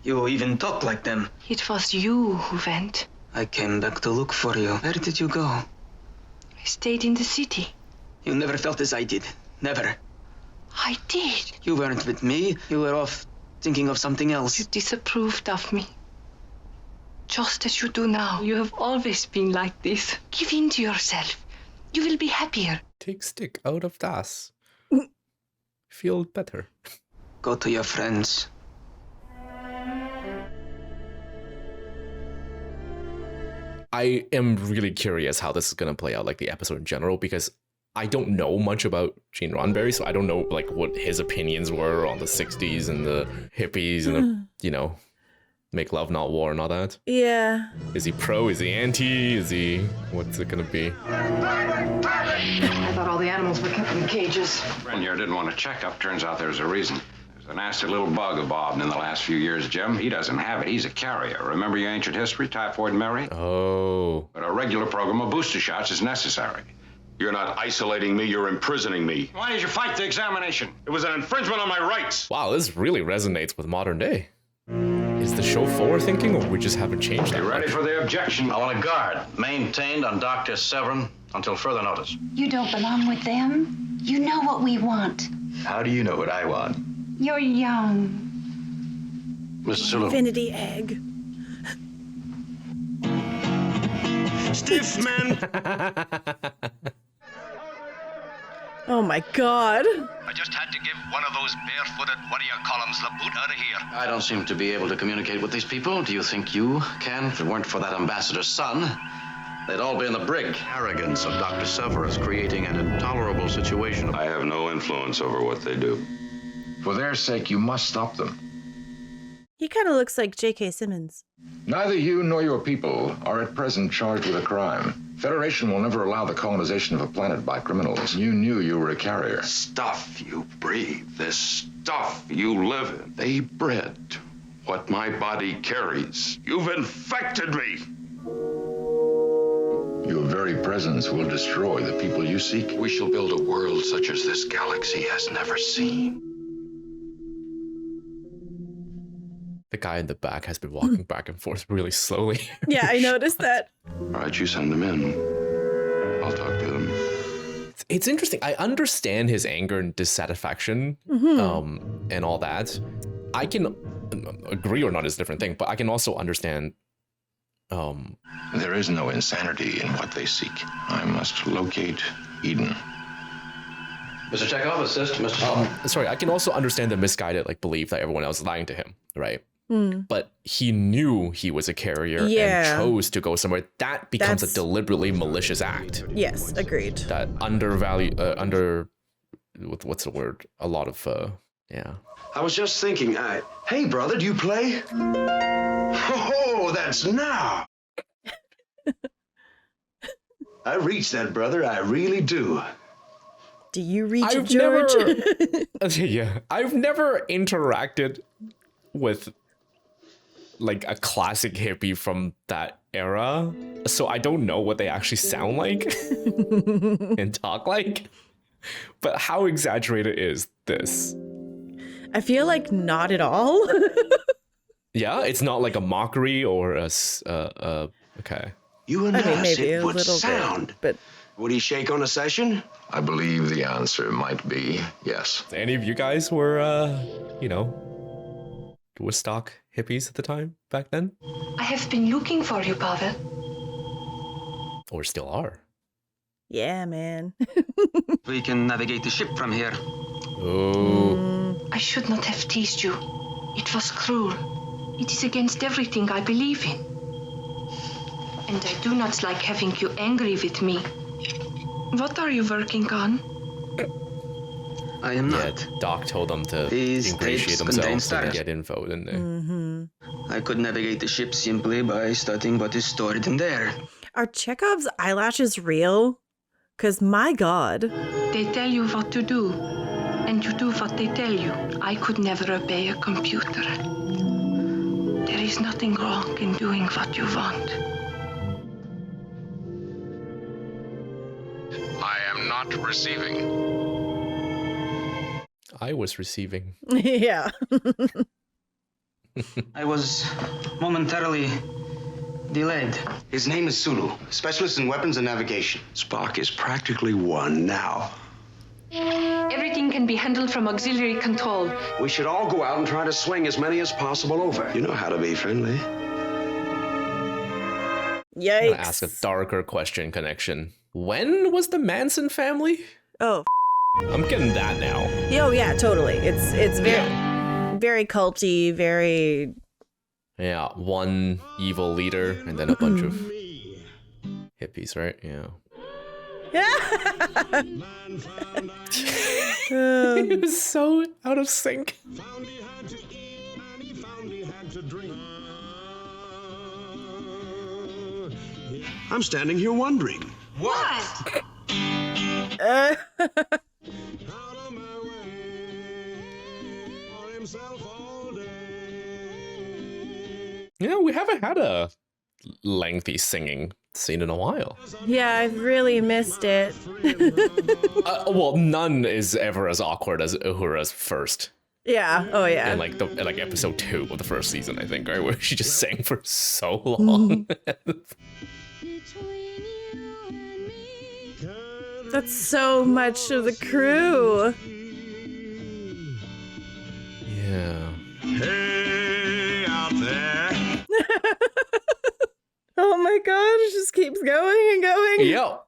You even talk like them. It was you who went. I came back to look for you. Where did you go? I stayed in the city. You never felt as I did. Never. I did. You weren't with me. You were off thinking of something else. You disapproved of me. Just as you do now. You have always been like this. Give in to yourself. You will be happier. Take stick out of das. Feel better. Go to your friends. I am really curious how this is going to play out, like the episode in general, because I don't know much about Gene Roddenberry, so I don't know like what his opinions were on the 60s and the hippies and the, you know, make love not war and all that. Yeah. Is he pro? Is he anti? Is he... what's it gonna be? I thought all the animals were kept in cages. Friend here didn't want a checkup. Turns out there's a reason. There's a nasty little bug evolved in the last few years, Jim. He doesn't have it. He's a carrier. Remember your ancient history, typhoid Mary? Oh. But a regular program of booster shots is necessary. You're not isolating me, you're imprisoning me. Why did you fight the examination? It was an infringement on my rights. Wow, this really resonates with modern day. Is the show forward thinking, or we just haven't changed that? You ready for the objection? I want a guard maintained on Dr. Severin until further notice. You don't belong with them. You know what we want. How do you know what I want? You're young. Mr. Sulu. Infinity egg. Stiff man. Oh my god. I just had to give one of those barefooted what-do-you-call-ems the boot out of here. I don't seem to be able to communicate with these people. Do you think you can? If it weren't for that ambassador's son, they'd all be in the brig. Arrogance of Dr. Severus creating an intolerable situation. I have no influence over what they do. For their sake, you must stop them. He kind of looks like J.K. Simmons. Neither you nor your people are at present charged with a crime. Federation will never allow the colonization of a planet by criminals. You knew you were a carrier. Stuff you breathe, this stuff you live in, they bred what my body carries. You've infected me. Your very presence will destroy the people you seek. We shall build a world such as this galaxy has never seen. The guy in the back has been walking back and forth really slowly. Yeah, I noticed that. All right, you send them in. I'll talk to them. It's interesting. I understand his anger and dissatisfaction, and all that. I can agree or not is a different thing, but I can also understand. There is no insanity in what they seek. I must locate Eden. Mr. Chekhov, assist Mr. Sorry, I can also understand the misguided belief that everyone else is lying to him, right? But he knew he was a carrier and chose to go somewhere. That becomes a deliberately malicious act. Yes, agreed. That what's the word? A lot of, yeah. I was just thinking, hey, brother, do you play? Oh, that's now. I reach that, brother. I really do. Do you reach it, George? Yeah, I've never interacted with like a classic hippie from that era, so I don't know what they actually sound like and talk like. But how exaggerated is this? I feel like not at all. Yeah, it's not like a mockery or a okay. You and maybe it a would little sound. bit, but would he shake on a session? I believe the answer might be yes. Any of you guys were, Woodstock hippies at the time, back then? I have been looking for you, Pavel. Or still are. Yeah, man. We can navigate the ship from here. Oh. I should not have teased you. It was cruel. It is against everything I believe in. And I do not like having you angry with me. What are you working on? I am not. Yeah, Doc told them to These ingratiate tapes contain themselves and stars. get info, didn't they? I could navigate the ship simply by studying what is stored in there. Are Chekhov's eyelashes real? Because my god. They tell you what to do, and you do what they tell you. I could never obey a computer. There is nothing wrong in doing what you want. I am not receiving. I was receiving. Yeah. I was momentarily delayed. His name is Sulu, specialist in weapons and navigation. Spock is practically one now. Everything can be handled from auxiliary control. We should all go out and try to swing as many as possible over. You know how to be friendly. Yikes. I'm gonna ask a darker question, Connection. When was the Manson family? Oh. I'm getting that now. Oh yeah, totally. It's very culty, very. Yeah, one evil leader and then a bunch of hippies, right? Yeah. It was so out of sync. I'm standing here wondering. What? Yeah, we haven't had a lengthy singing scene in a while. Yeah, I've really missed it. Well, none is ever as awkward as Uhura's first. Yeah. Oh yeah. In like episode 2 of the first season, I think, right, where she just sang for so long. That's so much of the crew. Yeah. Hey, out there. Oh my god, it just keeps going and going. Yo,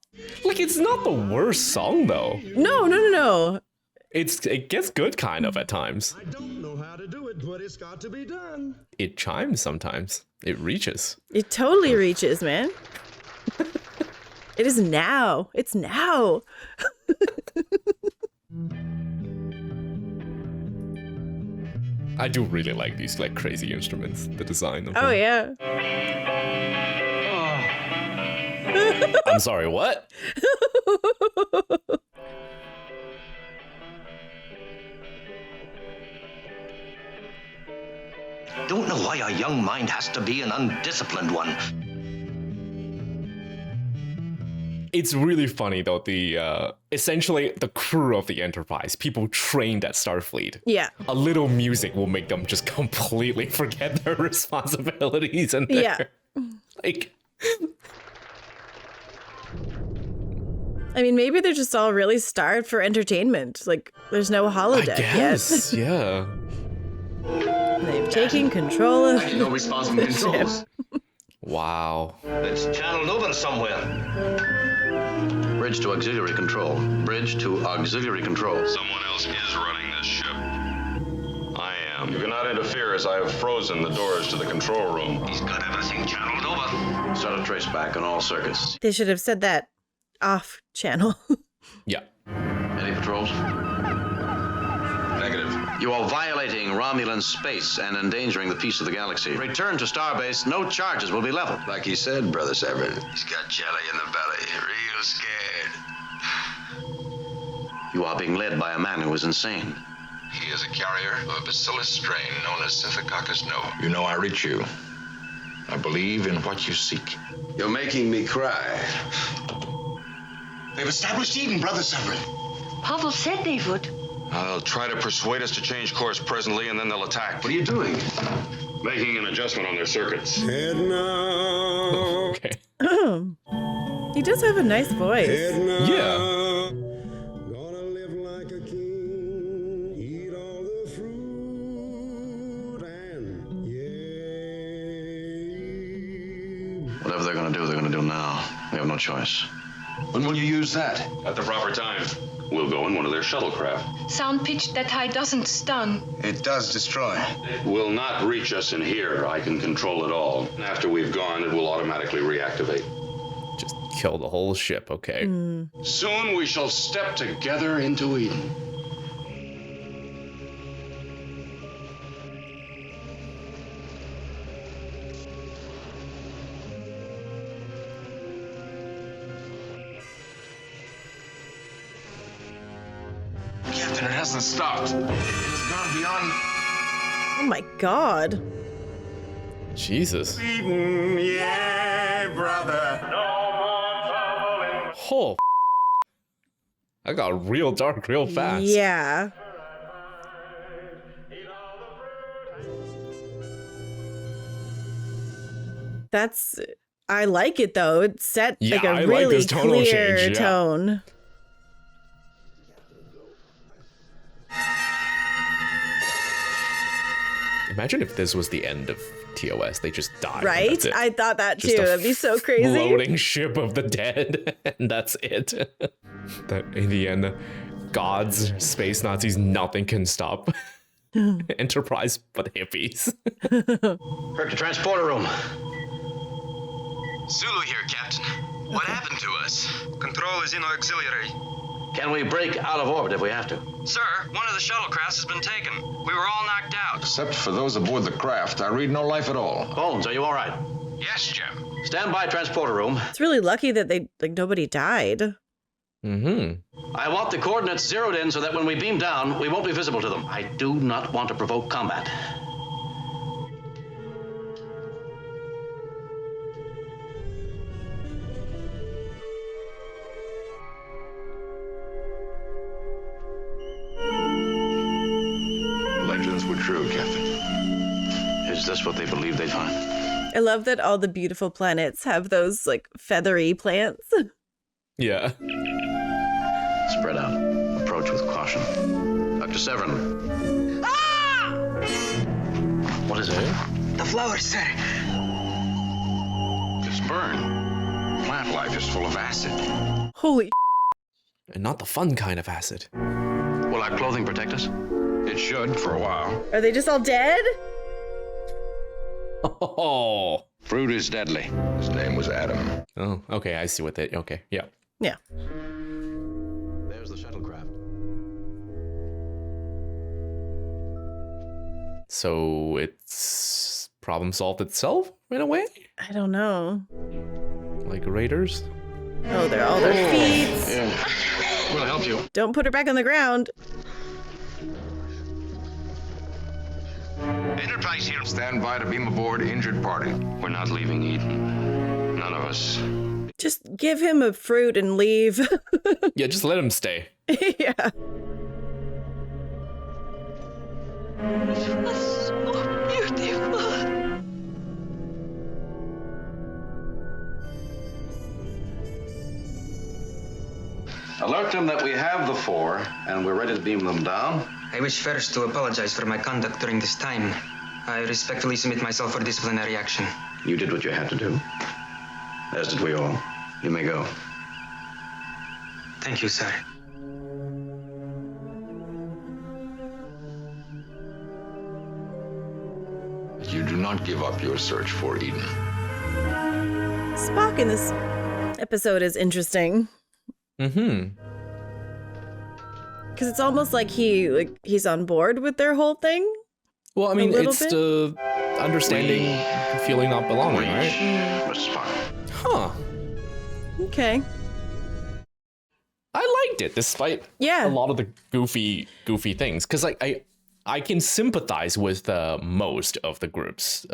like it's not the worst song though. No. It gets good kind of at times. I don't know how to do it, but it's got to be done. It chimes sometimes. It reaches. It totally reaches, man. It is now. It's now. I do really like these like crazy instruments, the design of them. Oh yeah. I'm sorry, what? Don't know why a young mind has to be an undisciplined one. It's really funny though, the essentially the crew of the Enterprise, people trained at Starfleet. Yeah. A little music will make them just completely forget their responsibilities and their, like. I mean, maybe they're just all really starved for entertainment. Like, there's no holodeck I guess, yet. Yeah. They've taken control of No responsible controls. Wow. It's channeled over somewhere. Bridge to auxiliary control. Bridge to auxiliary control. Someone else is running this ship. I am. You cannot interfere as I have frozen the doors to the control room. He's got everything channeled over. Start a trace back on all circuits. They should have said that off channel. Yeah. Any patrols? Negative. You are violating Romulan space and endangering the peace of the galaxy. Return to Starbase. No charges will be leveled. Like he said, Brother Severin. He's got jelly in the belly. Real scared. You are being led by a man who is insane. He is a carrier of a bacillus strain known as Syphicoccus novae. You know I reach you. I believe in what you seek. You're making me cry. They've established Eden, Brother Severin. Pavel said they would. They'll try to persuade us to change course presently, and then they'll attack. What are you doing? Making an adjustment on their circuits. Head now. Okay. He does have a nice voice. Head now. Yeah. Gonna live like a king. Eat all the fruit and yay. Whatever they're going to do, they're going to do now. We have no choice. When will you use that? At the proper time. We'll go in one of their shuttlecraft. Sound pitched that high doesn't stun. It does destroy. It will not reach us in here. I can control it all. After we've gone, it will automatically reactivate. Just kill the whole ship, okay. Soon we shall step together into Eden. Captain, it hasn't stopped. It's gone beyond. Oh my god. Jesus. Eden, yeah, brother. Oh. I got real dark real fast. Yeah. That's, I like it though. It's set like a really this tonal clear change, yeah. tone. Imagine if this was the end of TOS. They just died. Right? That's it. I thought that Just too. a That'd be so crazy. Floating ship of the dead, and that's it. That in the end, gods, space Nazis, nothing can stop Enterprise but hippies. Kirk to transporter room. Zulu here, Captain. What happened to us? Control is in auxiliary. Can we break out of orbit if we have to? Sir, one of the shuttlecrafts has been taken. We were all knocked out. Except for those aboard the craft, I read no life at all. Bones, are you all right? Yes, Jim. Stand by transporter room. It's really lucky that nobody died. I want the coordinates zeroed in so that when we beam down, we won't be visible to them. I do not want to provoke combat. Legends were true, Captain. Is this what they believed they'd find? I love that all the beautiful planets have those like feathery plants. Yeah. Spread out. Approach with caution. Dr. Severin. Ah! What is it? The flowers, sir. It's burned. Plant life is full of acid. Holy. And not the fun kind of acid. Will our clothing protect us? It should for a while. Are they just all dead? Oh. Fruit is deadly. His name was Adam. Oh, okay. I see what they. Okay, yeah. Yeah. There's the shuttlecraft. So it's problem solved itself in a way? I don't know. Like Raiders? Oh, they're all their feet. Yeah. We'll help you. Don't put her back on the ground. Enterprise here. Stand by to beam aboard injured party. We're not leaving Eden. None of us. Just give him a fruit and leave. Yeah, just let him stay. Yeah. It was so beautiful. Alert them that we have the four, and we're ready to beam them down. I wish first to apologize for my conduct during this time. I respectfully submit myself for disciplinary action. You did what you had to do. As did we all. You may go. Thank you, sir. You do not give up your search for Eden. Spock in this episode is interesting. Mm-hmm. Because it's almost like he's on board with their whole thing. Well, I mean, it's the understanding the feeling not belonging, right? Huh. Okay. I liked it, despite a lot of the goofy things. Because I can sympathize with most of the group's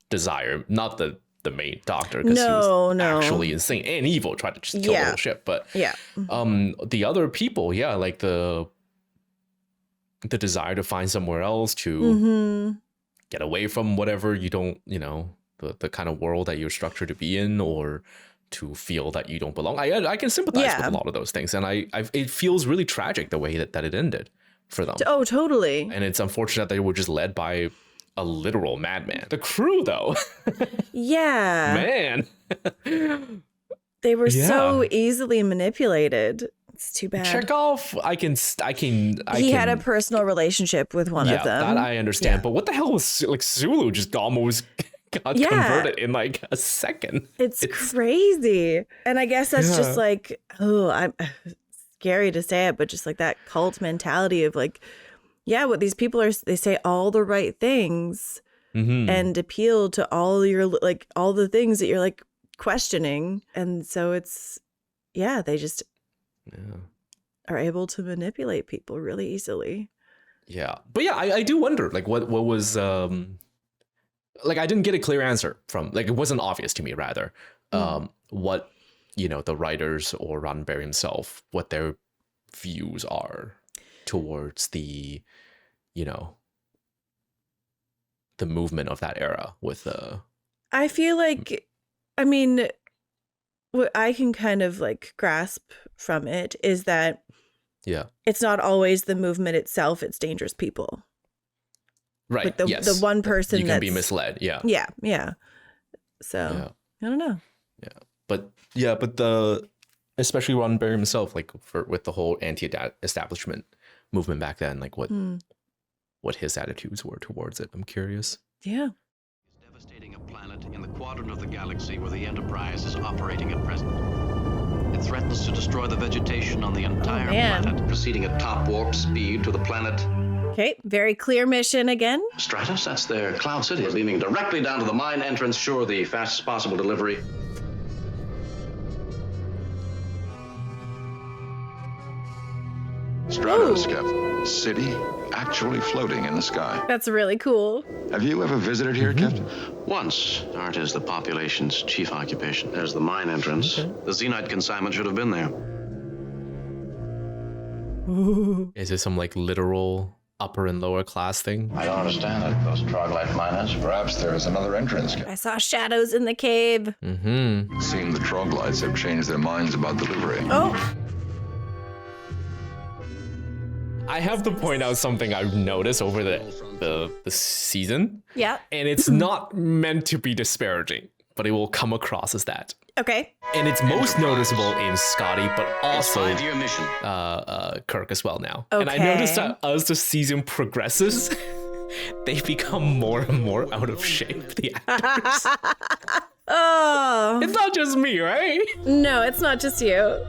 desire. Not the main doctor, because he was actually insane and evil, tried to just kill the whole ship. But the other people, like the desire to find somewhere else to get away from whatever you don't, the kind of world that you're structured to be in, or to feel that you don't belong. I can sympathize with a lot of those things, and it feels really tragic the way that it ended for them. Oh, totally. And it's unfortunate that they were just led by a literal madman. The crew, though. Yeah. Man. They were so easily manipulated. It's too bad. Chekhov, I can. He had a personal relationship with one of them. Yeah, that I understand. But what the hell was like Sulu just almost got converted in like a second? It's crazy. And I guess that's just like, I'm scary to say it, but just like that cult mentality of like, what these people are, they say all the right things and appeal to all your, like all the things that you're like questioning. And so it's, they just are able to manipulate people really easily. Yeah. But I do wonder, like what was, like I didn't get a clear answer from, like it wasn't obvious to me rather, what, the writers or Roddenberry himself, what their views are towards the, the movement of that era with I feel like, I mean, what I can kind of like grasp from it is that it's not always the movement itself, it's dangerous people. Right. Like the one person you can be misled. Yeah. So I don't know. But especially Roddenberry himself, like with the whole anti-establishment movement back then, like what his attitudes were towards it. I'm curious. Yeah. Devastating a planet in the quadrant of the galaxy where the Enterprise is operating at present. It threatens to destroy the vegetation on the entire planet, proceeding at top warp speed to the planet. Okay, very clear mission again. Stratus, that's their cloud city, is leaning directly down to the mine entrance. Sure, the fastest possible delivery. Stratus, Captain. City actually floating in the sky. That's really cool. Have you ever visited here, Captain? Once. Art is the population's chief occupation. There's the mine entrance. The Xenite consignment should have been there. Is it some like literal upper and lower class thing? I don't understand it. Those troglodyte miners. Perhaps there is another entrance. I saw shadows in the cave. Mm-hmm. Seems the troglodytes have changed their minds about delivery. Oh. I have to point out something I've noticed over the season. Yeah. And it's not meant to be disparaging, but it will come across as that. Okay. And it's most noticeable in Scotty, but also It's 5-year mission. Kirk as well now. Okay. And I noticed that as the season progresses, they become more and more out of shape, the actors. Oh. It's not just me, right? No, it's not just you.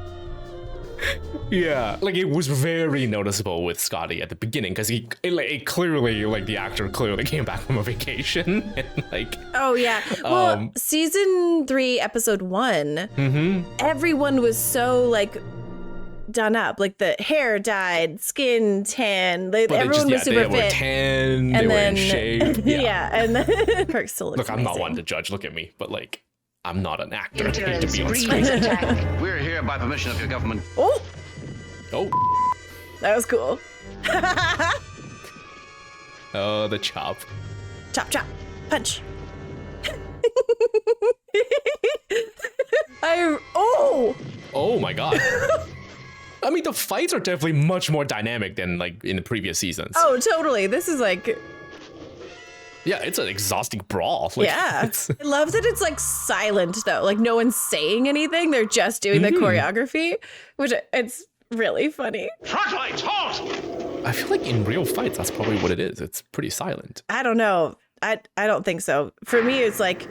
Yeah, like it was very noticeable with Scotty at the beginning because it clearly, like the actor clearly came back from a vacation and like. Oh yeah, well, season 3, episode 1, everyone was so like done up, like the hair dyed, skin tan, everyone was super they fit. Were tan, they were in shape. Yeah, and then Kirk still looks Look, I'm amazing. not one to judge. Look at me, but like. I'm not an actor. I hate to Endurance be on breeds screen. attack. We're here by permission of your government. Oh, Oh. that was cool. Oh, the chop. Chop, chop, punch. Oh my god. I mean, the fights are definitely much more dynamic than like in the previous seasons. Oh, totally. This is like. Yeah, it's an exhausting brawl. Like, Yeah. I love that it's like silent though. Like no one's saying anything. They're just doing the choreography, which it's really funny. Troglodytes, halt! I feel like in real fights, that's probably what it is. It's pretty silent. I don't know. I don't think so. For me, it's like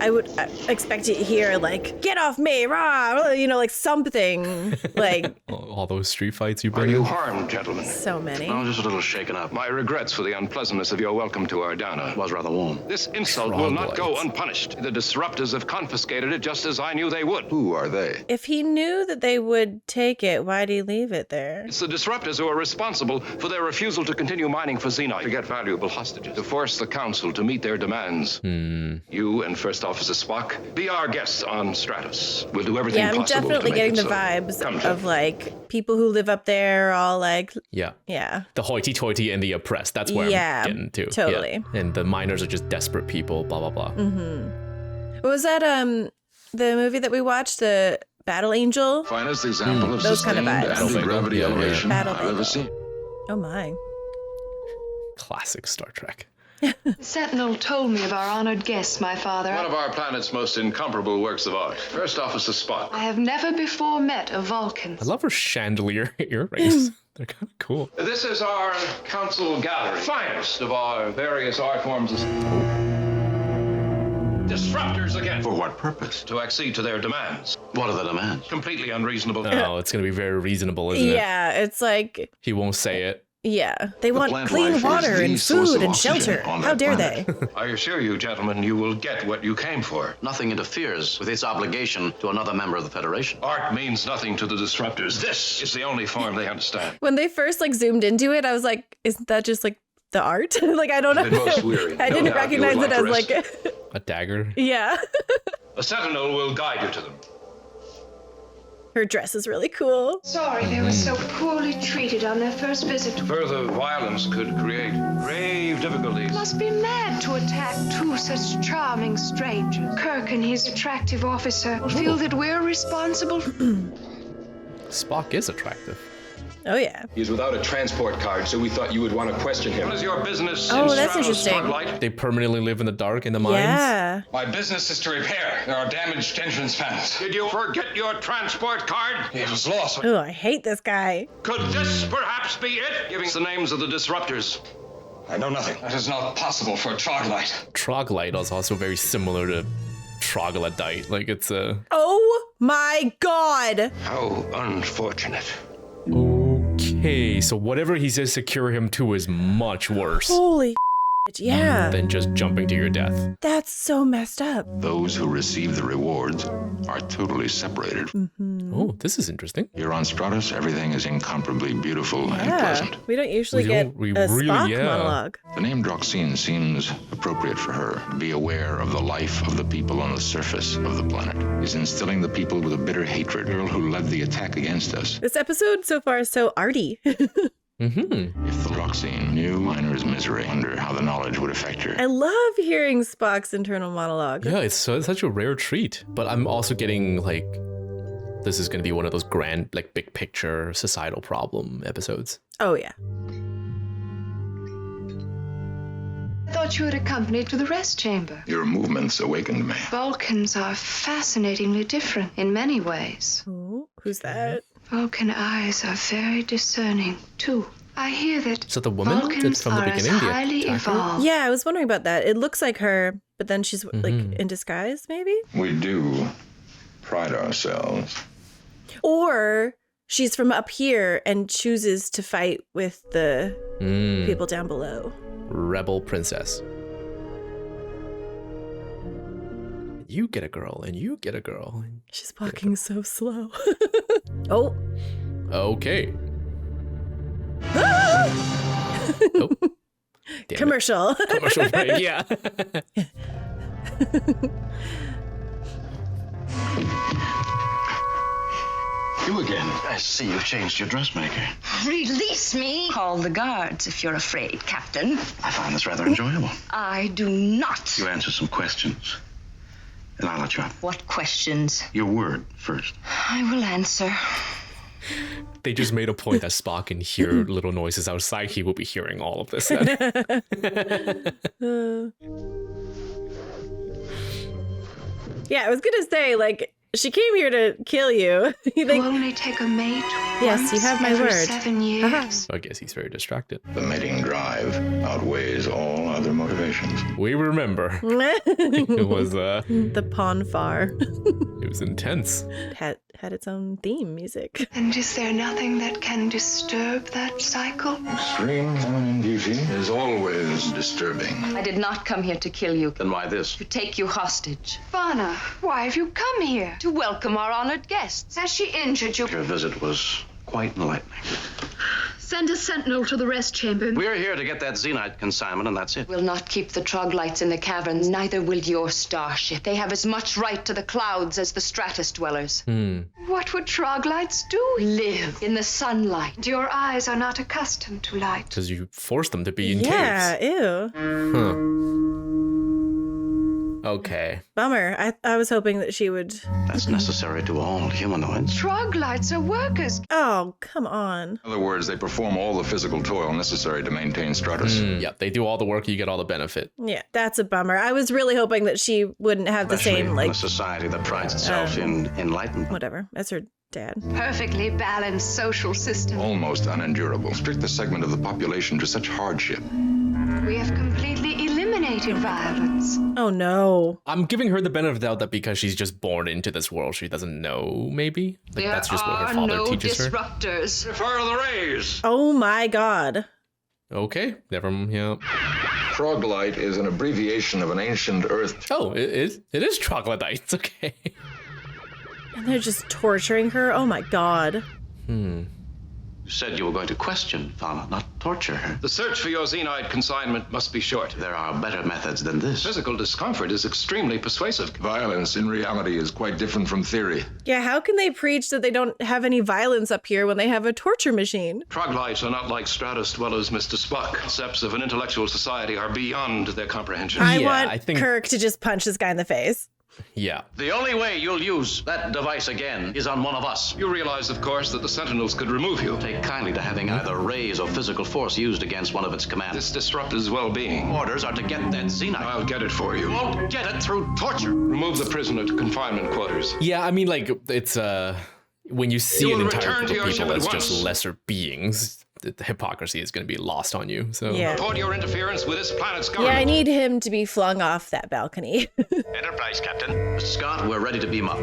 I would expect to hear like "Get off me!" rah, you know, like something like. All those street fights you've been Are you in. harmed, gentlemen? So many. I'm just a little shaken up. My regrets for the unpleasantness of your welcome to Ardana. It was rather warm. This insult will not go unpunished. The disruptors have confiscated it just as I knew they would. Who are they? If he knew that they would take it, why'd he leave it there? It's the disruptors who are responsible for their refusal to continue mining for Xenite, to get valuable hostages, to force the Council to meet their demands. You and First Officer Spock, be our guests on Stratus. We'll do everything Yeah, I'm possible definitely to make getting it the so. vibes Come, of like people who live up there are all like, Yeah. yeah. The hoity-toity and the oppressed. That's where Yeah, I'm getting to. totally. Yeah. And the miners are just desperate people, blah, blah, blah. What was that, the movie that we watched, the Battle Angel? Finest example of Those kind of sustained vibes. anti-gravity Yeah, yeah. elevation Battle I've ever seen. Oh my. Classic Star Trek. Sentinel told me of our honored guests, my father. One of our planet's most incomparable works of art. First Officer Spock. I have never before met a Vulcan. I love her chandelier earrings. They're kind of cool. This is our council gallery. Finest of our various art forms. Disruptors again. For what purpose? To accede to their demands. What are the demands? Completely unreasonable. No, it's going to be very reasonable, isn't it? Yeah, it's like, He won't say it. yeah. They want plant clean life water is the and source food of and oxygen shelter. on How that dare planet. they? I assure you, gentlemen, you will get what you came for. Nothing interferes with its obligation to another member of the Federation. Art means nothing to the disruptors. This is the only form they understand. When they first like zoomed into it, I was like, isn't that just like the art? Like, I don't know. It was weary. I didn't No doubt you would recognize it like as to like, A dagger. yeah. A sentinel will guide you to them. Her dress is really cool. Sorry they were so poorly treated on their first visit. Further violence could create grave difficulties. Must be mad to attack two such charming strangers. Kirk and his attractive officer will feel that we're responsible. Spock is attractive. Oh yeah. He's without a transport card, so we thought you would want to question him. What is your business Oh, in that's Stratos, interesting. Starlight? They permanently live in the dark in the mines. Yeah. My business is to repair. There are damaged entrance panels. Did you forget your transport card? It was lost. Oh, I hate this guy. Could this perhaps be it? Giving us the names of the disruptors. I know nothing. That is not possible for a troglodyte. Troglodyte is also very similar to troglodyte. Like it's a... Oh my god! How unfortunate. Okay, so whatever he says secure him to is much worse. Holy yeah. Than just jumping to your death. That's so messed up. Those who receive the rewards are totally separated. Oh, this is interesting. Here on Stratus, everything is incomparably beautiful and pleasant. We don't usually get a Spock monologue. The name Droxine seems appropriate for her. Be aware of the life of the people on the surface of the planet. Is instilling the people with a bitter hatred. The girl who led the attack against us. This episode so far is so arty. If the Droxine knew Miner's misery, wonder how the knowledge would affect her. I love hearing Spock's internal monologue. Yeah, it's such a rare treat. But I'm also getting like, this is going to be one of those grand, like big picture societal problem episodes. Oh yeah. I thought you had accompanied to the rest chamber. Your movements awakened me. Vulcans are fascinatingly different in many ways. Oh, who's that? Vulcan eyes are very discerning, too. I hear that so the woman Vulcans from the beginning, highly evolved. Yeah, I was wondering about that. It looks like her, but then she's like in disguise, maybe? We do pride ourselves. Or she's from up here and chooses to fight with the people down below. Rebel princess. You get a girl, and you get a girl. She's walking so slow. Oh. Okay. Oh. Commercial. Commercial break, yeah. You again. I see you've changed your dressmaker. Release me. Call the guards if you're afraid, Captain. I find this rather enjoyable. I do not. You answer some questions, and I'll let you up. What questions? Your word first. I will answer. They just made a point that Spock can hear little noises outside. He will be hearing all of this then. Yeah, I was gonna say, like, she came here to kill you. You only take a mate yes, you have my every word. 7 years. So I guess he's very distracted. The mating drive outweighs all other motivations. We remember. It was the Ponfar. It was intense. Had its own theme music. And is there nothing that can disturb that cycle? Extreme feminine beauty is always disturbing. I did not come here to kill you. Then why this? To take you hostage. Vana, why have you come here? To welcome our honored guests. Has she injured you? Your visit was quite enlightening. Send a sentinel to the rest chamber. We're here to get that Xenite consignment, and that's it. We'll not keep the troglodytes in the caverns, neither will your starship. They have as much right to the clouds as the Stratus dwellers. What would troglodytes do? Live in the sunlight. Your eyes are not accustomed to light. Because you forced them to be in yeah, caves. Ew. Huh. Okay. Bummer. I was hoping that she would... That's necessary to all humanoids. Troglodytes are workers. Oh, come on. In other words, they perform all the physical toil necessary to maintain Stratus. Yeah, they do all the work, you get all the benefit. Yeah, that's a bummer. I was really hoping that she wouldn't have the Especially same, like... in a society that prides itself in enlightenment. Whatever. That's her dad. Perfectly balanced social system. Almost unendurable. Strict the segment of the population to such hardship. We have completely eliminated violence. Oh, no. I'm giving her the benefit of the doubt that because she's just born into this world, she doesn't know, maybe? Like, There that's just what her are father no teaches her. disruptors. Fire the rays. Oh, my God. Okay, yeah. Troglodyte is an abbreviation of an ancient Earth. Oh, it is troglodytes, okay. And they're just torturing her? Oh, my God. You said you were going to question Vana, not torture her. The search for your Xenite consignment must be short. There are better methods than this. Physical discomfort is extremely persuasive. Violence in reality is quite different from theory. Yeah, how can they preach that they don't have any violence up here when they have a torture machine? Troglodytes are not like Stratus dwellers, Mr. Spock. Concepts of an intellectual society are beyond their comprehension. I want Kirk to just punch this guy in the face. Yeah. The only way you'll use that device again is on one of us. You realize, of course, that the Sentinels could remove you. Take kindly to having either rays or physical force used against one of its commanders. This disrupts his well-being. Orders are to get that Xenite. I'll get it for you. You won't get it through torture. Remove the prisoner to confinement quarters. Yeah, I mean, like, it's, when you see You an will entire return group to of your people ship as at just once. lesser beings, the hypocrisy is going to be lost on you. So Yeah. Report your interference with this planet's Yeah, government. I need him to be flung off that balcony. Enterprise, Captain. Mr. Scott, we're ready to beam up.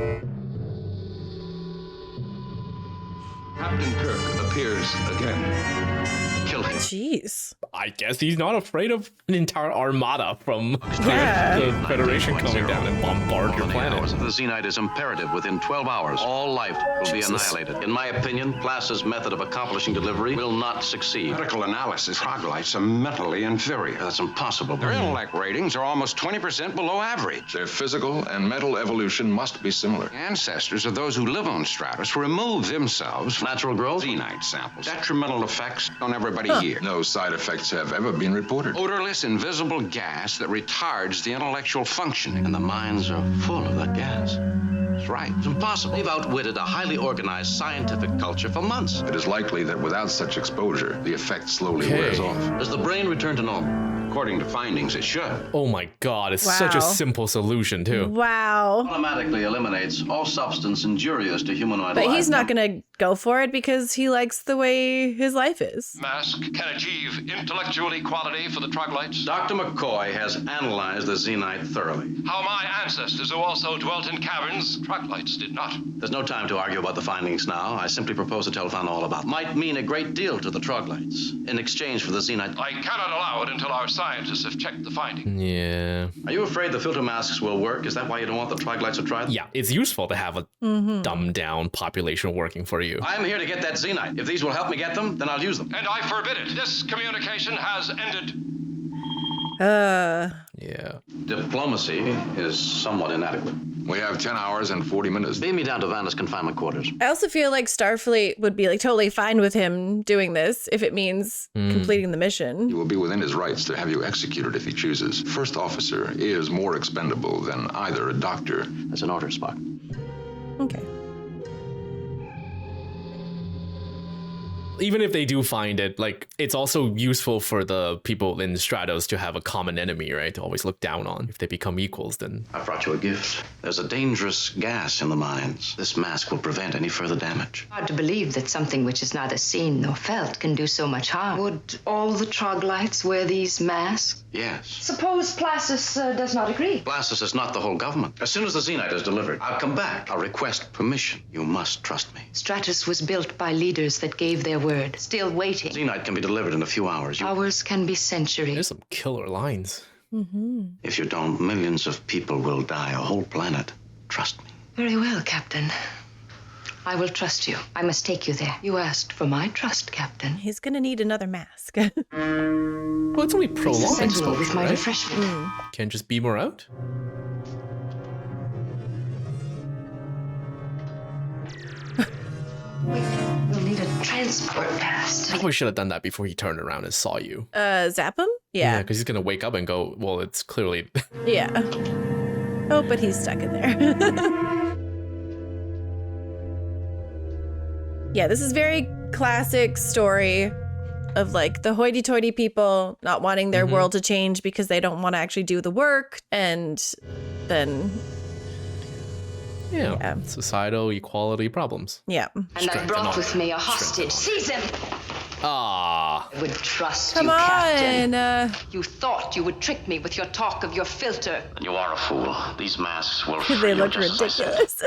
Captain Kirk appears again. Kill him. Jeez. I guess he's not afraid of an entire armada from Yeah. the Federation coming down and bombard your planet. The Xenite is imperative. Within 12 hours, all life will be annihilated. In my opinion, Place's method of accomplishing delivery will not succeed. Medical analysis, troglodytes are mentally inferior. That's impossible. Their intellect ratings are almost 20% below average. Their physical and mental evolution must be similar. Ancestors of those who live on Stratus remove themselves from Natural growth? Xenite samples. Detrimental effects on everybody here. No side effects have ever been reported. Odorless, invisible gas that retards the intellectual functioning. And the mines are full of that gas. That's right. It's impossible. They've outwitted a highly organized scientific culture for months. It is likely that without such exposure, the effect slowly wears off. Does the brain return to normal? According to findings, it should. Oh my god, it's such a Wow. simple solution too. Wow. Automatically eliminates all substance injurious to humanoid But life. he's not going to go for it because he likes the way his life is. Mask can achieve intellectual equality for the troglodytes. Dr. McCoy has analyzed the Xenite thoroughly. How my ancestors, who also dwelt in caverns, troglodytes did not. There's no time to argue about the findings now. I simply propose to tell Van all about them. Might mean a great deal to the troglodytes in exchange for the Xenite. I cannot allow it until our scientists have checked the findings. Yeah. Are you afraid the filter masks will work? Is that why you don't want the troglodytes to try them? Yeah, it's useful to have a dumbed down population working for you. I'm here to get that Xenite. If these will help me get them, then I'll use them. And I forbid it. This communication has ended. Yeah. Diplomacy is somewhat inadequate. We have 10 hours and 40 minutes. Beam me down to Vanda's confinement quarters. I also feel like Starfleet would be like totally fine with him doing this if it means completing the mission. He will be within his rights to have you executed if he chooses. First officer is more expendable than either a doctor. That's an order, Spock. Okay. Even if they do find it, like, it's also useful for the people in Stratos to have a common enemy, right? To always look down on. If they become equals, then... I brought you a gift. There's a dangerous gas in the mines. This mask will prevent any further damage. Hard to believe that something which is neither seen nor felt can do so much harm. Would all the troglodytes wear these masks? Yes. Suppose Placis does not agree. Blastus is not the whole government. As soon as the Xenite is delivered, I'll come back. I'll request permission. You must trust me. Stratus was built by leaders that gave their word. Still waiting. Xenite can be delivered in a few hours. Hours can be centuries. There's some killer lines. If you don't, millions of people will die. A whole planet. Trust me. Very well, Captain. I will trust you. I must take you there. You asked for my trust, Captain. He's going to need another mask. Well, it's only prolonged Sentinel with exposure, my right? refreshment. Can't just beam her out? We'll need a transport pass. Probably should have done that before he turned around and saw you. Zap him? Yeah. because he's gonna wake up and go, well, it's clearly... Yeah. Oh, but he's stuck in there. Yeah, this is very classic story of like the hoity-toity people not wanting their world to change because they don't want to actually do the work, and then Yeah. Societal equality problems. yeah. And I Strength brought and with me a hostage. Seize him! Ah. I would trust Come you, Captain. on. You thought you would trick me with your talk of your filter. And you are a fool. These masks will free They you look just as I said. ridiculous.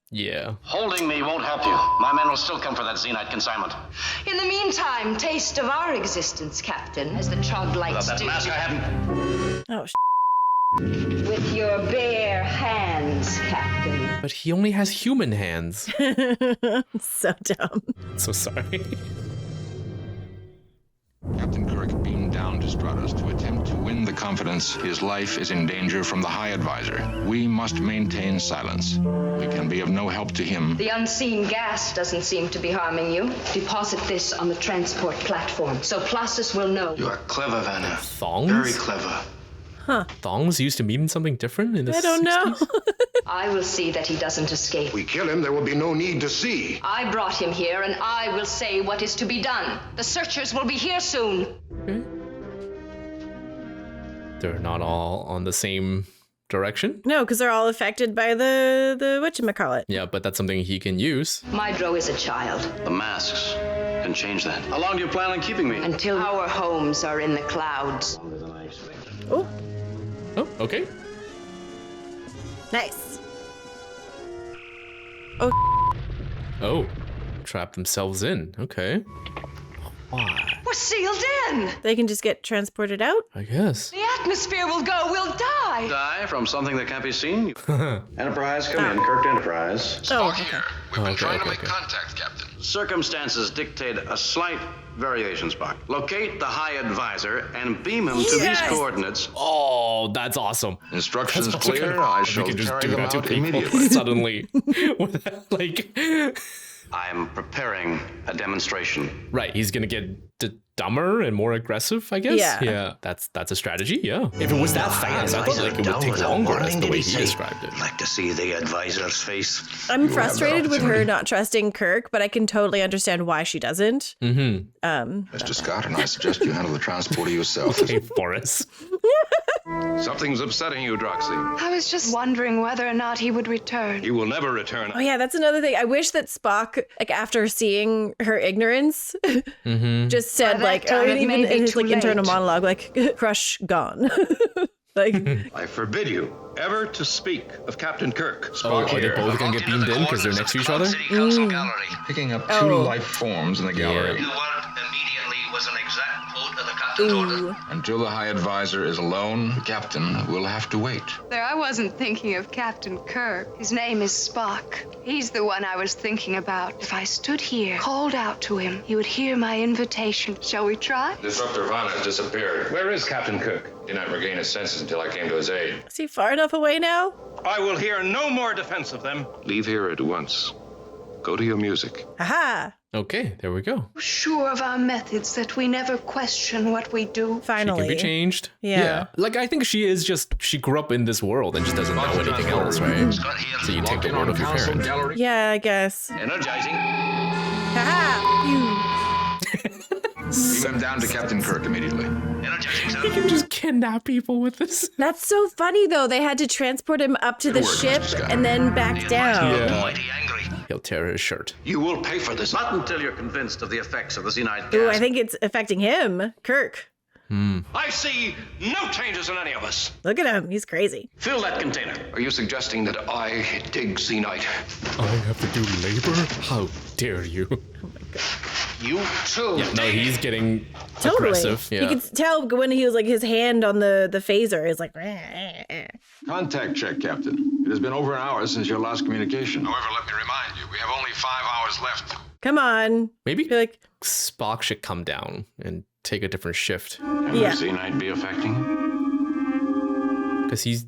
Yeah. Holding me won't help you. My men will still come for that Xenite consignment. In the meantime, taste of our existence, Captain, as the troglodytes Without that do. mask, I haven't. Oh, With your bare hands, Captain. But he only has human hands. So dumb. So sorry. Captain Kirk beamed down to Stratos to attempt to win the confidence. His life is in danger from the High Advisor. We must maintain silence. We can be of no help to him. The unseen gas doesn't seem to be harming you. Deposit this on the transport platform, so Placis will know. You are clever, Vanna. Thongs? Very clever. Huh. Thongs used to mean something different in the I don't know. I will see that he doesn't escape. We kill him, there will be no need to see. I brought him here, and I will say what is to be done. The searchers will be here soon. They're not all on the same direction. No, because they're all affected by the whatchamacallit. Yeah, but that's something he can use. Mydro is a child. The masks can change that. How long do you plan on keeping me? Until our homes are in the clouds. Oh. Oh, okay. Nice. Oh. Oh. Trap themselves in. Okay. Why? We're sealed in. They can just get transported out? I guess. The atmosphere will go. We'll die. Die from something that can't be seen? Enterprise, come in. Kirk to Enterprise. Oh, okay. We've been trying to make contact, Captain. Circumstances dictate a slight variation, Spock. Locate the High Advisor and beam him to these coordinates. Oh, that's awesome. Instructions That's also clear. kinda- I we shall can just carry do them that to out people immediately. suddenly. Like, I'm preparing a demonstration. right, he's gonna get dumber and more aggressive, I guess. Yeah. That's a strategy. Yeah. If it was that fast, I thought like it would take longer. That's the way he described it. Like to see the advisor's face. I'm frustrated with her not trusting Kirk, but I can totally understand why she doesn't. Mr. Scott, and I suggest you handle the transporter yourself. Okay, Forrest. Something's upsetting you, Droxy. I was just wondering whether or not he would return. He will never return. Oh yeah, that's another thing. I wish that Spock, like after seeing her ignorance, just said By that like, time, and it even may be in his too like internal late. monologue, like crush gone. Like, I forbid you ever to speak of Captain Kirk. Oh, are they both gonna get beamed in because they're next to each other? City Council Gallery. Picking up two life forms in the gallery. The word immediately was an exact quote of the captain's order. Until the High Advisor is alone, the captain will have to wait. There, I wasn't thinking of Captain Kirk. His name is Spock. He's the one I was thinking about. If I stood here, called out to him, he would hear my invitation. Shall we try? Disruptor Vana has disappeared. Where is Captain Kirk? Did not regain his senses until I came to his aid. is he far enough away now? I will hear no more defense of them. Leave here at once. Go to your music. Aha! Okay, there we go. Sure of our methods that we never question what we do. Finally. She can be changed. Yeah. Like, I think she grew up in this world and just doesn't know anything else, right? So you take the word of your parents. Yeah, I guess. Energizing. Haha! Beam him down to Captain Kirk immediately. Energizing, sir. You can just kidnap people with this. That's so funny though. They had to transport him up to the work, ship Mr. Scott. and then back down. Yeah. Mighty angry. He'll tear his shirt. You will pay for this. Not until you're convinced of the effects of the Xenite gas. Ooh, I think it's affecting him, Kirk. I see no changes in any of us. Look at him. He's crazy. Fill that container. Are you suggesting that I dig Xenite? I have to do labor? How dare you? You too. Yeah, no, he's getting Totally. aggressive. Yeah. You could tell when he was like his hand on the phaser is like. Contact check, Captain. It has been over an hour since your last communication. However, let me remind you, we have only 5 hours left. Come on. Maybe Be like, Spock should come down and take a different shift. Can Yeah. the Xenite be affecting him? Because he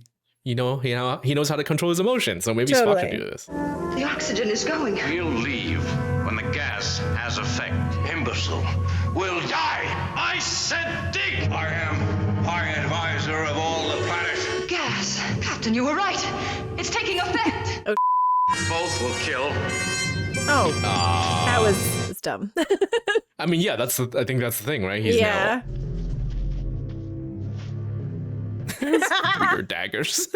knows how to control his emotions. So maybe Spock Totally. can do this. The oxygen is going. He'll leave when the gas has effect. Imbecile. Will die. I said dig. I am High Advisor of all the planet. Gas. Captain, you were right. It's taking effect. Both will kill. oh, that was dumb. I mean, yeah, I think that's the thing, right? He's yeah. now your daggers.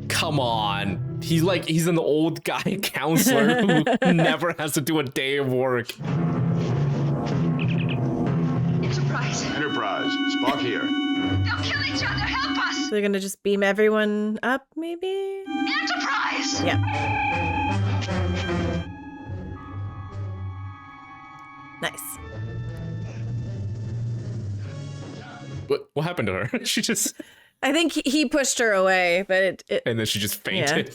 Come on. He's an old guy counselor who never has to do a day of work. Enterprise. Enterprise, Spock here. They'll kill each other. Help us. They're gonna just beam everyone up, maybe? Enterprise. Yeah. Nice. What happened to her? She just I think he pushed her away, but it and then she just fainted.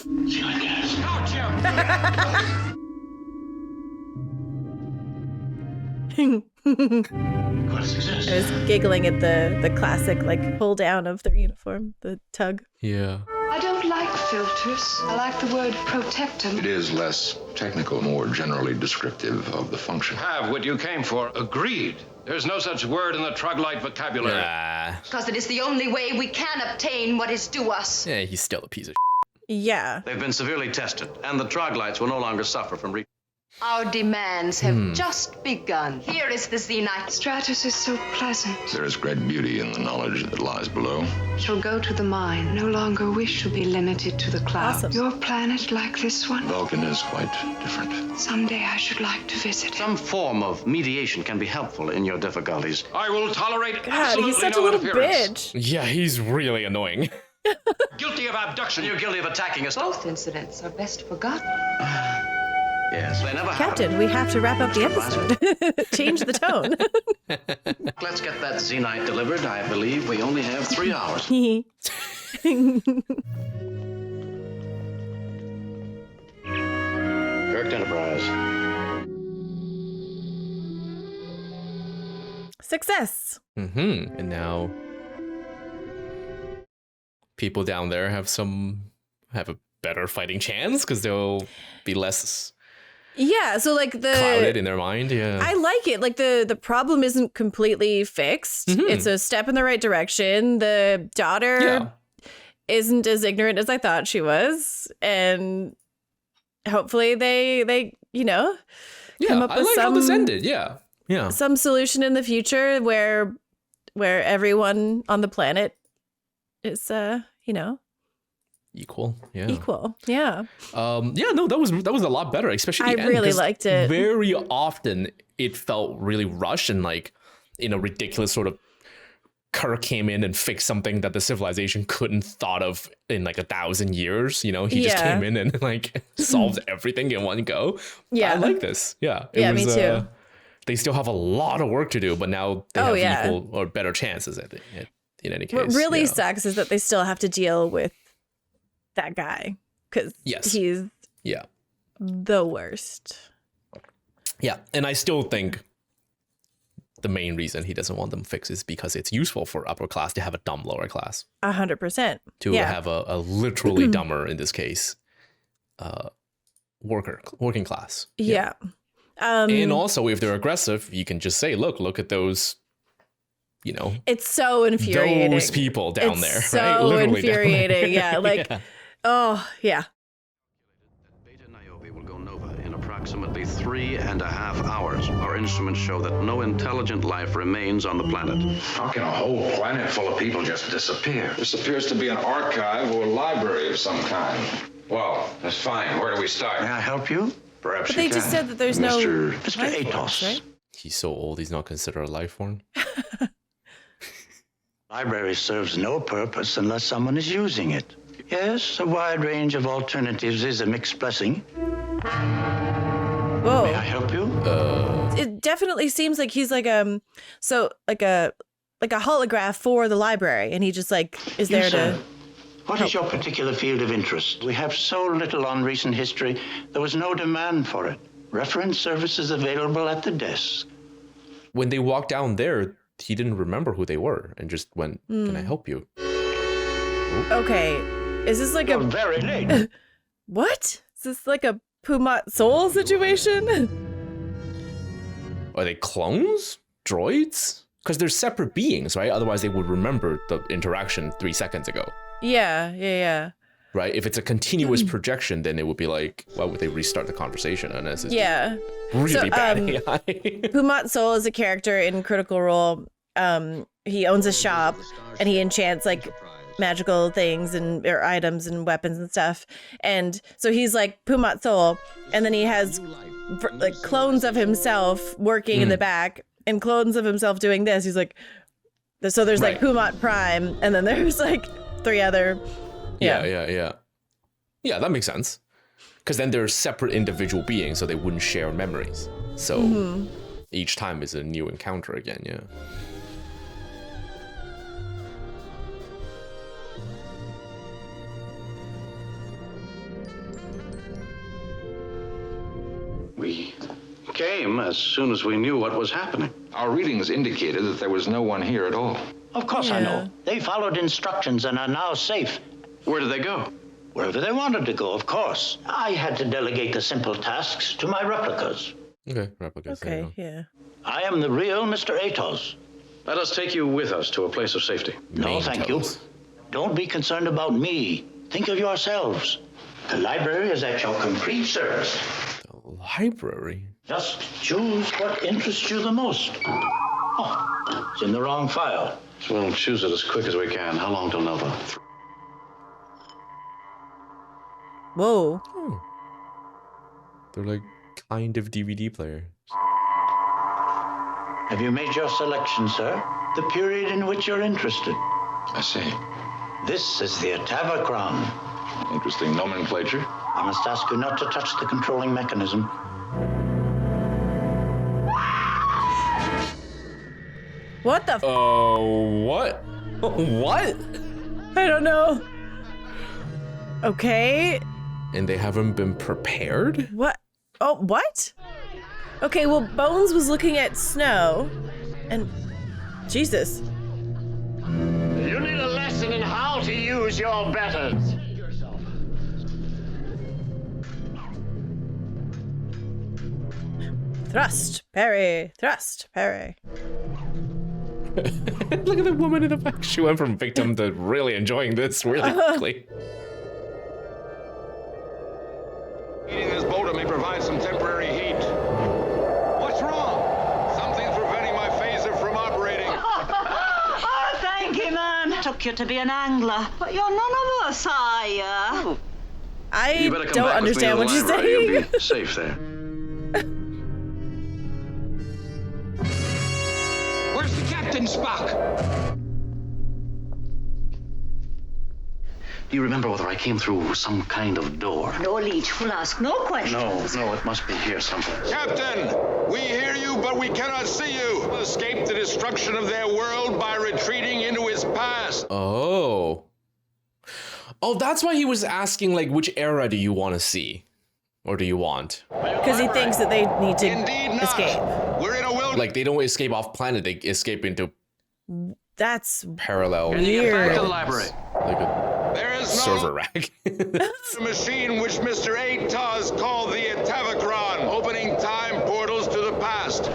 I was giggling at the classic like pull down of their uniform, the tug. Yeah. I don't like filters. I like the word protectum. It is less technical, more generally descriptive of the function. Have what you came for. Agreed. There's no such word in the Troglite vocabulary. Because it is the only way we can obtain what is due us. Yeah, he's still a piece of Yeah. They've been severely tested, and the Troglites will no longer suffer from Our demands have just begun. Here is the Zenite. Stratus is so pleasant. There is great beauty in the knowledge that lies below. Shall go to the mine. No longer wish to be limited to the clouds. Awesome. Your planet like this one? Vulcan is quite different. Someday I should like to visit. Some form of mediation can be helpful in your difficulties. I will tolerate God, absolutely he's such no a little interference. bitch. Yeah, he's really annoying. Guilty of abduction. You're guilty of attacking us. Both incidents are best forgotten. Yes, they never Captain, we have to wrap up the episode. Change the tone. Let's get that Zenite delivered. I believe we only have 3 hours. Kirk Enterprise. Success. And now people down there have a better fighting chance because they'll be less Yeah, so like clouded in their mind. Yeah, I like it. Like the problem isn't completely fixed. It's a step in the right direction. The daughter isn't as ignorant as I thought she was, and hopefully they come up with how this ended. Yeah. Some solution in the future where everyone on the planet is equal. Yeah. Equal. Yeah. No, that was a lot better, especially the I end, really 'cause liked it. Very often it felt really rushed and like in a ridiculous sort of Kirk came in and fixed something that the civilization couldn't thought of in like 1,000 years. He just came in and like solved everything in one go. Yeah. I like this. Yeah. Me too. They still have a lot of work to do, but now they have equal or better chances at it. In any case. What really sucks is that they still have to deal with that guy because he's the worst. Yeah, and I still think the main reason he doesn't want them fixed is because it's useful for upper class to have a dumb lower class. 100%. To have a literally dumber, in this case, working class. Yeah. And also, if they're aggressive, you can just say, look at those, it's so infuriating. Those people down there. So right? Literally infuriating. Yeah. Like, oh, yeah. Beta Niobe will go nova in approximately 3.5 hours. Our instruments show that no intelligent life remains on the planet. How can a whole planet full of people just disappear? This appears to be an archive or a library of some kind. Well, that's fine. Where do we start? May I help you? Perhaps But they just said that there's no Mr. life Atos. forms, right? He's so old, he's not considered a life form. Library serves no purpose unless someone is using it. Yes, a wide range of alternatives is a mixed blessing. Whoa. May I help you? It definitely seems like he's like a holograph for the library, and he just like is there to. What is your particular field of interest? We have so little on recent history, there was no demand for it. Reference services available at the desk. When they walked down there, he didn't remember who they were and just went, "Can I help you?" Okay, is this like You're very late. What? Is this like a Pumat Soul situation? Are they clones? Droids? Because they're separate beings, right? Otherwise, they would remember the interaction 3 seconds ago. Yeah. Right? If it's a continuous projection, then it would be like, why would they restart the conversation unless it's really bad AI? Pumat Soul is a character in Critical Role. He owns a shop and he enchants like magical things or items and weapons and stuff. And so he's like Pumat Soul, and then he has like clones of himself working in the back and clones of himself doing this. He's like, so there's like Pumat Prime, and then there's like 3 other. Yeah, that makes sense. Because then they're separate individual beings, so they wouldn't share memories. So each time is a new encounter again, yeah. We came as soon as we knew what was happening. Our readings indicated that there was no one here at all. Of course I know. They followed instructions and are now safe. Where did they go? Wherever they wanted to go, of course. I had to delegate the simple tasks to my replicas. Okay, replicas. Okay, yeah. I am the real Mr. Atos. Let us take you with us to a place of safety. No, thank you. Don't be concerned about me. Think of yourselves. The library is at your complete service. The library? Just choose what interests you the most. Oh, it's in the wrong file. We'll choose it as quick as we can. How long till Nova? Whoa. Oh. They're like kind of DVD players. Have you made your selection, sir? The period in which you're interested. I see. This is the Atavachron. Interesting nomenclature. I must ask you not to touch the controlling mechanism. What the? What? What? I don't know. Okay. And they haven't been prepared? What? Oh, what? Okay, well, Bones was looking at Snow, and Jesus. You need a lesson in how to use your betters. Thrust, parry, thrust, parry. Look at the woman in the back. She went from victim to really enjoying this really quickly. Eating this boulder may provide some temporary heat. What's wrong? Something's preventing my phaser from operating. Oh, thank you, man. Took you to be an angler, but you're none of us, are you? I better come don't back with me to understand the what she's library. You'll saying. be safe there. Where's the captain, Spock? Do you remember whether I came through some kind of door? No, Leech, we'll ask no questions. No, it must be here somewhere. Captain, we hear you, but we cannot see you. Escape the destruction of their world by retreating into its past. Oh, that's why he was asking, like, which era do you want to see? Or do you want? Because he thinks that they need to escape. We're in a wilderness. Like, they don't escape off planet, they escape into That's parallel. Can you get back to the worlds. library? Like a There is server rack. a machine which Mr. TOS called the Atavachron, opening time portals to the past.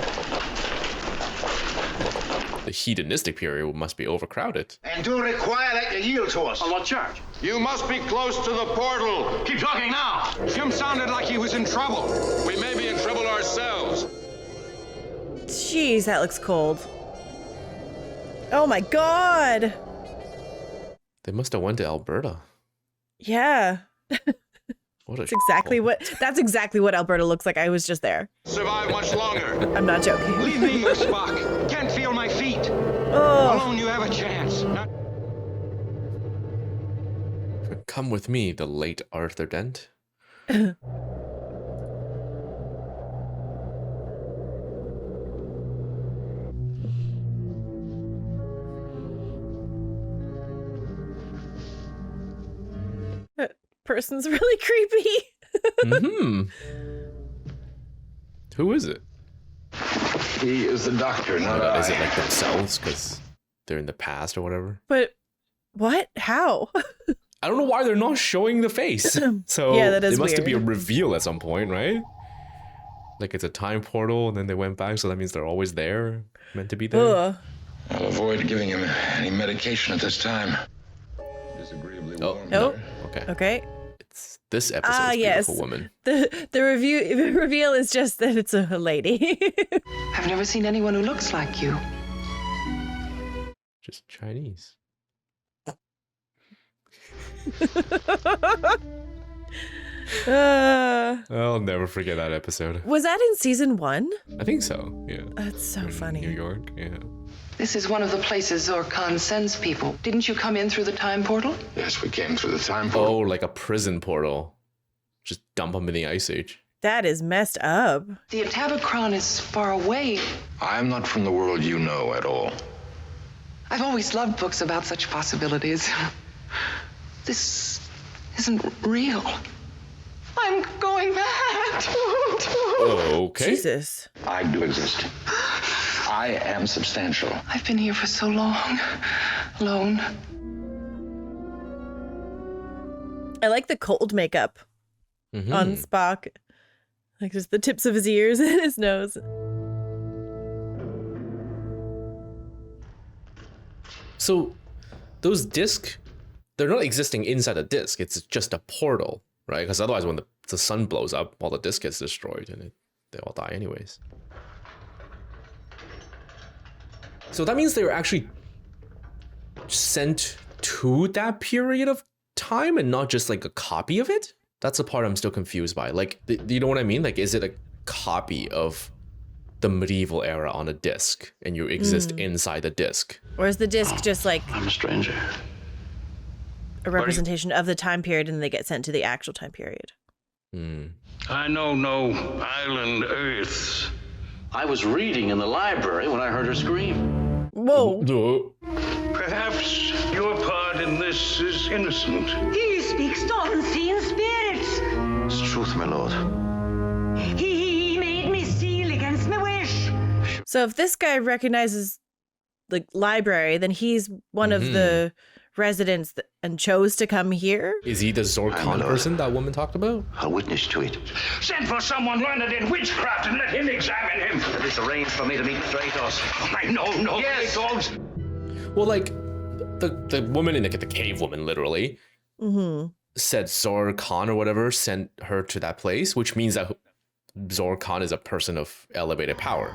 The hedonistic period must be overcrowded. And do require that you yield to us. On what charge? You must be close to the portal. Keep talking now. Jim sounded like he was in trouble. We may be in trouble ourselves. Jeez, that looks cold. Oh my god. They must have went to Alberta. Yeah. What a That's exactly what Alberta looks like. I was just there. Survive much longer. I'm not joking. Leave me, Spock. Can't feel my feet. Oh. Alone you have a chance. Come with me, the late Arthur Dent. That person's really creepy. Who is it? He is the doctor, not I. Is it like themselves because they're in the past or whatever? But what? How? I don't know why they're not showing the face. So Yeah, that is it must weird. be a reveal at some point, right? Like it's a time portal and then they went back, so that means they're always there, meant to be there. Ugh. I'll avoid giving him any medication at this time. Disagreeably warm. Nope. Okay. Okay. It's this episode's Yes. beautiful woman. The reveal is just that it's a lady. I've never seen anyone who looks like you. Just Chinese. I'll never forget that episode. Was that in season 1? I think so, yeah. That's so funny. New York, yeah. This is one of the places Zorkon sends people. Didn't you come in through the time portal? Yes, we came through the time portal. Oh, like a prison portal. Just dump them in the Ice Age. That is messed up. The Atavachron is far away. I'm not from the world you know at all. I've always loved books about such possibilities. This isn't real. I'm going mad. Okay. Jesus. I do exist. I am substantial. I've been here for so long, alone. I like the cold makeup on Spock. Like just the tips of his ears and his nose. So those discs, they're not existing inside a disc. It's just a portal, right? Because otherwise when the the sun blows up, all the disc gets destroyed, and they all die anyways. So that means they were actually sent to that period of time and not just like a copy of it? That's the part I'm still confused by. Like, you know what I mean? Like, is it a copy of the medieval era on a disc and you exist inside the disc? Or is the disc just like... I'm a stranger. A representation of the time period and they get sent to the actual time period? I know no island Earths. I was reading in the library when I heard her scream. Whoa. Perhaps your part in this is innocent. He speaks to unseen spirits. It's truth, my lord. He made me seal against my wish. So if this guy recognizes the library, then he's one of the residents and chose to come here? Is he the Zorkon person that woman talked about? I'll witness to it. Send for someone learned in witchcraft and let him examine him. It is arranged for me to meet Mr. TOS. I know no Yes. dogs. Well, like, the woman in the cave woman, literally, said Zorkon or whatever sent her to that place, which means that Zorkon is a person of elevated power.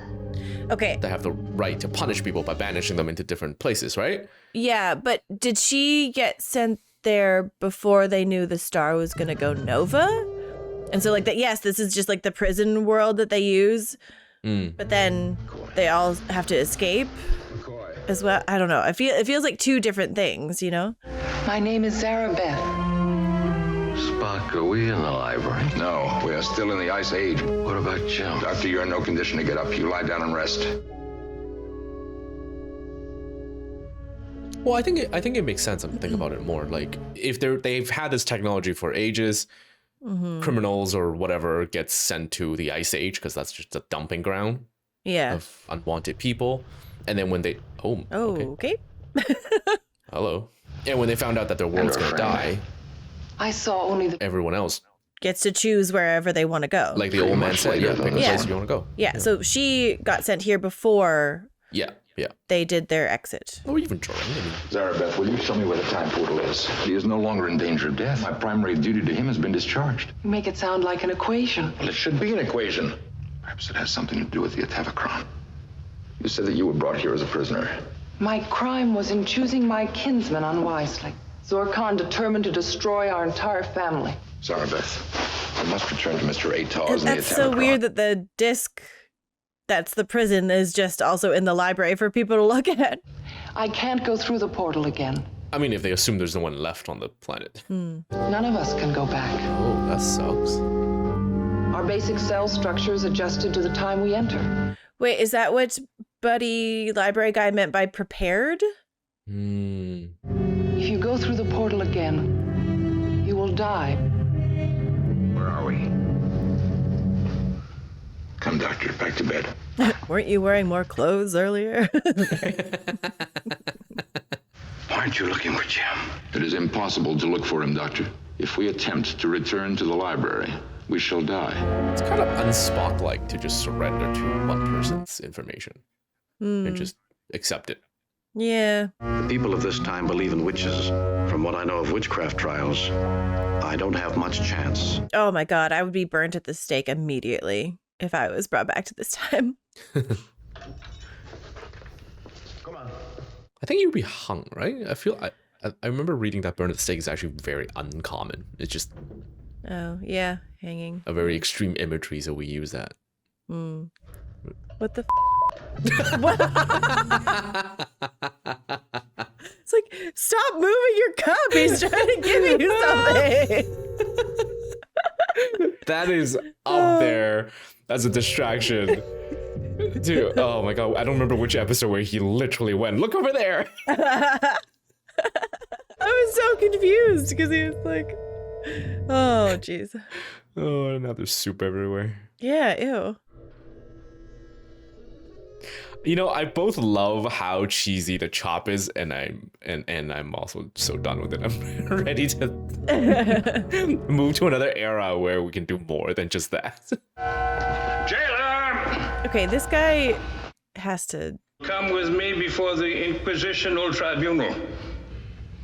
Okay. They have the right to punish people by banishing them into different places, right? Yeah, but did she get sent there before they knew the star was going to go nova? And so, like, that, yes, this is just like the prison world that they use, but then they all have to escape as well. I don't know. It feels like two different things, you know? My name is Sarah Beth. Spock, are we in the library? No, we are still in the Ice Age. What about Jim? Doctor, you're in no condition to get up. You lie down and rest. Well, I think it makes sense. I'm thinking about it more. Like, if they've had this technology for ages, criminals or whatever gets sent to the Ice Age because that's just a dumping ground of unwanted people. And then when they okay. Hello. And when they found out that their world's gonna die, I saw only everyone else gets to choose wherever they want to go. Like the old man said, pick a place you want to go. Yeah, so she got sent here before they did their exit. Or even Jordan. Zarabeth, will you show me where the time portal is? He is no longer in danger of death. My primary duty to him has been discharged. You make it sound like an equation. Well, it should be an equation. Perhaps it has something to do with the Atavachron. You said that you were brought here as a prisoner. My crime was in choosing my kinsman unwisely. Zorkon determined to destroy our entire family. Zarabeth, I must return to Mr. TOS. That's so weird that the disc that's the prison is just also in the library for people to look at. I can't go through the portal again. I mean, if they assume there's no one left on the planet. None of us can go back. Oh, that sucks. Our basic cell structure is adjusted to the time we enter. Wait, is that what Buddy Library Guy meant by prepared? If you go through the portal again, you will die. Where are we? Come, Doctor, back to bed. Weren't you wearing more clothes earlier? Why aren't you looking for Jim? It is impossible to look for him, Doctor. If we attempt to return to the library, we shall die. It's kind of un-Spock-like to just surrender to one person's information and just accept it. Yeah. The people of this time believe in witches. From what I know of witchcraft trials, I don't have much chance. Oh my God, I would be burnt at the stake immediately if I was brought back to this time. Come on. I think you'd be hung, right? I remember reading that burn at the stake is actually very uncommon. It's just oh yeah, hanging. A very extreme imagery, so we use that. What the what? It's like, stop moving your cup. He's trying to give you something. That is up there as a distraction. Dude, oh my God. I don't remember which episode where he literally went, look over there. I was so confused because he was like, oh, jeez. Oh, and now there's soup everywhere. Yeah, ew. You know, I both love how cheesy the chop is, and I'm also so done with it. I'm ready to move to another era where we can do more than just that. Jailer! Okay, this guy has to come with me before the Inquisitional Tribunal.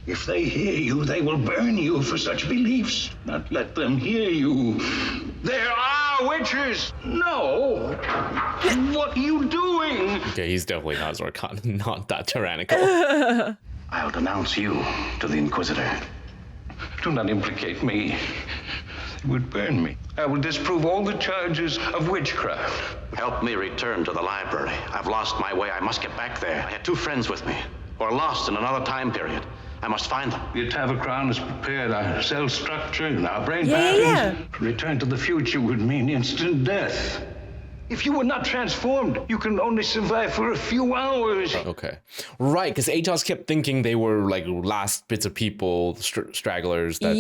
If they hear you, they will burn you for such beliefs. Not let them hear you. There are witches! No! What are you doing? Okay, he's definitely not Zorkon, not that tyrannical. I'll denounce you to the Inquisitor. Do not implicate me. It would burn me. I will disprove all the charges of witchcraft. Help me return to the library. I've lost my way. I must get back there. I had 2 friends with me who are lost in another time period. I must find them. The Atavachron has prepared our cell structure and our brain patterns. Return to the future would mean instant death. If you were not transformed, you can only survive for a few hours. Okay. Right, because ATOS kept thinking they were like last bits of people, stragglers that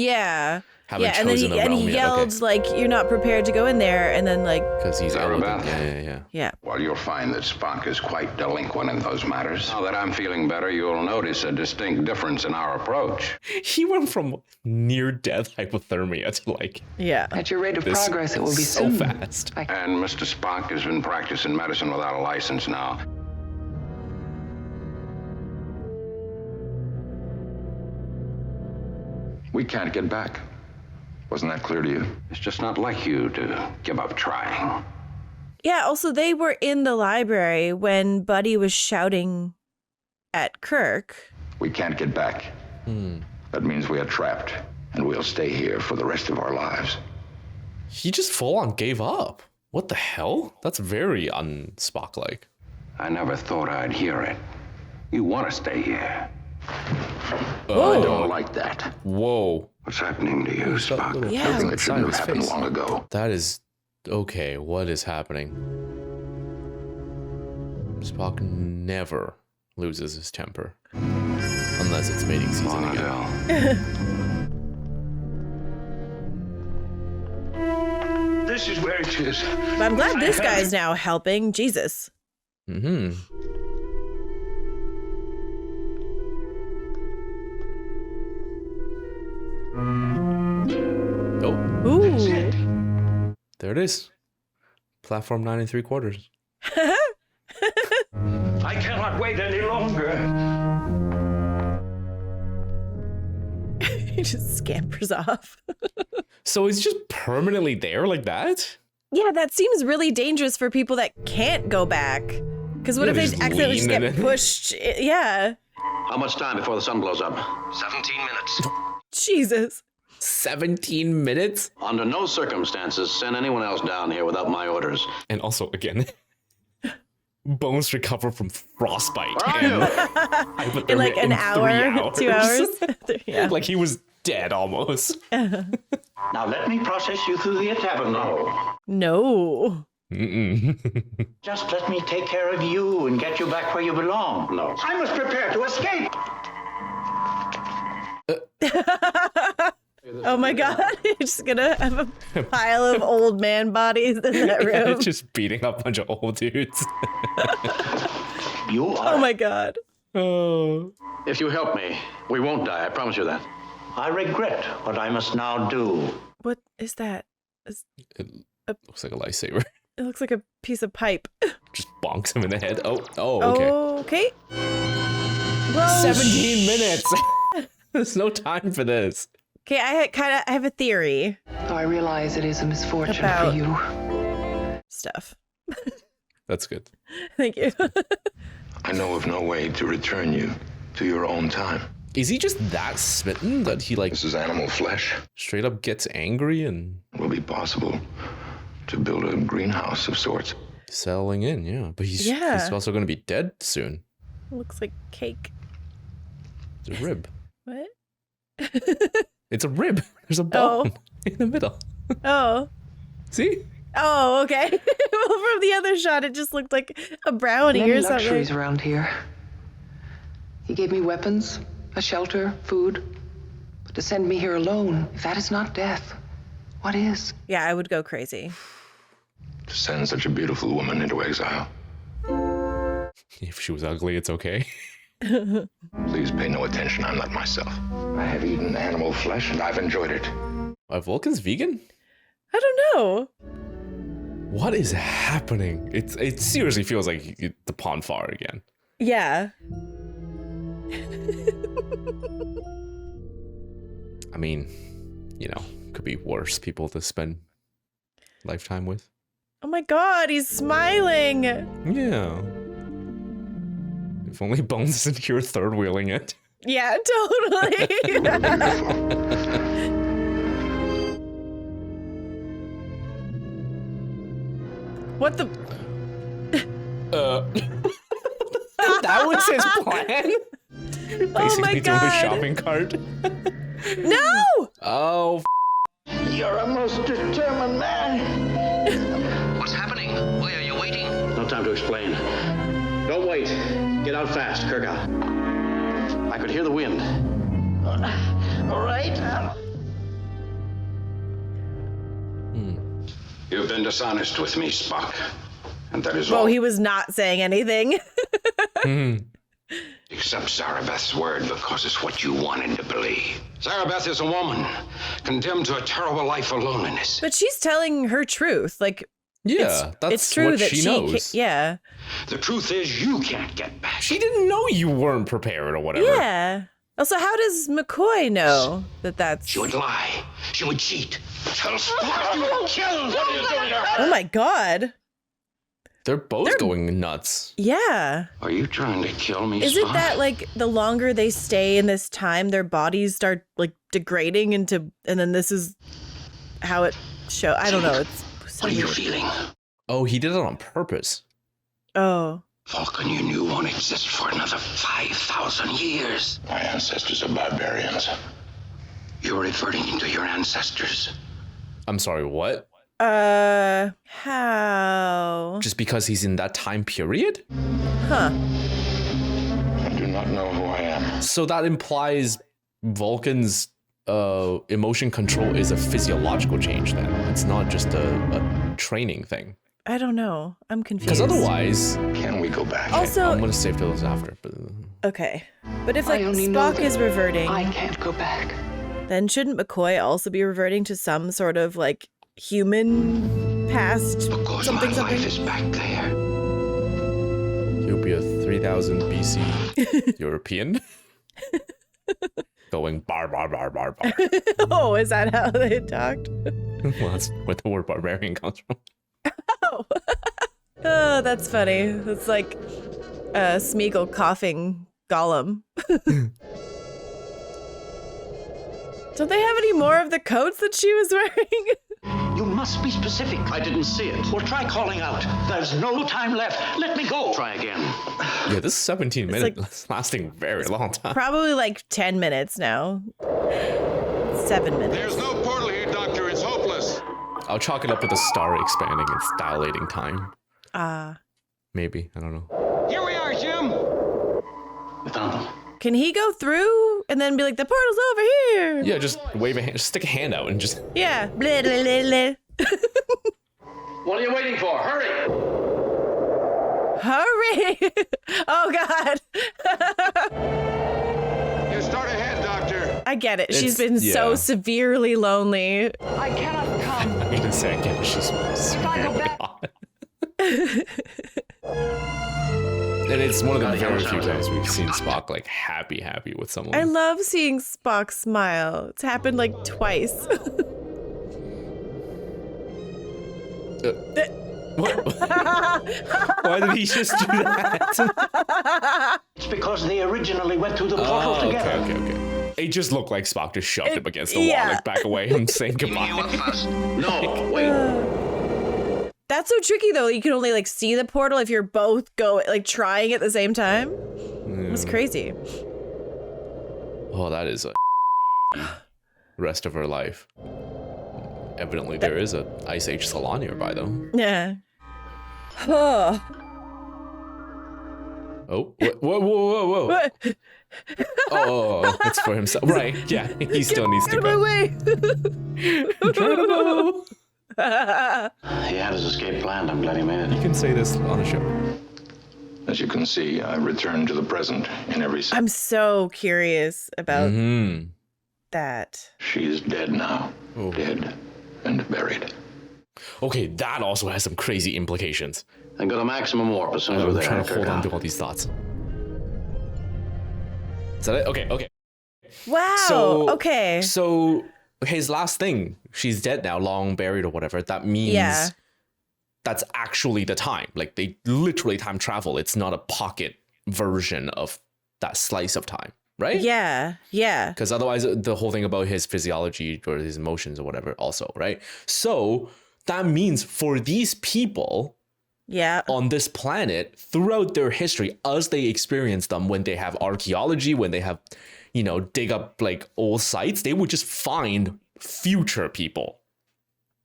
haven't chosen the realm and he yet. yelled like, "You're not prepared to go in there," and then like, because he's Arabelle. Yeah. Well, you'll find that Spock is quite delinquent in those matters. Now that I'm feeling better, you'll notice a distinct difference in our approach. He went from near-death hypothermia to like... Yeah. At your rate of progress, it will be so soon. fast. And Mr. Spock has been practicing medicine without a license now. We can't get back. Wasn't that clear to you? It's just not like you to give up trying. Yeah, also they were in the library when Buddy was shouting at Kirk. We can't get back. That means we are trapped, and we'll stay here for the rest of our lives. He just full-on gave up. What the hell? That's very un-Spock-like. I never thought I'd hear it. You want to stay here. I don't like that. Whoa. What's happening to you, Spock? Something that shouldn't have happened long ago. That is... Okay, what is happening? Spock never loses his temper. Unless it's mating season again. This is where it is. But I'm glad this guy's now helping. Jesus. Mm-hmm. Oh. Ooh. There it is. Platform 9 3/4. I cannot wait any longer. He just scampers off. So he's just permanently there like that? Yeah, that seems really dangerous for people that can't go back. Because what if they accidentally just get pushed? Yeah. How much time before the sun blows up? 17 minutes. Jesus. 17 minutes? Under no circumstances send anyone else down here without my orders. And also, again, bones recover from frostbite. In like an hour, 2 hours. Yeah. Like he was dead almost. Now let me process you through the Atavachron. No. Just let me take care of you and get you back where you belong. No. I must prepare to escape. Oh my God, you're just gonna have a pile of old man bodies in that room. Just beating up a bunch of old dudes. You are. Oh my God. Oh. If you help me, we won't die, I promise you that. I regret what I must now do. What is that? It looks like a lightsaber. It looks like a piece of pipe. Just bonks him in the head. Oh, okay. Okay. Well, 17 minutes. There's no time for this. Okay, I have a theory. I realize it is a misfortune about for you. Stuff. That's good. Thank you. I know of no way to return you to your own time. Is he just that smitten that he like... This is animal flesh. Straight up gets angry and... It will be possible to build a greenhouse of sorts. Settling in, yeah. But he's also going to be dead soon. Looks like cake. It's a rib. What? It's a rib. There's a bone in the middle. Oh. See? Oh, okay. Well, from the other shot, it just looked like a brownie Many or something. luxuries around here. He gave me weapons, a shelter, food. But to send me here alone, if that is not death, what is? Yeah, I would go crazy. To send such a beautiful woman into exile. If she was ugly, it's okay. Please pay no attention. I'm not myself. I have eaten animal flesh and I've enjoyed it. Are Vulcans vegan? I don't know. What is happening? It seriously feels like the Ponfar again. Yeah. mean, could be worse people to spend lifetime with. Oh my god, he's smiling. Yeah. If only Bones isn't here third wheeling it. Yeah, totally. What the? That was his plan? Basically doing a shopping cart. No! Oh, You're a most determined man. What's happening? Why are you waiting? No time to explain. Don't wait. Get out fast, Kirka. I could hear the wind. All right. You've been dishonest with me, Spock. And that is Well, all. he was not saying anything. Accept Zarabeth's word because it's what you wanted to believe. Zarabeth is a woman, condemned to a terrible life of loneliness. But she's telling her truth. Like, yeah, that's it's true what that she knows. Yeah. The truth is, you can't get back. She didn't know you weren't prepared or whatever. Yeah. Also, how does McCoy know that that's... She would lie. She would cheat. Tell Spock you would kill. What are you doing to her? Oh my god. They're both going nuts. Yeah. Are you trying to kill me, Is it Spock? that, like, the longer they stay in this time, their bodies start, like, degrading into... And then this is how it shows... I don't know. It's so What are you weird. feeling? Oh, he did it on purpose. Oh. Vulcan, you knew won't exist for another 5,000 years. My ancestors are barbarians. You're reverting to your ancestors. I'm sorry, what? How? Just because he's in that time period? Huh. I do not know who I am. So that implies Vulcan's emotion control is a physiological change then. It's not just a training thing. I don't know. I'm confused. Because otherwise... Can we go back? Also... I'm going to save those after. But... Okay. But if, like, I only know Spock that is reverting... I can't go back. Then shouldn't McCoy also be reverting to some sort of, like, human past Because something my something? life is back there. He'll be a 3000 BC European. Going bar, bar, bar, bar, bar. Oh, is that how they talked? Well, that's where the word barbarian comes from. Oh, that's funny. It's like Smeagol coughing Gollum. Don't they have any more of the coats that she was wearing? You must be specific. I didn't see it. Well, try calling out. There's no time left. Let me go. Try again. Yeah, this is 17 minutes. It's lasting very long time. Probably like 10 minutes now. 7 minutes. There's no portal here, Doctor. It's hopeless. I'll chalk it up with the star expanding. It's dilating time. Maybe. I don't know. Here we are, Jim. We found them. Can he go through and then be like, the portal's over here? Yeah, just wave a hand. Just stick a hand out and just... Yeah. Blah, blah, blah, blah. What are you waiting for? Hurry! Hurry! Oh, God. You start ahead, Doctor. I get it. She's It's- been so yeah. severely lonely. I cannot come. I'm going to say again, she's... If I go back, And it's one of the very few times we've seen Spock like happy with someone. I love seeing Spock smile. It's happened like twice. What? Why did he just do that? It's because they originally went through the portal together. Okay. It just looked like Spock just shoved him against the wall, yeah. like back away and saying goodbye. No, wait. That's so tricky though. You can only like see the portal if you're both trying at the same time. It was crazy. Oh, that is a rest of her life. Evidently, there is a Ice Age salon nearby, though. Yeah. Oh. Oh, whoa. What? Oh, it's for himself. Right, yeah, he still needs to Get out of my go. way. He had his escape planned. I'm glad he made it. You can say this on the show. As you can see, I return to the present in every sense. I'm so curious about that. She is dead now. Dead and buried. Okay, that also has some crazy implications. And go to maximum warp as soon as we're I'm there. trying to hold on to all these thoughts. Is that it? Okay. Wow. Okay. So his last thing, she's dead now, long buried or whatever. That means that's actually the time. Like they literally time travel. It's not a pocket version of that slice of time, right? Yeah. Yeah. Because otherwise, the whole thing about his physiology or his emotions or whatever, also, right? So that means for these people. Yeah. On this planet, throughout their history, as they experience them, when they have archaeology, when they have, dig up like old sites, they would just find future people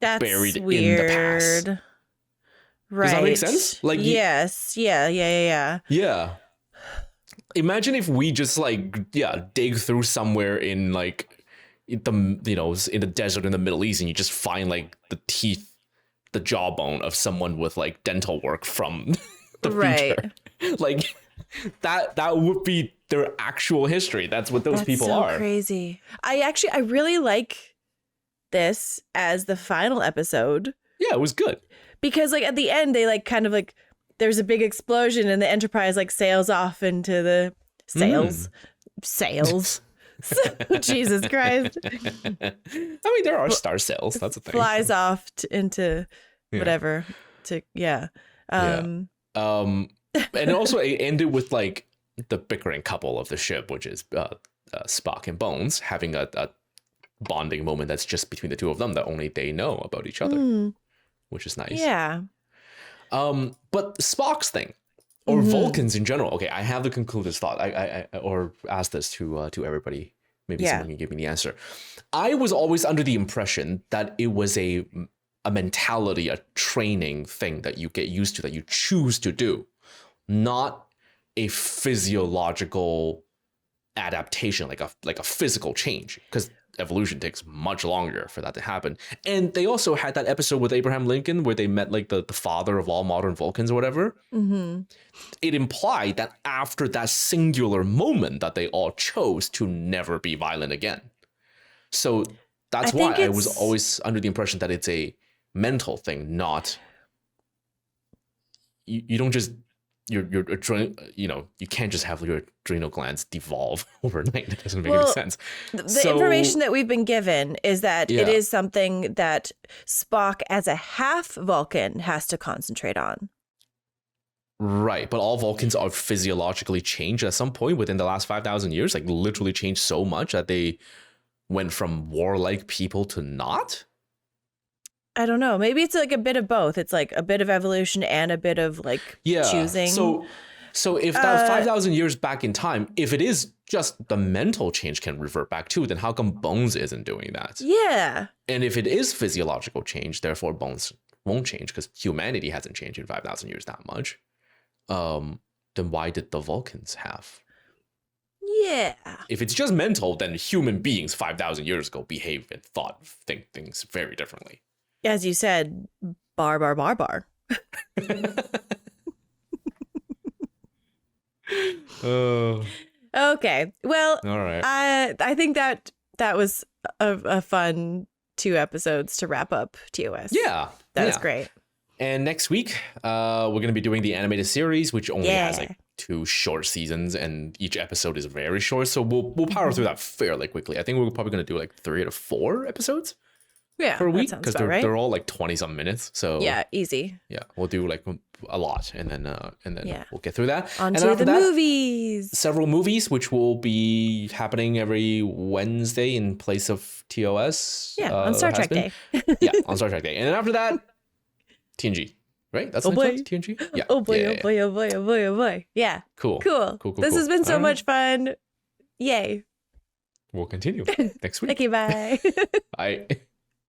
buried weird. in the past. Right. Does that make sense? Like, yes. Yeah. Imagine if we just dig through somewhere in like in the desert in the Middle East, and you just find like the teeth, the jawbone of someone with like dental work from the future. Like that would be their actual history. That's what those people are. That's so crazy. I really like this as the final episode. Yeah, it was good. Because like at the end they like kind of like there's a big explosion and the Enterprise like sails off into the sails. Jesus Christ. I mean, there are star sails. That's a thing. Flies off into whatever. And also it ended with like the bickering couple of the ship, which is Spock and Bones, having a bonding moment that's just between the two of them that only they know about each other, which is nice. Yeah. But Spock's thing, or Vulcans in general. Okay, I have to conclude this thought. I or ask this to everybody. Maybe someone can give me the answer. I was always under the impression that it was a mentality, a training thing that you get used to, that you choose to do, not a physiological adaptation, like a physical change, because evolution takes much longer for that to happen. And they also had that episode with Abraham Lincoln where they met like the father of all modern Vulcans or whatever. It implied that after that singular moment that they all chose to never be violent again. So that's why I was always under the impression that it's a mental thing, not you don't just you can't just have your adrenal glands devolve overnight. It doesn't make any sense. The information that we've been given is that it is something that Spock as a half Vulcan has to concentrate on. Right, but all Vulcans are physiologically changed at some point within the last 5,000 years, like literally changed so much that they went from warlike people to not? I don't know. Maybe it's like a bit of both. It's like a bit of evolution and a bit of like choosing. So if that 5,000 years back in time, if it is just the mental change can revert back to, then how come Bones isn't doing that? Yeah. And if it is physiological change, therefore Bones won't change because humanity hasn't changed in 5,000 years that much. Then why did the Vulcans have? Yeah. If it's just mental, then human beings 5,000 years ago behaved and think things very differently. As you said, bar. Okay. Well, all right. I think that was a fun 2 episodes to wrap up TOS. Yeah. That was great. And next week, we're going to be doing the animated series, which only has like 2 short seasons, and each episode is very short. So we'll power through that fairly quickly. I think we're probably going to do like 3 to 4 episodes. Yeah, per week, because they're all like 20-some minutes. So yeah, easy. Yeah, we'll do like a lot, and then we'll get through that. On to the movies. Several movies, which will be happening every Wednesday in place of TOS. Yeah, on Star Trek Day. Yeah, on Star Trek Day, and then after that, TNG. Right? That's TNG. Yeah. Oh boy. Yeah. Cool. This has been so much fun. Yay. We'll continue next week. Okay, bye. Bye.